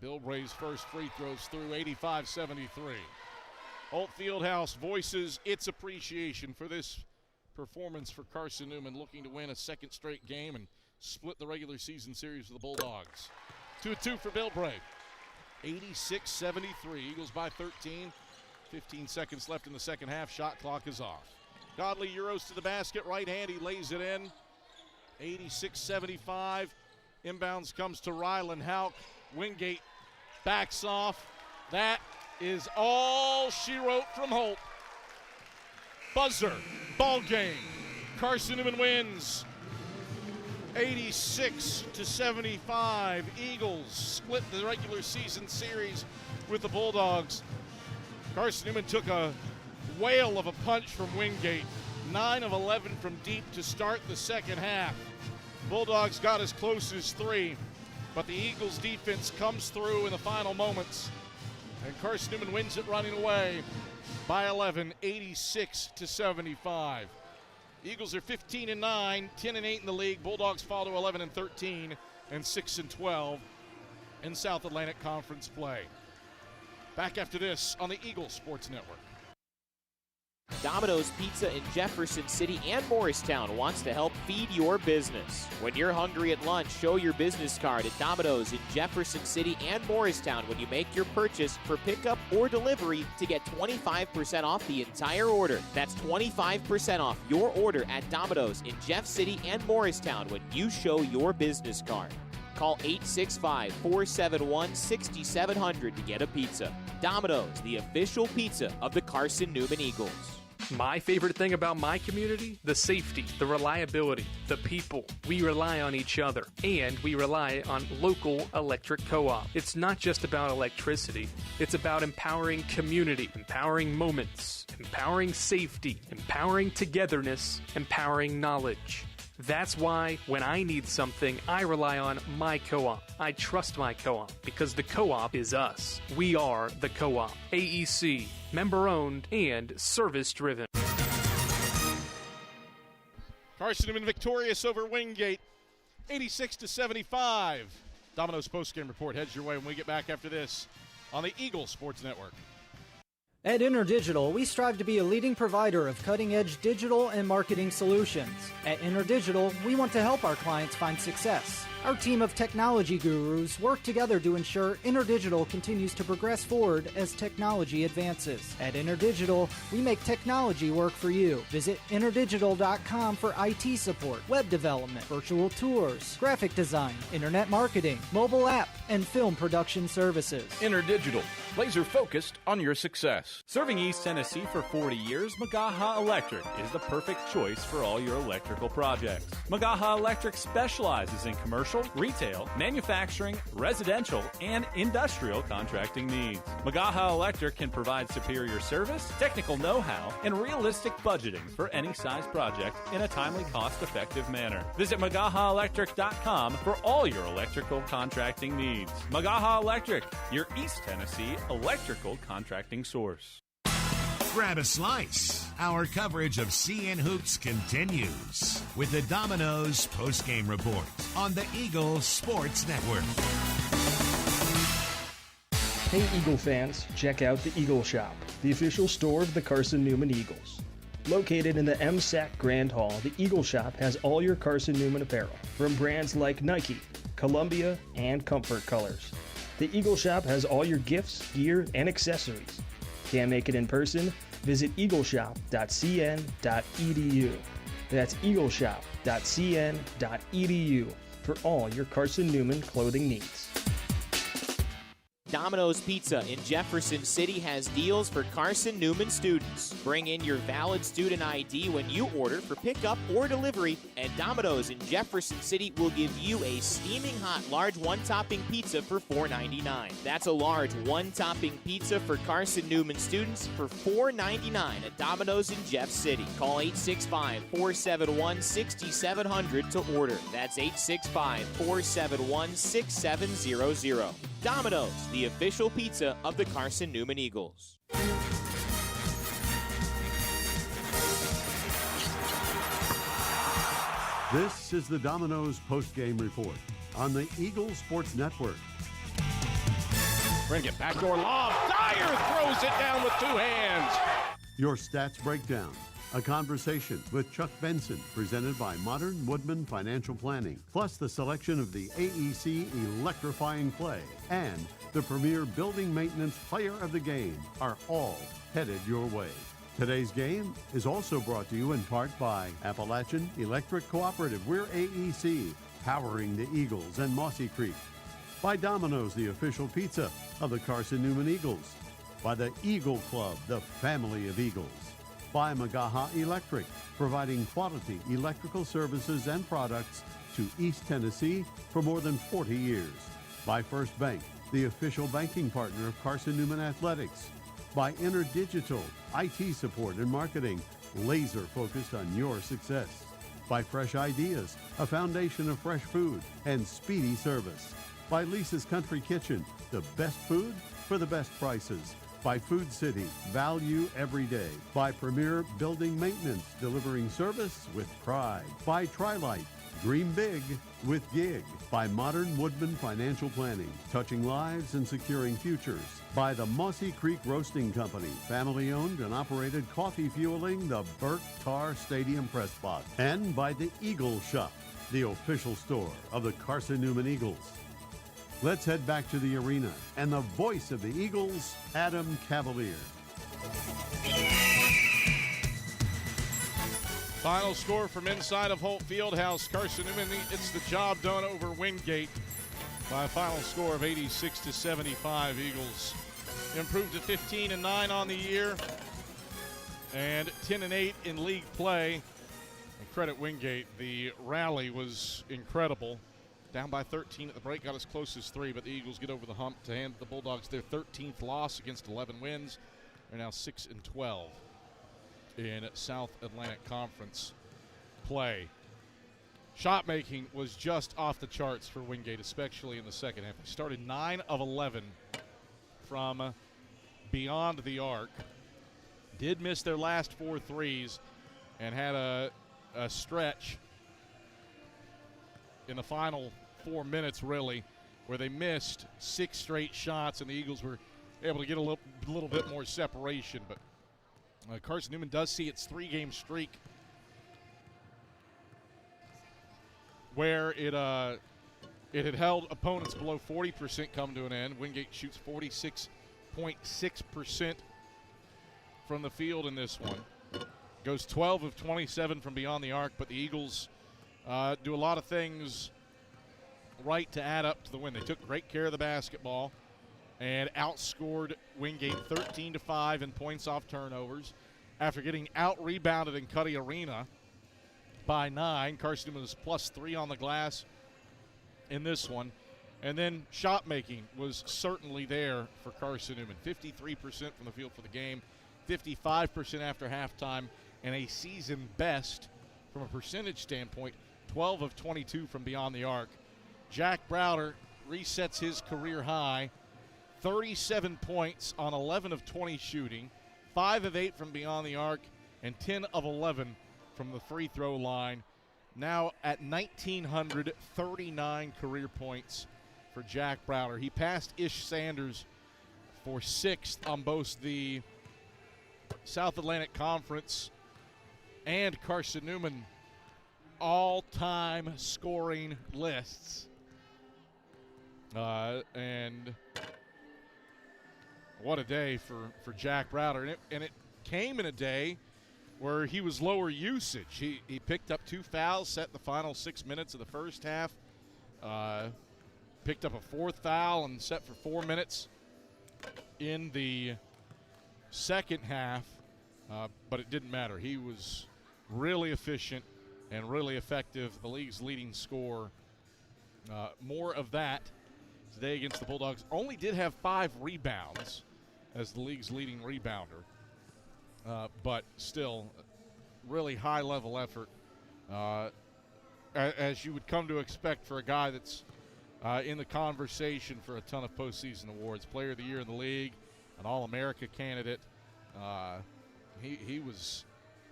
Bilbray's first free throws through, 85-73. Holt Fieldhouse voices its appreciation for this performance for Carson-Newman, looking to win a 2nd straight game and split the regular season series with the Bulldogs. 2-2 for Bilbray. 86-73, Eagles by 13. 15 seconds left in the second half, shot clock is off. Godley Euros to the basket, right hand, he lays it in. 86-75. Inbounds comes to Rylan Houck. Wingate backs off. That is all she wrote from Holt. Buzzer, ball game. Carson-Newman wins 86-75. Eagles split the regular season series with the Bulldogs. Carson-Newman took a whale of a punch from Wingate. 9 of 11 from deep to start the second half. Bulldogs got as close as 3, but the Eagles defense comes through in the final moments, and Carson-Newman wins it running away by 11, 86-75. Eagles are 15 and 9, 10 and 8 in the league. Bulldogs fall to 11 and 13 and 6 and 12 in South Atlantic Conference play. Back after this on the Eagles Sports Network. Domino's Pizza in Jefferson City and Morristown wants to help feed your business. When you're hungry at lunch, show your business card at Domino's in Jefferson City and Morristown when you make your purchase for pickup or delivery to get 25% off the entire order. That's 25% off your order at Domino's in Jeff City and Morristown when you show your business card. Call 865-471-6700 to get a pizza. Domino's, the official pizza of the Carson-Newman Eagles. My favorite thing about my community? The safety, the reliability, the people. We rely on each other, and we rely on local electric co-op. It's not just about electricity. It's about empowering community, empowering moments, empowering safety, empowering togetherness, empowering knowledge. That's why when I need something, I rely on my co-op. I trust my co-op because the co-op is us. We are the co-op. AEC, member-owned and service-driven. Carson-Newman victorious over Wingate, 86-75. Domino's postgame report heads your way when we get back after this on the Eagle Sports Network. At InterDigital, we strive to be a leading provider of cutting-edge digital and marketing solutions. At InterDigital, we want to help our clients find success. Our team of technology gurus work together to ensure InterDigital continues to progress forward as technology advances. At InterDigital, we make technology work for you. Visit interdigital.com for IT support, web development, virtual tours, graphic design, internet marketing, mobile app, and film production services. InterDigital, laser focused on your success. Serving East Tennessee for 40 years, Magaha Electric is the perfect choice for all your electrical projects. Magaha Electric specializes in commercial, retail, manufacturing, residential, and industrial contracting needs. Magaha Electric can provide superior service, technical know-how, and realistic budgeting for any size project in a timely, cost-effective manner. Visit MagahaElectric.com for all your electrical contracting needs. Magaha Electric, your East Tennessee electrical contracting source. Grab a slice. Our coverage of CN Hoops continues with the Domino's postgame report on the Eagle Sports Network. Hey Eagle fans, check out the Eagle Shop, the official store of the Carson-Newman Eagles. Located in the MSAC Grand Hall, the Eagle Shop has all your Carson-Newman apparel, from brands like Nike, Columbia, and Comfort Colors. The Eagle Shop has all your gifts, gear, and accessories. Can't make it in person? Visit eagleshop.cn.edu. That's eagleshop.cn.edu for all your Carson-Newman clothing needs. Domino's Pizza in Jefferson City has deals for Carson-Newman students. Bring in your valid student ID when you order for pickup or delivery, and Domino's in Jefferson City will give you a steaming hot large one-topping pizza for $4.99. That's a large one-topping pizza for Carson-Newman students for $4.99 at Domino's in Jeff City. Call 865-471-6700 to order. That's 865-471-6700. Domino's, the official pizza of the Carson-Newman Eagles. This is the Domino's postgame report on the Eagle Sports Network. Bring it backdoor lob. Dyer throws it down with two hands. Your stats breakdown. A conversation with Chuck Benson, presented by Modern Woodman Financial Planning, plus the selection of the AEC Electrifying Play and the premier building maintenance player of the game are all headed your way. Today's game is also brought to you in part by Appalachian Electric Cooperative. We're AEC, powering the Eagles and Mossy Creek. By Domino's, the official pizza of the Carson-Newman Eagles. By the Eagle Club, the family of Eagles. By Magaha Electric, providing quality electrical services and products to East Tennessee for more than 40 years. By First Bank, the official banking partner of Carson-Newman Athletics. By InterDigital, IT support and marketing, laser focused on your success. By Fresh Ideas, a foundation of fresh food and speedy service. By Lisa's Country Kitchen, the best food for the best prices. By Food City, value every day. By Premier Building Maintenance, delivering service with pride. By Tri-Light, dream big with gig. By Modern Woodman Financial Planning, touching lives and securing futures. By the Mossy Creek Roasting Company, family-owned and operated coffee fueling the Burt Carr Stadium Press Box. And by the Eagle Shop, the official store of the Carson-Newman Eagles. Let's head back to the arena and the voice of the Eagles, Adam Cavalier. Final score from inside of Holt Fieldhouse. Carson-Newman, it's the job done over Wingate. by a final score of 86-75. Eagles improved to 15-9 on the year and 10-8 in league play. And credit Wingate, the rally was incredible. Down by 13 at the break, got as close as 3, but the Eagles get over the hump to hand the Bulldogs their 13th loss against 11 wins. They're now 6-12 in South Atlantic Conference play. Shot making was just off the charts for Wingate, especially in the second half. They started 9 of 11 from beyond the arc. Did miss their last 4 threes and had a stretch in the final 4 minutes, really, where they missed 6 straight shots, and the Eagles were able to get a little bit more separation. But Carson-Newman does see its 3-game streak where it had held opponents below 40% come to an end. Wingate shoots 46.6% from the field in this one. Goes 12 of 27 from beyond the arc, but the Eagles do a lot of things right to add up to the win. They took great care of the basketball and outscored Wingate 13-5 in points off turnovers. After getting out-rebounded in Cuddy Arena by 9, Carson-Newman was +3 on the glass in this one. And then shot making was certainly there for Carson-Newman. 53% from the field for the game, 55% after halftime, and a season best from a percentage standpoint, 12 of 22 from beyond the arc. Jack Browder resets his career high, 37 points on 11 of 20 shooting, 5 of 8 from beyond the arc, and 10 of 11 from the free throw line. Now at 1,939 career points for Jack Browder. He passed Ish Sanders for 6th on both the South Atlantic Conference and Carson-Newman all-time scoring lists. And what a day for Jack Browder. And it came in a day where he was lower usage. He picked up 2 fouls, set the final 6 minutes of the first half. Picked up a 4th foul and set for 4 minutes in the second half. But it didn't matter. He was really efficient and really effective. The league's leading scorer. More of that today against the Bulldogs. Only did have 5 rebounds as the league's leading rebounder. But still, really high-level effort, as you would come to expect for a guy that's in the conversation for a ton of postseason awards. Player of the Year in the league, an All-America candidate. He was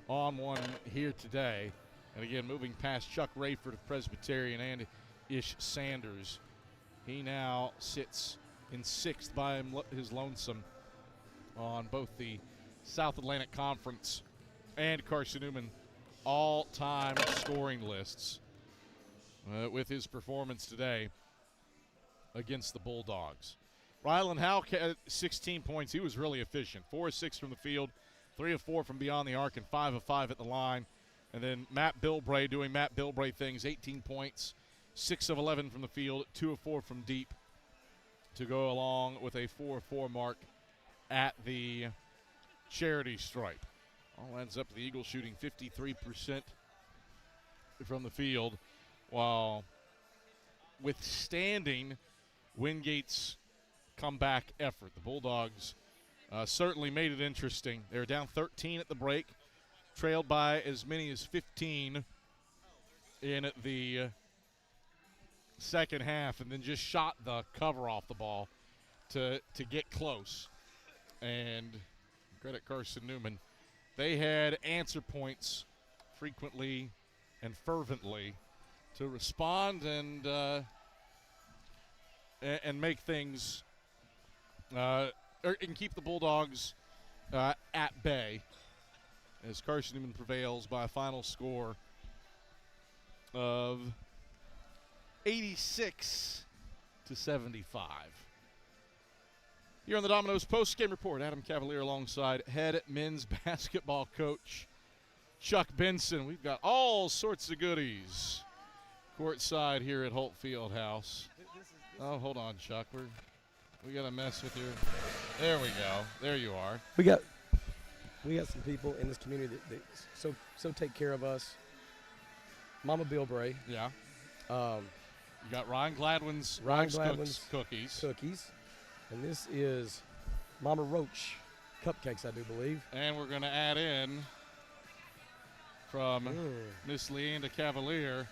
on one here today. And again, moving past Chuck Rayford of Presbyterian and Ish Sanders, he now sits in 6th by his lonesome on both the South Atlantic Conference and Carson-Newman all-time scoring lists with his performance today against the Bulldogs. Rylan Houck had 16 points. He was really efficient. 4 of 6 from the field, 3 of 4 from beyond the arc, and 5 of 5 at the line. And then Matt Bilbray doing Matt Bilbray things, 18 points, 6 of 11 from the field, 2 of 4 from deep to go along with a 4 of 4 mark at the charity stripe. All ends up the Eagles shooting 53% from the field while withstanding Wingate's comeback effort. The Bulldogs certainly made it interesting. They were down 13 at the break, trailed by as many as 15 in the second half, and then just shot the cover off the ball to get close. And credit Carson-Newman. They had answer points frequently and fervently to respond and make things and keep the Bulldogs at bay as Carson-Newman prevails by a final score of 86-75. Here on the Domino's post-game report, Adam Cavalier alongside head men's basketball coach Chuck Benson. We've got all sorts of goodies courtside here at Holt Fieldhouse. Oh, hold on, Chuck. We got to mess with your. There we go. There you are. We got some people in this community that so take care of us. Mama Bilbray. Yeah. You got Ryan Gladwin's cookies. And this is Mama Roach cupcakes, I do believe. And we're going to add in from Miss Leanda Cavalier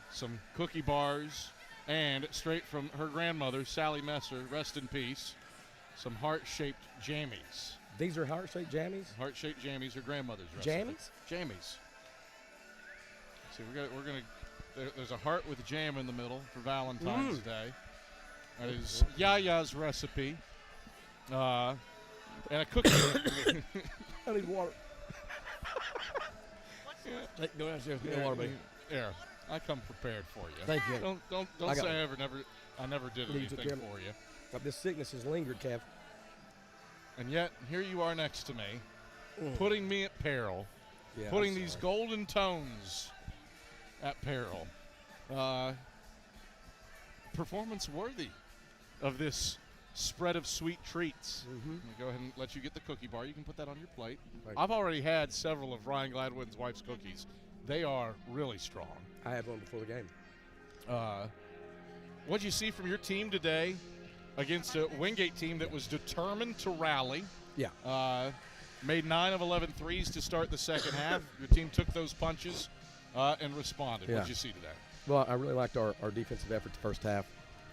some cookie bars, and straight from her grandmother, Sally Messer, rest in peace, some heart-shaped jammies. These are heart-shaped jammies? Heart-shaped jammies, her grandmother's recipe. Jammies? Jammies. See, we're gonna. There's a heart with jam in the middle for Valentine's Day. That is Yaya's recipe. And a cookie. I need water. Go downstairs, get water, baby. Here, I come prepared for you. Thank you. Don't say I never did anything for you. This sickness has lingered, Kev. And yet, here you are next to me, putting me at peril, Yeah, putting these golden tones at peril. Performance worthy of this spread of sweet treats. I'm going to go ahead and let you get the cookie bar. You can put that on your plate. I've already had several of Ryan Gladwin's wife's cookies. They are really strong. I had one before the game. What'd you see from your team today against a Wingate team that was determined to rally? Yeah. Made 9 of 11 threes to start the second half. Your team took those punches and responded. Yeah. What'd you see today? Well, I really liked our defensive effort the first half.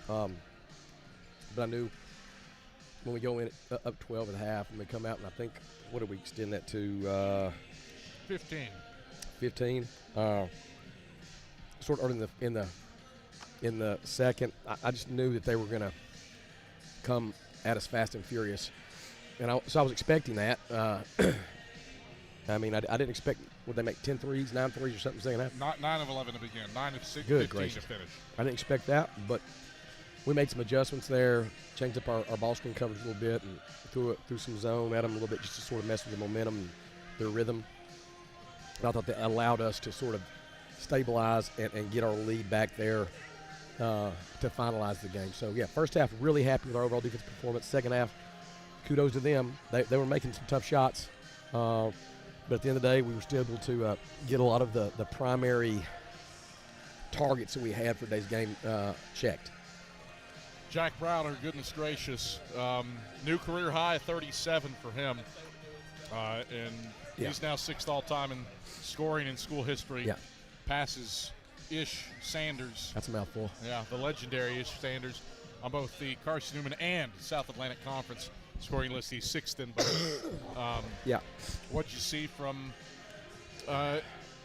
But I knew when we go in up 12 at half and we come out, and I think, what did we extend that to? 15. 15. Sort of in the second, I just knew that they were going to come at us fast and furious, and so I was expecting that. I mean, I didn't expect. Would they make 10 threes, 9 threes, or something second half? Not 9 of 11 to begin. 9 of 6, Good 15 gracious. to finish. I didn't expect that, but we made some adjustments there, changed up our ball screen coverage a little bit, and threw some zone at them a little bit just to sort of mess with the momentum and their rhythm. And I thought that allowed us to sort of stabilize and get our lead back there to finalize the game. So, yeah, first half, really happy with our overall defensive performance. Second half, kudos to them. They were making some tough shots. But at the end of the day, we were still able to get a lot of the primary targets that we had for today's game checked. Jack Browder, goodness gracious. New career high, 37 for him. And he's now 6th all-time in scoring in school history. Yeah. Passes Ish Sanders. That's a mouthful. Yeah, the legendary Ish Sanders on both the Carson-Newman and South Atlantic Conference scoring list. He's 6th in both. Yeah. What'd you see from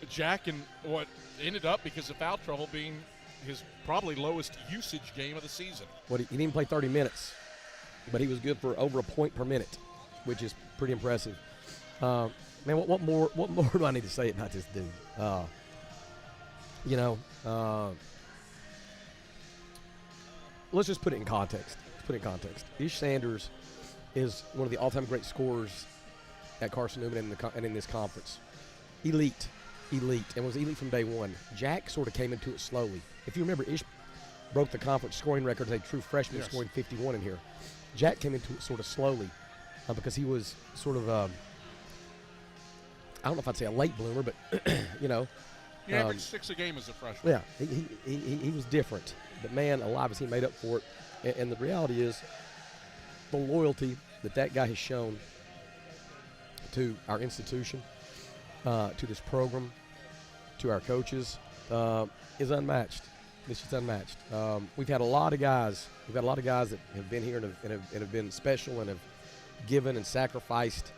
Jack and what ended up, because of foul trouble, being his probably lowest usage game of the season? He didn't even play 30 minutes, but he was good for over a point per minute, which is pretty impressive. Man, what more do I need to say about this dude? Let's just put it in context. Ish Sanders is one of the all-time great scorers at Carson-Newman and in this conference. Elite, and was elite from day one. Jack sort of came into it slowly. If you remember, Ish broke the conference scoring record as a true freshman, scoring 51 in here. Jack came into it sort of slowly because he was sort of, I don't know if I'd say a late bloomer, but, He averaged 6 a game as a freshman. Yeah, he was different. But, man, alive as he made up for it. And the reality is the loyalty that guy has shown to our institution, to this program, to our coaches, is unmatched. It's just unmatched. We've had a lot of guys. that have been here and have been special and have given and sacrificed.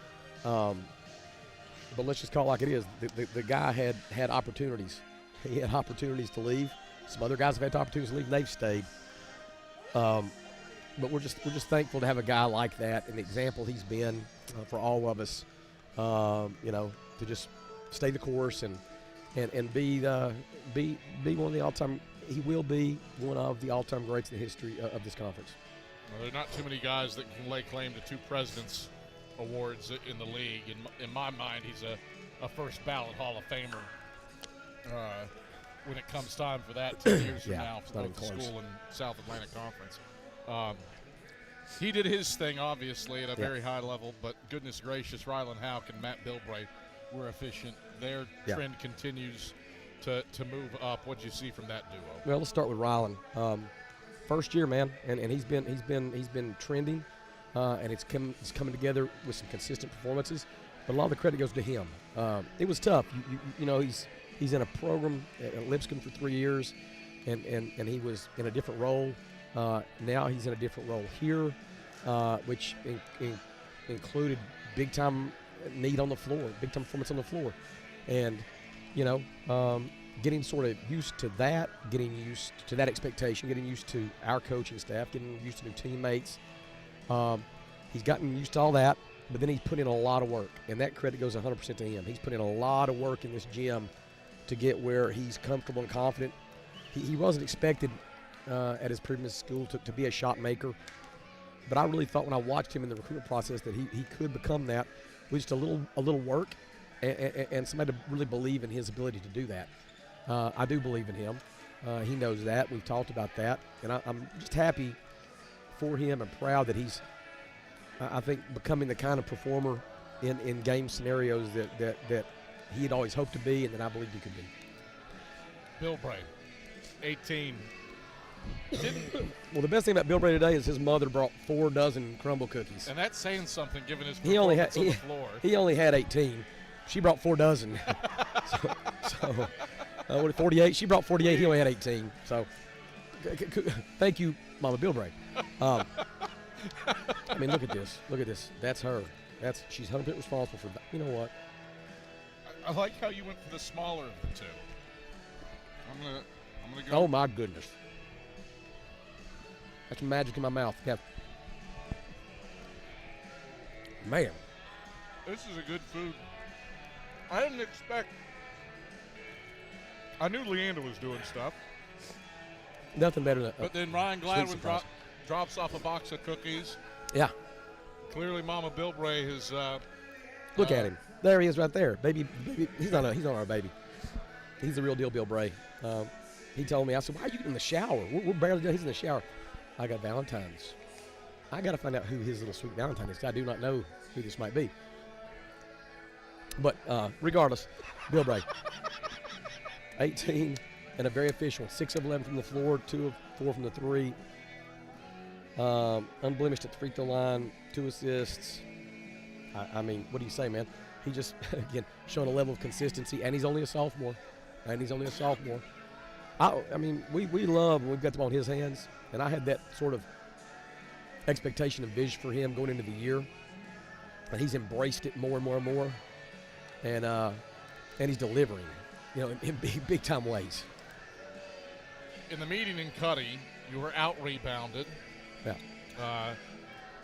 But let's just call it like it is. The guy had opportunities. He had opportunities to leave. Some other guys have had opportunities to leave, and they've stayed. But we're just thankful to have a guy like that, and the example he's been for all of us. To just stay the course and be one of the all-time. He will be one of the all-time greats in the history of this conference. Well, there are not too many guys that can lay claim to 2 President's Awards in the league. In my mind, he's a first ballot Hall of Famer. when it comes time for that 10 years from Yeah, now it's for not both the even close. school and South Atlantic Conference. He did his thing, obviously, at a very high level, but goodness gracious, Rylan Houck and Matt Bilbray were efficient. Their trend continues to move up. What did you see from that duo? Well, let's start with Rylan. First year, man, and he's been trending, and it's coming together with some consistent performances. But a lot of the credit goes to him. It was tough. You know, he's in a program at Lipscomb for 3 years, and he was in a different role. Now he's in a different role here, which included big time need on the floor, big time performance on the floor, and you know, getting sort of used to that, getting used to that expectation, getting used to our coaching staff, getting used to new teammates. He's gotten used to all that, but then he's put in a lot of work, and that credit goes 100% to him. He's put in a lot of work in this gym to get where he's comfortable and confident. He wasn't expected at his previous school to be a shot maker, but I really thought when I watched him in the recruitment process that he could become that with just a little work and somebody to really believe in his ability to do that. I do believe in him. He knows that. We've talked about that, and I'm just happy for him and proud that he's, I think, becoming the kind of performer in game scenarios that he had always hoped to be and that I believed he could be. Bilbray, 18. Well, the best thing about Bilbray today is his mother brought 4 dozen crumble cookies. And that's saying something given his He only had performance on the floor. he only had 18. She brought 4 dozen. so 48. She brought 48. He only had 18. So thank you, Mama Bilbray. I mean, look at this. Look at this. That's her. She's 100% responsible for that. You know what? I like how you went for the smaller of the two. I'm gonna go. Oh my goodness. That's magic in my mouth. Yeah. Man. This is a good food. I didn't expect. I knew Leander was doing stuff. Nothing better than. But then Ryan Gladwin drops off a box of cookies. Yeah. Clearly, Mama Bilbray has. Look at him. There he is, right there, baby. He's on our baby. He's the real deal, Bill Bray. He told me. I said, "Why are you in the shower? We're barely done." He's in the shower. I got Valentine's. I got to find out who his little sweet Valentine is. I do not know who this might be. But regardless, Bill Bray, 18 and a very official, 6 of 11 from the floor, 2 of 4 from the 3. Unblemished at the free throw line, 2 assists. I mean, what do you say, man? He just, again, showing a level of consistency, and he's only a sophomore. I mean, we love when we've got them on his hands, and I had that sort of expectation and vision for him going into the year, and he's embraced it more and more and more, and he's delivering, you know, in big time ways. In the meeting in Cuddy, you were out-rebounded. Yeah.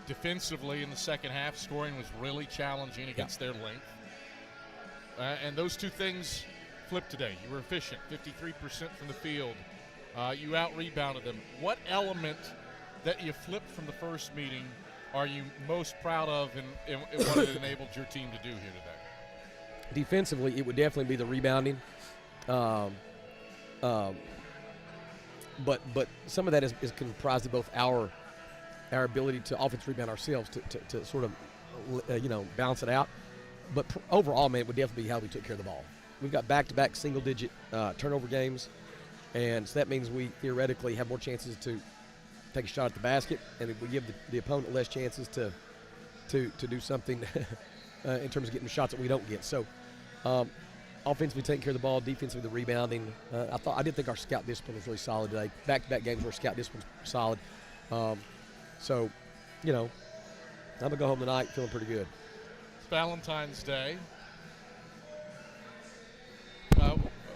Defensively in the second half, scoring was really challenging against their length. And those two things flipped today. You were efficient, 53% from the field. You out-rebounded them. What element that you flipped from the first meeting are you most proud of and what it enabled your team to do here today? Defensively, it would definitely be the rebounding. But some of that is comprised of both our ability to offense rebound ourselves to sort of balance it out. But overall, man, it would definitely be how we took care of the ball. We've got back-to-back single-digit turnover games, and so that means we theoretically have more chances to take a shot at the basket, and we give the opponent less chances to do something in terms of getting shots that we don't get. So offensively taking care of the ball, defensively the rebounding. I did think our scout discipline was really solid today. Back-to-back games where scout discipline's solid. So, you know, I'm going to go home tonight feeling pretty good. It's Valentine's Day.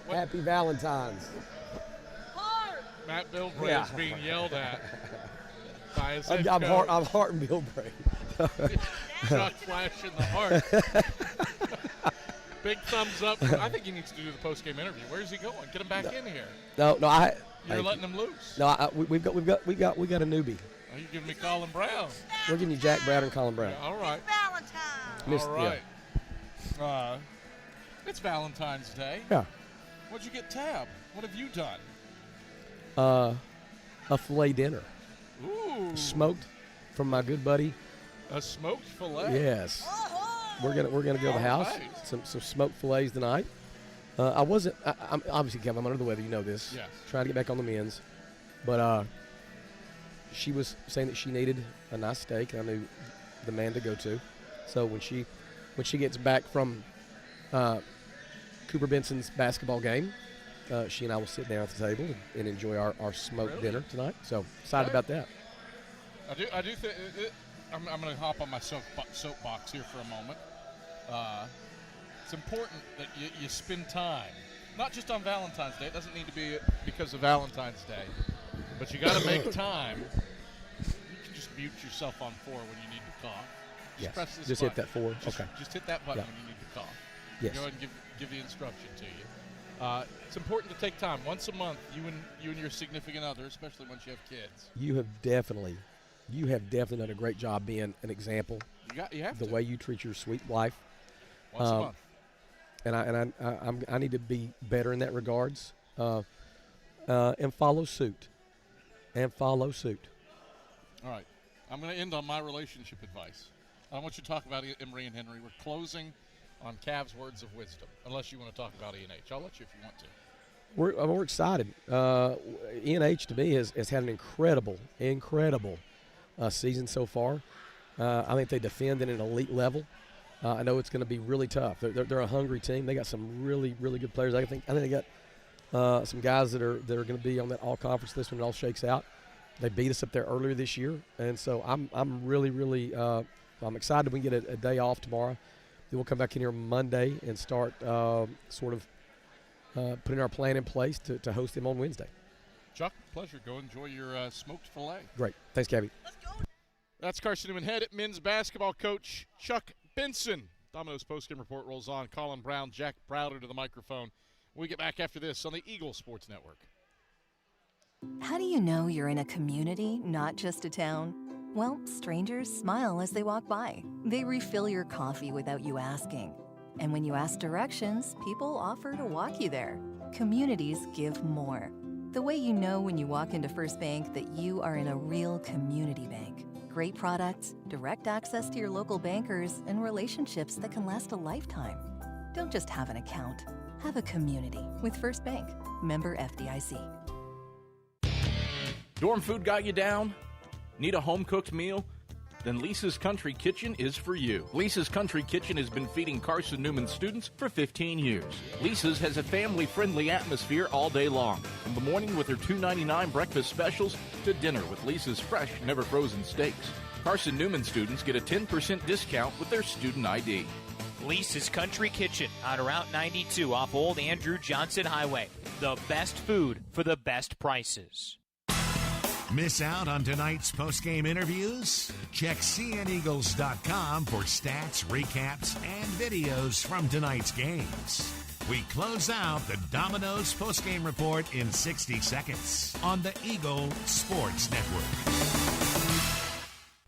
Happy Valentine's. Matt Bilbray is being yelled at by his head I'm coach. hearting Bilbray. Chuck flash in the heart. Big thumbs up. I think he needs to do the post-game interview. Where's he going? Get him back in here. No, You're letting him loose. No, we've got a newbie. Oh, you giving me Colin Brown? We're giving you Jack Brown and Colin Brown. Yeah, all right. Valentine. All right. It's Valentine's Day. Yeah. What'd you get, Tab? What have you done? A filet dinner. Ooh. Smoked from my good buddy. A smoked filet? Yes. We're gonna go to the house. Right. Some smoked fillets tonight. I'm obviously, Kevin, I'm under the weather. You know this. Yes. Trying to get back on the men's. But she was saying that she needed a nice steak, and I knew the man to go to. So when she gets back from Cooper Benson's basketball game, she and I will sit down at the table and enjoy our smoked dinner tonight. So excited about that. I do think I'm going to hop on my soapbox here for a moment. It's important that you spend time, not just on Valentine's Day. It doesn't need to be because of Valentine's Day, but you got to make time. You can just mute yourself on 4 when you need to cough. Yes. Press this Just button. hit that 4. Okay. Just hit that button Yeah. when you need to cough. Yes. Go ahead and give the instruction to you. It's important to take time once a month. You and your significant other, especially once you have kids. You have definitely done a great job being an example. You have the to. way you treat your sweet wife. Once a month. And I need to be better in that regards. And follow suit. All right. I'm going to end on my relationship advice. I want you to talk about Emery and Henry. We're closing on Cavs' words of wisdom, unless you want to talk about E&H. I'll let you if you want to. We're excited. E&H to me has had an incredible season so far. I think they defend at an elite level. I know it's going to be really tough. They're a hungry team. They got some really good players. I think they got some guys that are going to be on that all conference list when it all shakes out. They beat us up there earlier this year, and so I'm really I'm excited we can get a day off tomorrow. Then we'll come back in here Monday and start putting our plan in place to host them on Wednesday. Chuck, pleasure. Go enjoy your smoked filet. Great. Thanks, Gabby. That's Carson-Newman head men's basketball coach Chuck Benson. Domino's postgame report rolls on. Colin Brown, Jack Browder to the microphone. We get back after this on the Eagle Sports Network. How do you know you're in a community, not just a town? Well, strangers smile as they walk by. They refill your coffee without you asking. And when you ask directions, people offer to walk you there. Communities give more. The way you know when you walk into First Bank that you are in a real community bank. Great products, direct access to your local bankers, and relationships that can last a lifetime. Don't just have an account. Have a community with First Bank. Member FDIC. Dorm food got you down? Need a home-cooked meal? Then Lisa's Country Kitchen is for you. Lisa's Country Kitchen has been feeding Carson-Newman students for 15 years. Lisa's has a family-friendly atmosphere all day long, from the morning with their $2.99 breakfast specials to dinner with Lisa's fresh, never-frozen steaks. Carson-Newman students get a 10% discount with their student ID. Lisa's Country Kitchen on Route 92 off Old Andrew Johnson Highway. The best food for the best prices. Miss out on tonight's postgame interviews? Check cneagles.com for stats, recaps, and videos from tonight's games. We close out the Domino's postgame report in 60 seconds on the Eagle Sports Network.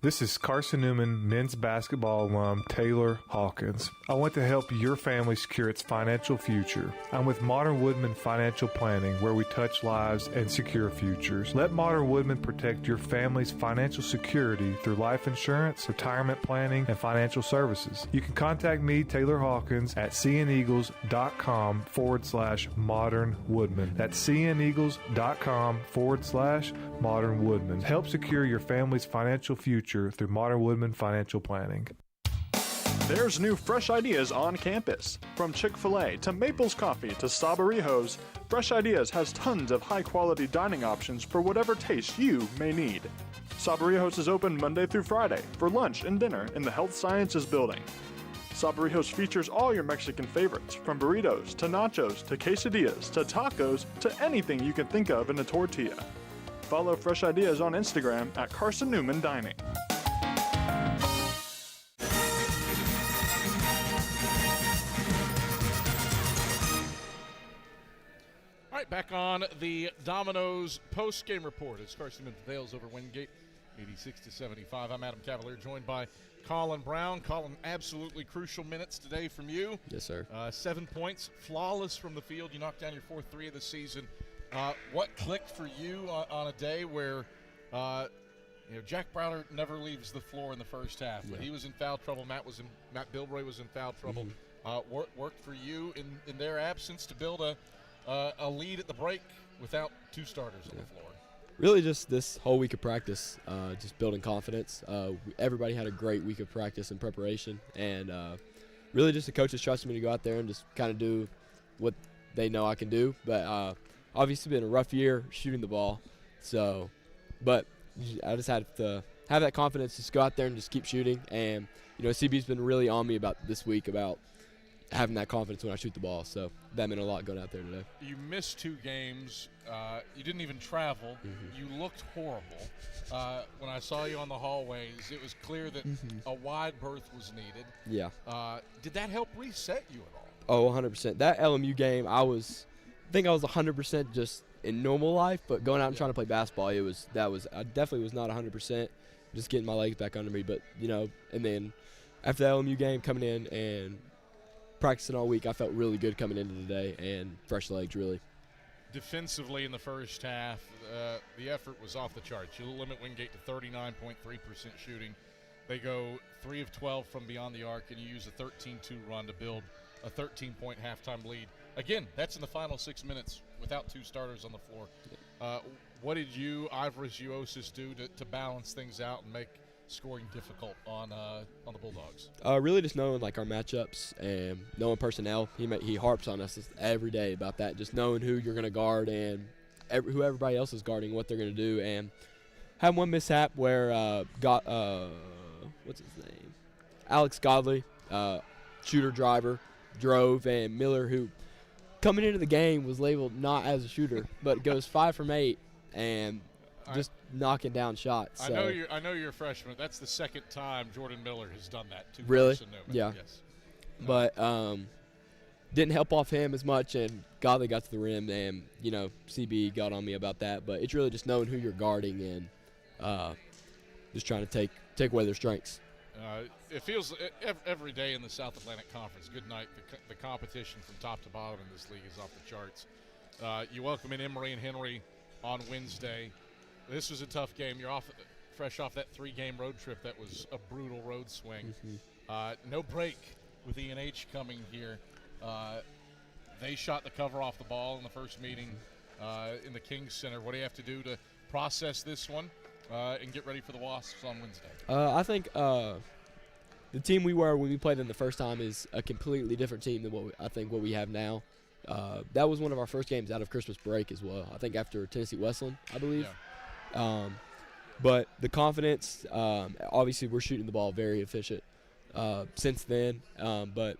This is Carson-Newman men's basketball alum Taylor Hawkins. I want to help your family secure its financial future. I'm with Modern Woodman Financial Planning, where we touch lives and secure futures. Let Modern Woodman protect your family's financial security through life insurance, retirement planning, and financial services. You can contact me, Taylor Hawkins, at cneagles.com/Modern Woodman. That's cneagles.com/Modern Woodman. Help secure your family's financial future through Modern Woodman Financial Planning. There's new fresh ideas on campus. From Chick-fil-A to Maples Coffee to Sabarijos, Fresh Ideas has tons of high-quality dining options for whatever taste you may need. Sabarijos is open Monday through Friday for lunch and dinner in the Health Sciences Building. Sabarijos features all your Mexican favorites, from burritos to nachos to quesadillas to tacos to anything you can think of in a tortilla. Follow Fresh Ideas on Instagram at Carson-Newman Dining. All right, back on the Domino's post-game report as Carson-Newman prevails over Wingate 86-75. I'm Adam Cavalier, joined by Colin Brown. Colin, absolutely crucial minutes today from you. Yes, sir. 7 points, flawless from the field. You knocked down your fourth three of the season. What clicked for you on a day where Jack Browder never leaves the floor in the first half, but he was in foul trouble. Matt Bilbray was in foul trouble. Worked for you in their absence to build a lead at the break without two starters on the floor. Really just this whole week of practice, just building confidence. Everybody had a great week of practice and preparation, and really just the coaches trusted me to go out there and just kind of do what they know I can do. But obviously been a rough year shooting the ball, but I just had to have that confidence, just go out there and just keep shooting. And CB's been really on me about this week about having that confidence when I shoot the ball, so that meant a lot going out there today. You missed 2 games. You didn't even travel. You looked horrible. When I saw you on the hallways, it was clear that a wide berth was needed. Yeah. Did that help reset you at all? Oh, 100%. That LMU game, I think I was 100% just in normal life, but going out and trying to play basketball, I definitely was not 100%, just getting my legs back under me. But, and then after the LMU game, coming in and practicing all week, I felt really good coming into today, and fresh legs, really. Defensively in the first half, the effort was off the charts. You limit Wingate to 39.3% shooting. They go 3 of 12 from beyond the arc, and you use a 13-2 run to build a 13-point halftime lead. Again, that's in the final 6 minutes without 2 starters on the floor. What did you, Ivris Uosis, do to balance things out and make scoring difficult on the Bulldogs? Really just knowing our matchups and knowing personnel. He harps on us every day about that, just knowing who you're going to guard and who everybody else is guarding, what they're going to do. And had one mishap where what's his name? Alex Godley, shooter driver, drove, and Miller, who coming into the game was labeled not as a shooter, but goes 5 from 8 and just knocking down shots. I know you're a freshman. That's the second time Jordan Miller has done that to really? Carson-Newman. Yeah. Yes. But didn't help off him as much, and Godley got to the rim, and CB got on me about that. But it's really just knowing who you're guarding and just trying to take away their strengths. It feels every day in the South Atlantic Conference. Good night. The competition from top to bottom in this league is off the charts. You welcome in Emory and Henry on Wednesday. This was a tough game. You're fresh off that 3-game road trip. That was a brutal road swing. No break with E&H coming here. They shot the cover off the ball in the first meeting in the Kings Center. What do you have to do to process this one and get ready for the Wasps on Wednesday? I think the team we were when we played them the first time is a completely different team than what we have now. That was one of our first games out of Christmas break as well. I think after Tennessee Wesleyan, I believe. Yeah. But the confidence, obviously we're shooting the ball very efficient since then. But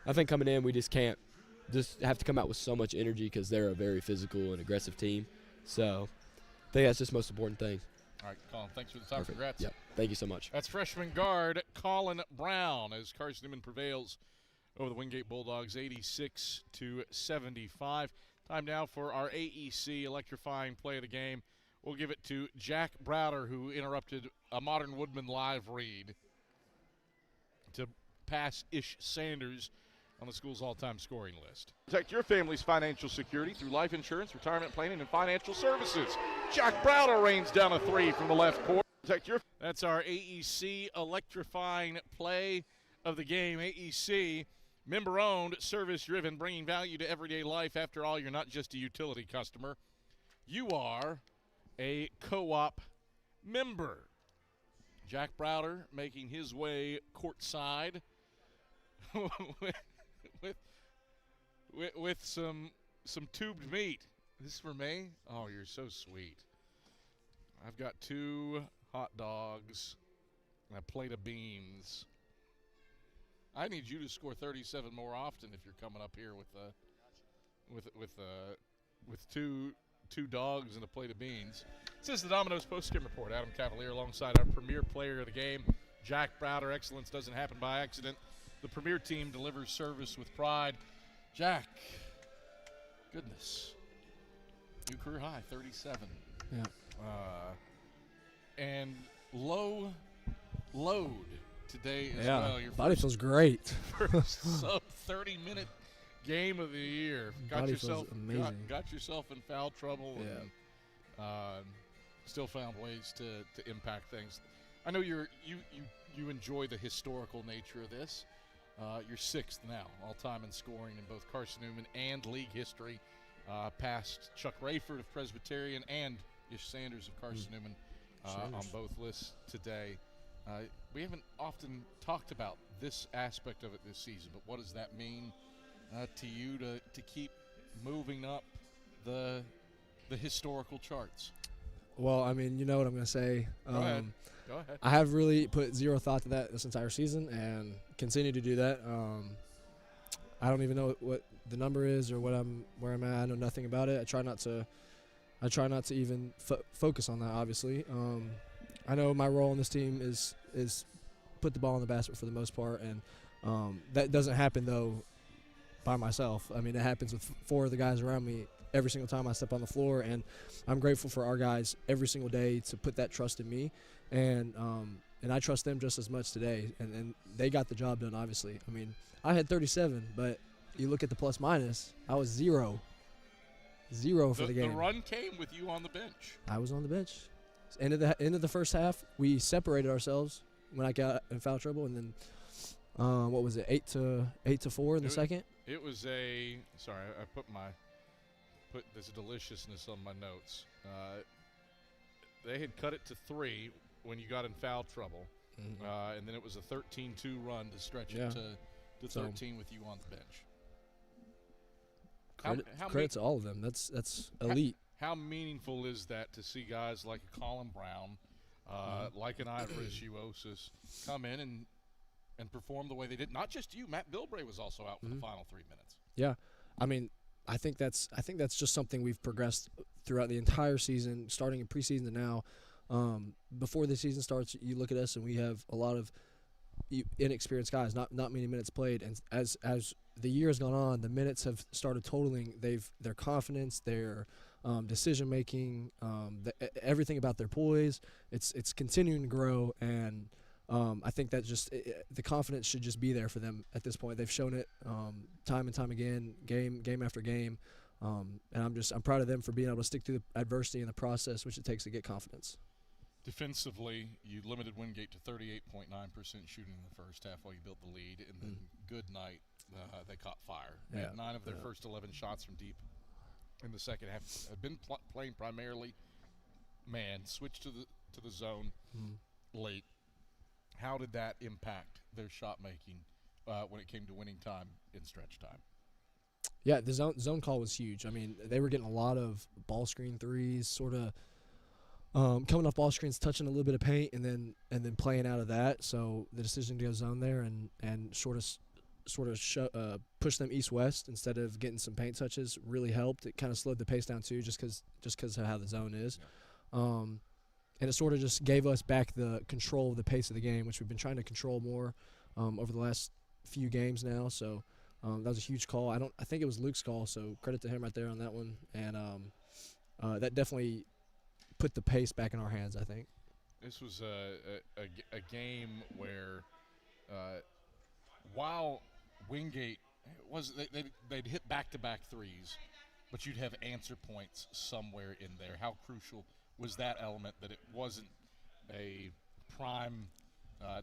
I think coming in, we just have to come out with so much energy because they're a very physical and aggressive team. So I think that's just the most important thing. All right, Colin, thanks for the time. Perfect. Congrats. Yep. Thank you so much. That's freshman guard Colin Brown as Carson-Newman prevails over the Wingate Bulldogs 86-75. Time now for our AEC electrifying play of the game. We'll give it to Jack Browder, who interrupted a Modern Woodman live read to pass Ish Sanders on the school's all-time scoring list. Protect your family's financial security through life insurance, retirement planning, and financial services. Jack Browder rains down a 3 from the left court. That's our AEC electrifying play of the game. AEC, member-owned, service-driven, bringing value to everyday life. After all, you're not just a utility customer. You are a co-op member. Jack Browder making his way courtside with some tubed meat. This is for me? Oh, you're so sweet. I've got 2 hot dogs and a plate of beans. I need you to score 37 more often if you're coming up here with two dogs and a plate of beans. This is the Domino's postgame report. Adam Cavalier alongside our premier player of the game, Jack Browder. Excellence doesn't happen by accident. The premier team delivers service with pride. Jack, goodness, new career high, 37. Yeah. And low load today as Yeah, well. Your body feels great. First sub 30-minute game of the year. Body feels amazing. Got yourself in foul trouble. Yeah. And, still found ways to impact things. I know you enjoy the historical nature of this. You're sixth now, all-time in scoring in both Carson-Newman and league history, past Chuck Rayford of Presbyterian and Ish Sanders of Carson-Newman on both lists today. We haven't often talked about this aspect of it this season, but what does that mean to you to keep moving up the historical charts? Well, I mean, you know what I'm going to say. Go ahead. I have really put zero thought to that this entire season and continue to do that. I don't even know what the number is or where I'm at. I know nothing about it. I try not to even focus on that, obviously. I know my role in this team is put the ball in the basket for the most part, and that doesn't happen, though, by myself. I mean, it happens with four of the guys around me every single time I step on the floor, and I'm grateful for our guys every single day to put that trust in me, and I trust them just as much today, and they got the job done, obviously. I mean, I had 37, but you look at the plus minus, I was zero for the game. The run came with you on the bench. I was on the bench. End of the first half, we separated ourselves when I got in foul trouble, and then what was it, 8-4 in the second? It was sorry, I put this deliciousness on my notes. They had cut it to 3 when you got in foul trouble, and then it was a 13-2 run to stretch it to 13 with you on the bench. Credit to all of them. That's elite. How meaningful is that to see guys like Colin Brown, like an Ivorish Uosis, come in and perform the way they did? Not just you. Matt Bilbray was also out for the final 3 minutes. Yeah, I mean, I think that's just something we've progressed throughout the entire season, starting in preseason to now. Before the season starts, you look at us and we have a lot of inexperienced guys, not many minutes played, and as the year has gone on, the minutes have started totaling. Their confidence, their decision making, everything about their poise, it's continuing to grow, and I think that just the confidence should just be there for them at this point. They've shown it time and time again, game after game, and I'm proud of them for being able to stick through the adversity and the process which it takes to get confidence. Defensively, you limited Wingate to 38.9% shooting in the first half while you built the lead, and then good night, they caught fire. They had 9 of their first 11 shots from deep in the second half. Have been playing primarily man, switched to the zone late. How did that impact their shot making when it came to winning time in stretch time? Yeah, the zone call was huge. I mean, they were getting a lot of ball screen threes, sort of coming off ball screens, touching a little bit of paint, and then playing out of that. So the decision to go zone there and sort of push them east-west instead of getting some paint touches really helped. It kind of slowed the pace down too, just because of how the zone is. Yeah. And it sort of just gave us back the control of the pace of the game, which we've been trying to control more over the last few games now. So that was a huge call. I think it was Luke's call, so credit to him right there on that one. And that definitely put the pace back in our hands, I think. This was a game where while Wingate they'd hit back-to-back threes, but you'd have answer points somewhere in there. How crucial was that element that it wasn't a prime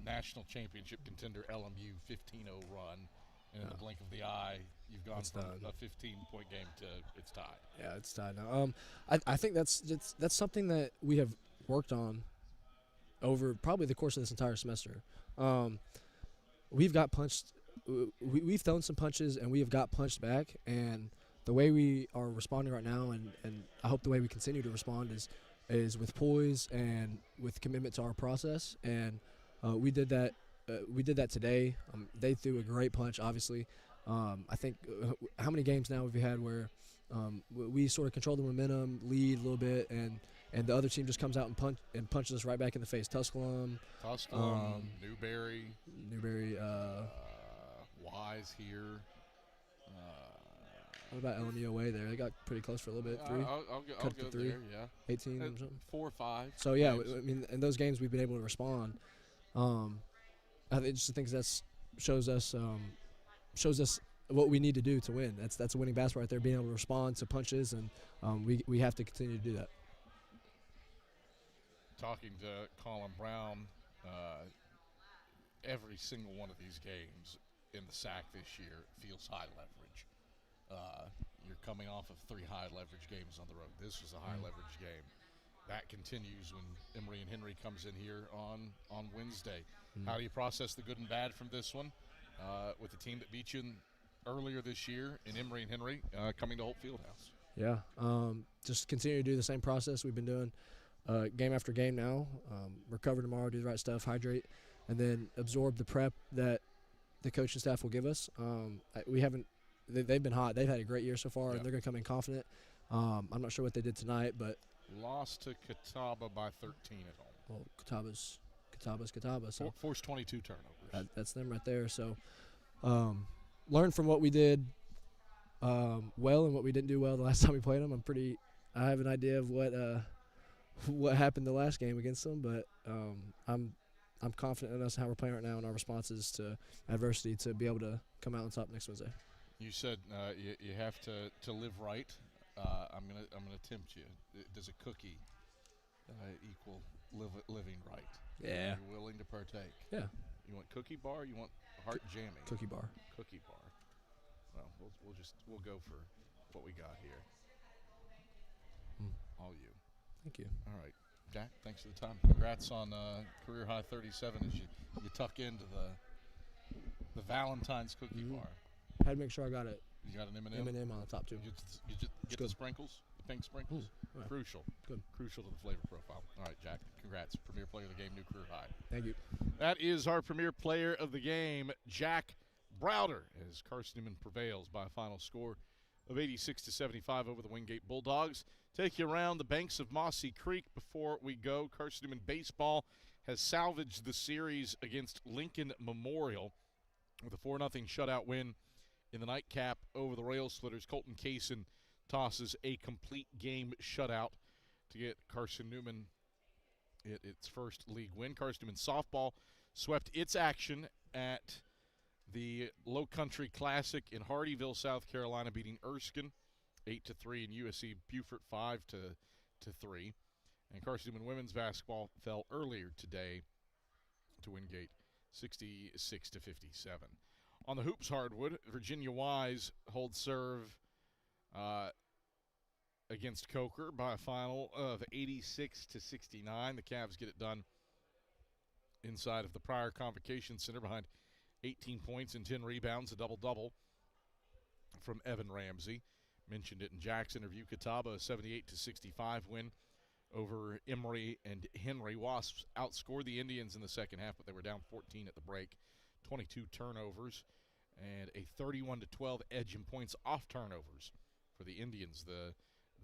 national championship contender LMU 15-0 run, and in the blink of the eye, you've gone from a 15-point game to it's tied. Yeah, it's tied now. I think that's something that we have worked on over probably the course of this entire semester. We've got punched. We've thrown some punches, and we have got punched back, and the way we are responding right now, and I hope the way we continue to respond is with poise and with commitment to our process, and we did that. We did that today. They threw a great punch, obviously. I think how many games now have we had where we sort of control the momentum, lead a little bit, and the other team just comes out and punches us right back in the face. Tusculum, Newberry, Wise here. What about LMU away there? They got pretty close for a little bit. 3. I'll Cut go to 3. there, yeah. 18 or something. 4 or 5. So, yeah, I mean, in those games we've been able to respond. I just think that shows us what we need to do to win. That's a winning basketball right there, being able to respond to punches, and we have to continue to do that. Talking to Colin Brown, every single one of these games in the SAC this year feels high leverage. You're coming off of 3 high leverage games on the road. This was a high leverage game. That continues when Emory and Henry comes in here on Wednesday. How do you process the good and bad from this one with the team that beat you earlier this year in Emory and Henry coming to Holt Fieldhouse? Yeah, just continue to do the same process we've been doing game after game now. Recover tomorrow, do the right stuff, hydrate, and then absorb the prep that the coaching staff will give us. They've been hot. They've had a great year so far, and they're going to come in confident. I'm not sure what they did tonight, but lost to Catawba by 13 at home. Well, Catawba's. So forced 22 turnovers. That's them right there. So learn from what we did well and what we didn't do well the last time we played them. I have an idea of what happened the last game against them, but I'm confident in us how we're playing right now and our responses to adversity to be able to come out on top next Wednesday. You said you have to live right. I'm gonna tempt you. Does a cookie equal living right? Yeah. You're willing to partake. Yeah. You want cookie bar? You want heart jamming? Cookie bar. Cookie bar. Well, we'll go for what we got here. All you. Thank you. All right, Jack. Thanks for the time. Congrats on career high 37 as you tuck into the Valentine's cookie bar. Had to make sure I got it. You got an M&M? M&M on the top, too. You get the sprinkles, the pink sprinkles? Right. Crucial. Good. Crucial to the flavor profile. All right, Jack, congrats. Premier player of the game, new career high. Thank you. That is our premier player of the game, Jack Browder, as Carson-Newman prevails by a final score of 86-75 over the Wingate Bulldogs. Take you around the banks of Mossy Creek before we go. Carson-Newman baseball has salvaged the series against Lincoln Memorial with a 4-0 shutout win in the nightcap over the Rail Splitters. Colton Kaysen tosses a complete game shutout to get Carson-Newman its first league win. Carson-Newman softball swept its action at the Low Country Classic in Hardyville, South Carolina, beating Erskine 8-3 and USC Beaufort 5-3. And Carson-Newman women's basketball fell earlier today to Wingate 66-57. On the hoops hardwood, Virginia Wise holds serve against Coker by a final of 86-69. The Cavs get it done inside of the Pryor Convocation Center behind 18 points and 10 rebounds, a double-double from Evan Ramsey. Mentioned it in Jack's interview. Catawba, a 78-65 win over Emory and Henry. Wasps outscored the Indians in the second half, but they were down 14 at the break. 22 turnovers and a 31-12 edge in points off turnovers for the Indians. The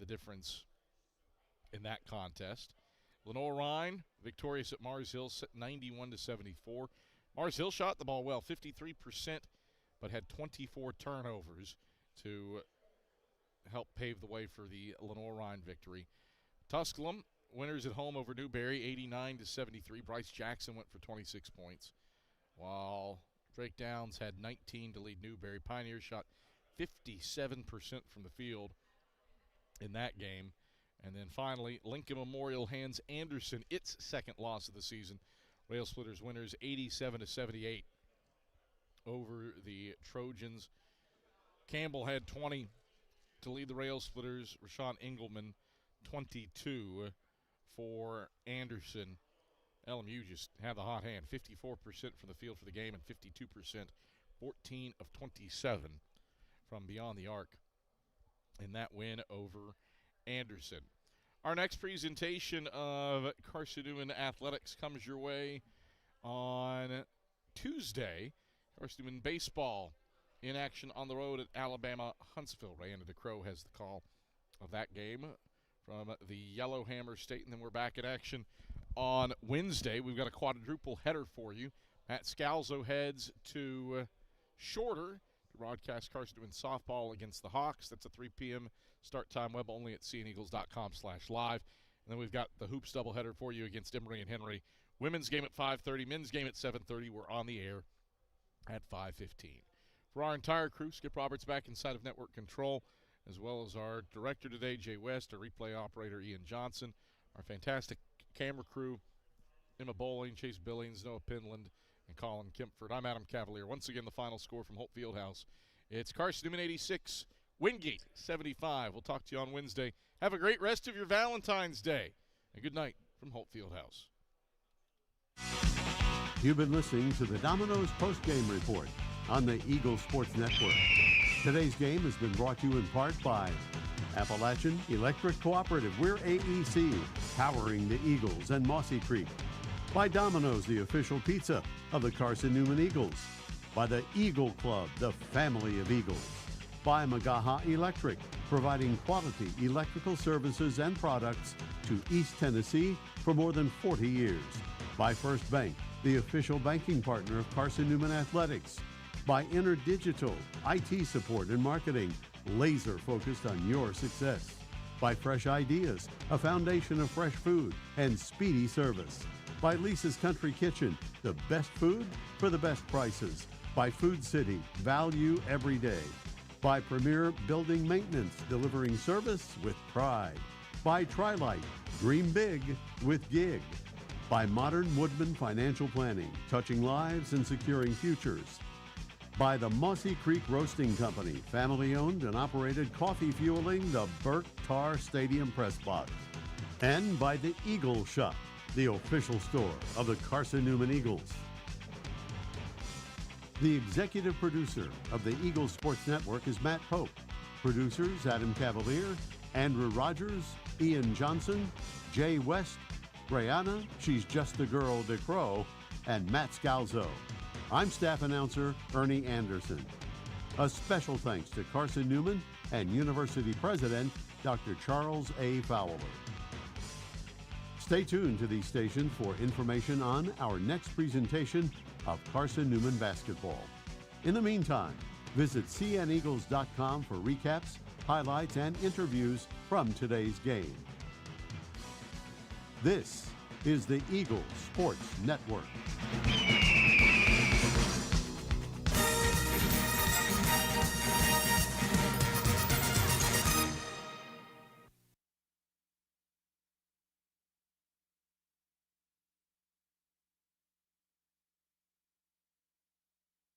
difference in that contest. Lenore Rhine victorious at Mars Hill, 91-74. Mars Hill shot the ball well, 53%, but had 24 turnovers to help pave the way for the Lenore Rhine victory. Tusculum winners at home over Newberry, 89-73. Bryce Jackson went for 26 points, while Drake Downs had 19 to lead Newberry. Pioneers shot 57% from the field in that game. And then finally, Lincoln Memorial hands Anderson its second loss of the season. Rail Splitters winners 87-78 over the Trojans. Campbell had 20 to lead the Rail Splitters. Rashawn Engelman, 22 for Anderson. LMU just had the hot hand, 54% from the field for the game and 52%, 14 of 27 from beyond the arc in that win over Anderson. Our next presentation of Carson-Newman Athletics comes your way on Tuesday. Carson-Newman baseball in action on the road at Alabama-Huntsville. Randy DeCrow has the call of that game from the Yellowhammer State, and then we're back in action on Wednesday. We've got a quadruple header for you. Matt Scalzo heads to Shorter to broadcast. Carson-Newman softball against the Hawks. That's a 3 p.m. start time, web only at cneagles.com/live. And then we've got the hoops doubleheader for you against Emory and Henry. Women's game at 5:30, men's game at 7:30. We're on the air at 5:15. For our entire crew, Skip Roberts back inside of network control, as well as our director today, Jay West, our replay operator, Ian Johnson, our fantastic camera crew, Emma Bowling, Chase Billings, Noah Pinland, and Colin Kempford. I'm Adam Cavalier. Once again, the final score from Holt Fieldhouse. It's Carson-Newman 86, Wingate 75. We'll talk to you on Wednesday. Have a great rest of your Valentine's Day. And good night from Holt Fieldhouse. You've been listening to the Domino's postgame report on the Eagle Sports Network. Today's game has been brought to you in part by Appalachian Electric Cooperative. We're AEC, powering the Eagles and Mossy Creek. By Domino's, the official pizza of the Carson-Newman Eagles. By the Eagle Club, the family of Eagles. By Magaha Electric, providing quality electrical services and products to East Tennessee for more than 40 years. By First Bank, the official banking partner of Carson-Newman Athletics. By InterDigital, IT support and marketing, laser focused on your success. By Fresh Ideas, a foundation of fresh food and speedy service. By Lisa's Country Kitchen, the best food for the best prices. By Food City, value every day. By Premier Building Maintenance, delivering service with pride. By Trilite, dream big with gig. By Modern Woodman Financial Planning, touching lives and securing futures. By the Mossy Creek Roasting Company, family-owned and operated, coffee fueling the Burt Tarr Stadium Press Box. And by the Eagle Shop, the official store of the Carson-Newman Eagles. The executive producer of the Eagle Sports Network is Matt Pope. Producers Adam Cavalier, Andrew Rogers, Ian Johnson, Jay West, Brianna, she's just a girl, DeCrow, and Matt Scalzo. I'm staff announcer Ernie Anderson. A special thanks to Carson-Newman and University President Dr. Charles A. Fowler. Stay tuned to these stations for information on our next presentation of Carson-Newman basketball. In the meantime, visit cneagles.com for recaps, highlights, and interviews from today's game. This is the Eagle Sports Network.